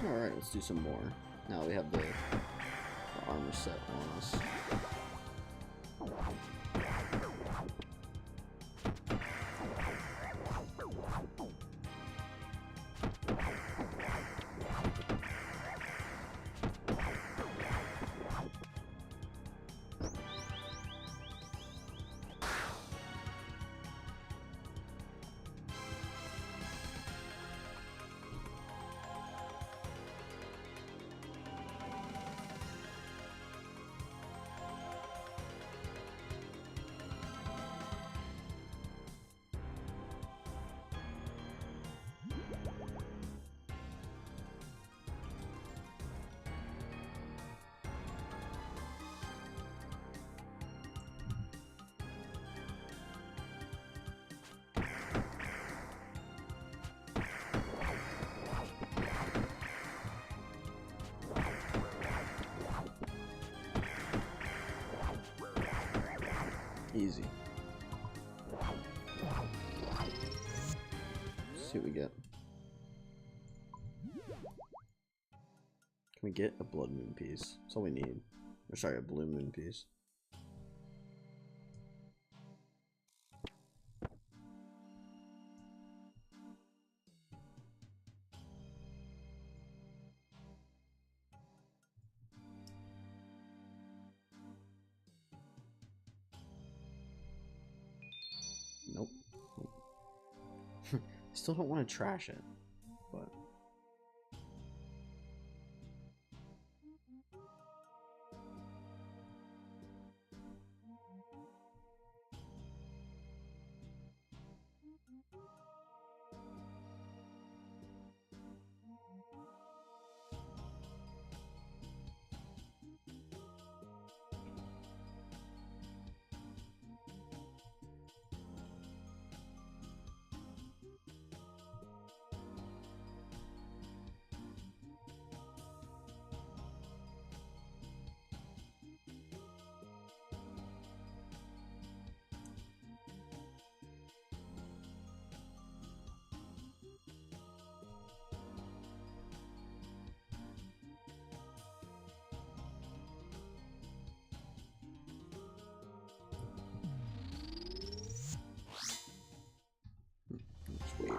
Alright, let's do some more. Now we have the armor set on us. Easy. Let's see what we get. Can we get a blood moon piece? That's all we need. Or sorry, a blue moon piece. Nope. Still don't want to trash it, but let's wait.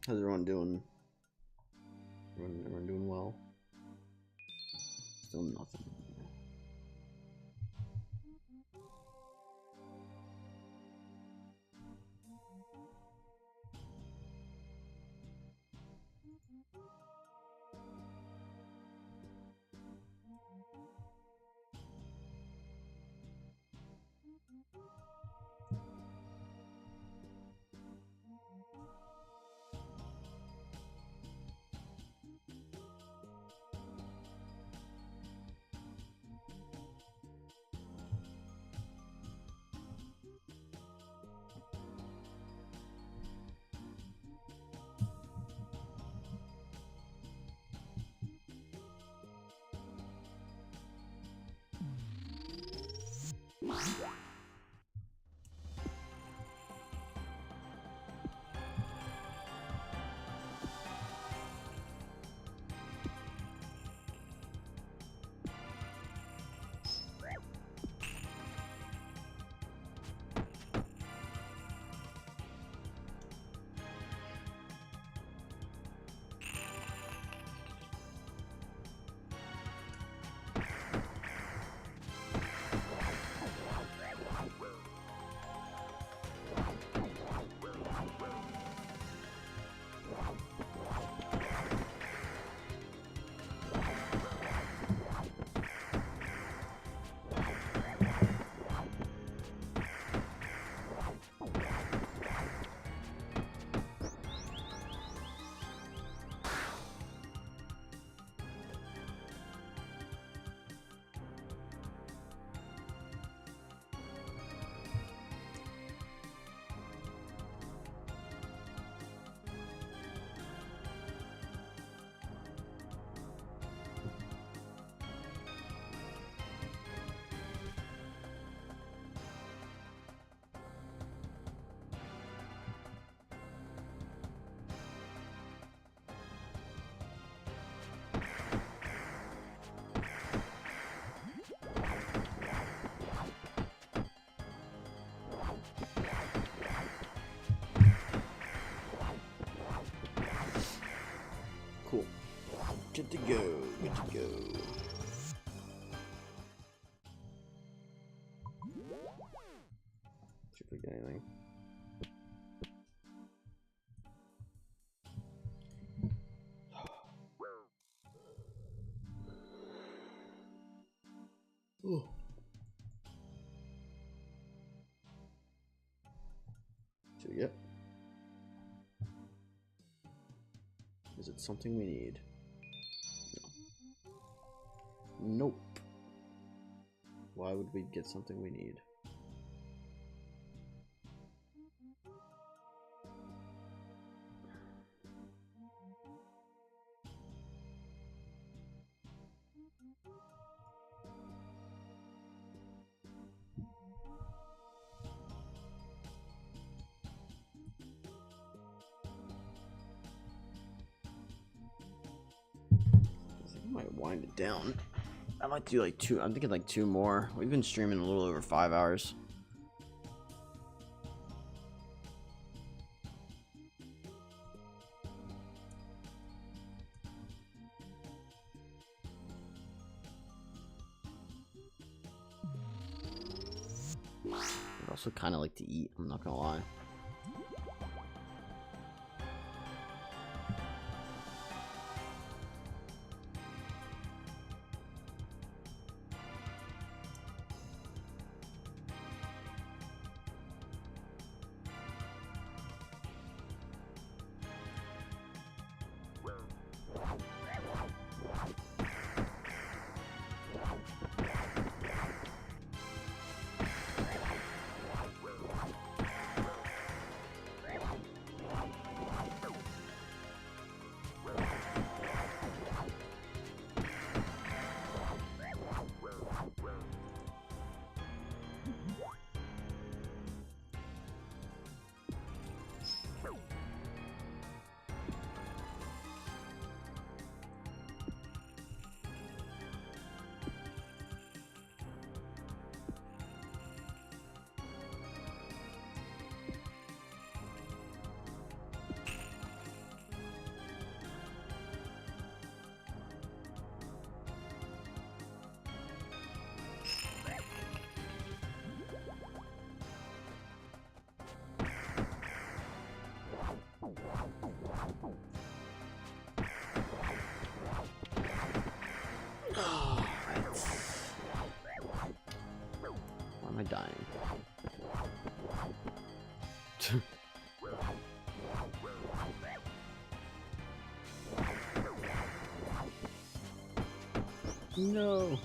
How's everyone doing? Everyone doing well? Still nothing. Good to go. Good to go. See if we get anything. Oh. So yep. Is it something we need? No. Nope. Why would we get something we need? I might wind it down. I might do like two. I'm thinking like two more. We've been streaming a little over 5 hours. I also kind of like to eat. I'm not gonna lie. Why am I dying? No.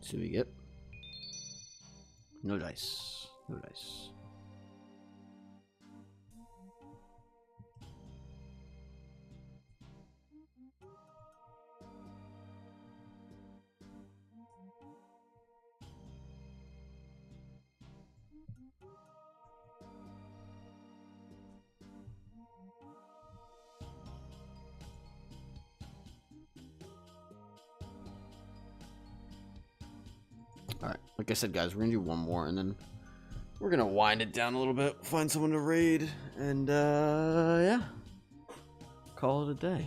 So we get no dice. No dice. Alright, like I said, guys, we're gonna do one more, and then we're gonna wind it down a little bit, find someone to raid, and, yeah. Call it a day.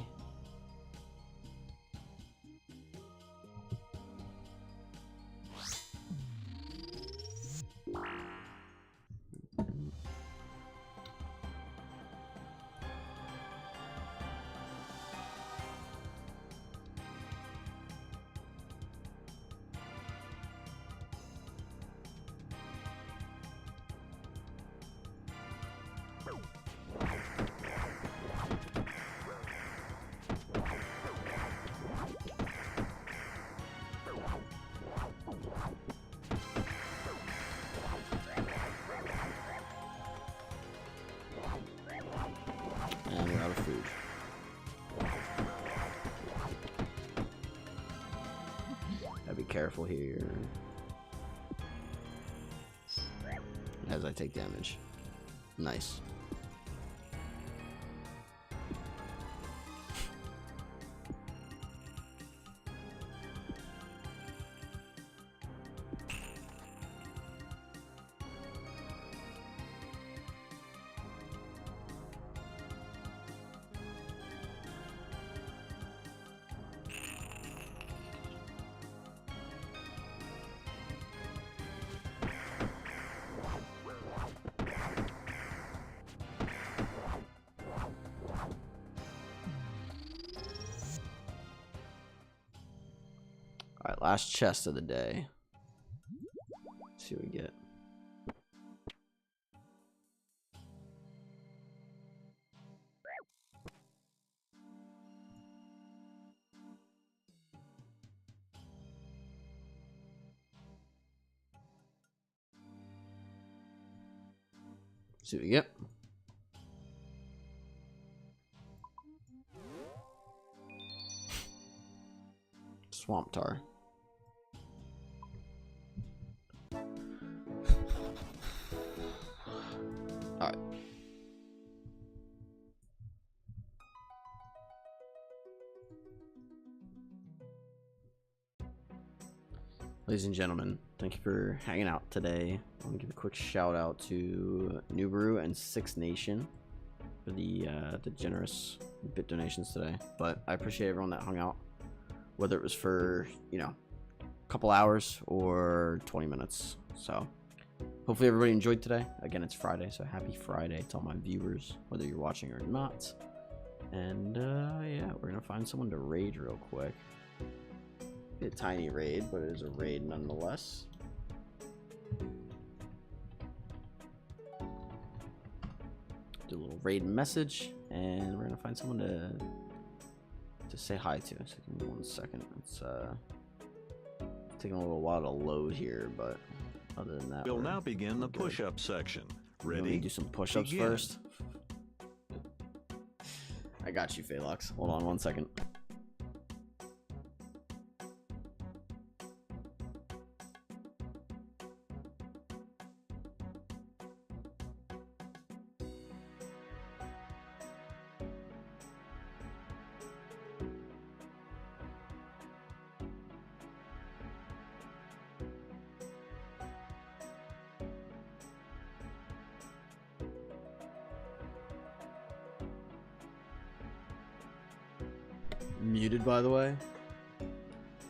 And we're out of food. Gotta be careful here. As I take damage. Nice. Alright, last chest of the day. Let's see what we get. See what we get. Swamp tar. Alright. Ladies and gentlemen, thank you for hanging out today. I want to give a quick shout out to Nubru and Six Nation for the generous bit donations today. But I appreciate everyone that hung out, whether it was for, you know, a couple hours or 20 minutes. So hopefully everybody enjoyed today. Again, it's Friday, so happy Friday to all my viewers, whether you're watching or not. And yeah, we're gonna find someone to raid real quick. Be a tiny raid, but it is a raid nonetheless. Do a little raid message, and we're gonna find someone to say hi to. So give me 1 second. It's taking a little while to load here, but other than that, We'll now begin the push-up section. Ready? Ready? Do some push-ups Begin. first. I got you, Phaelox. Hold on 1 second. Muted, by the way.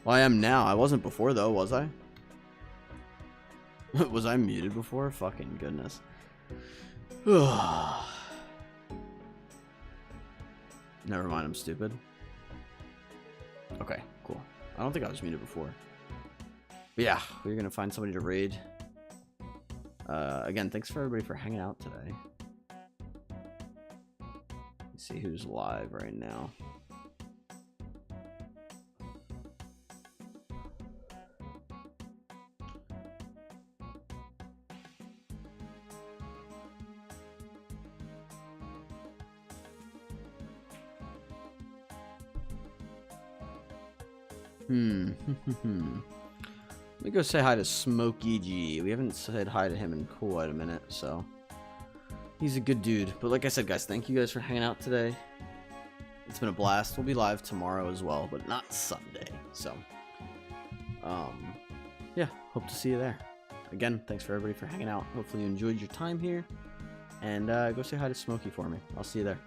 Well, I am now. I wasn't before, though, was I? Was I muted before? Fucking goodness. Never mind, I'm stupid. Okay, cool. I don't think I was muted before. But yeah, we're gonna find somebody to raid. Again, thanks for everybody for hanging out today. Let's see who's live right now. Let me go say hi to Smokey G. We haven't said hi to him in quite a minute, so he's a good dude. But like I said, guys, thank you guys for hanging out today. It's been a blast. We'll be live tomorrow as well, but not Sunday. So, yeah, hope to see you there. Again, thanks for everybody for hanging out. Hopefully you enjoyed your time here. And go say hi to Smokey for me. I'll see you there.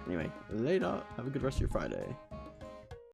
Anyway, later. Have a good rest of your Friday.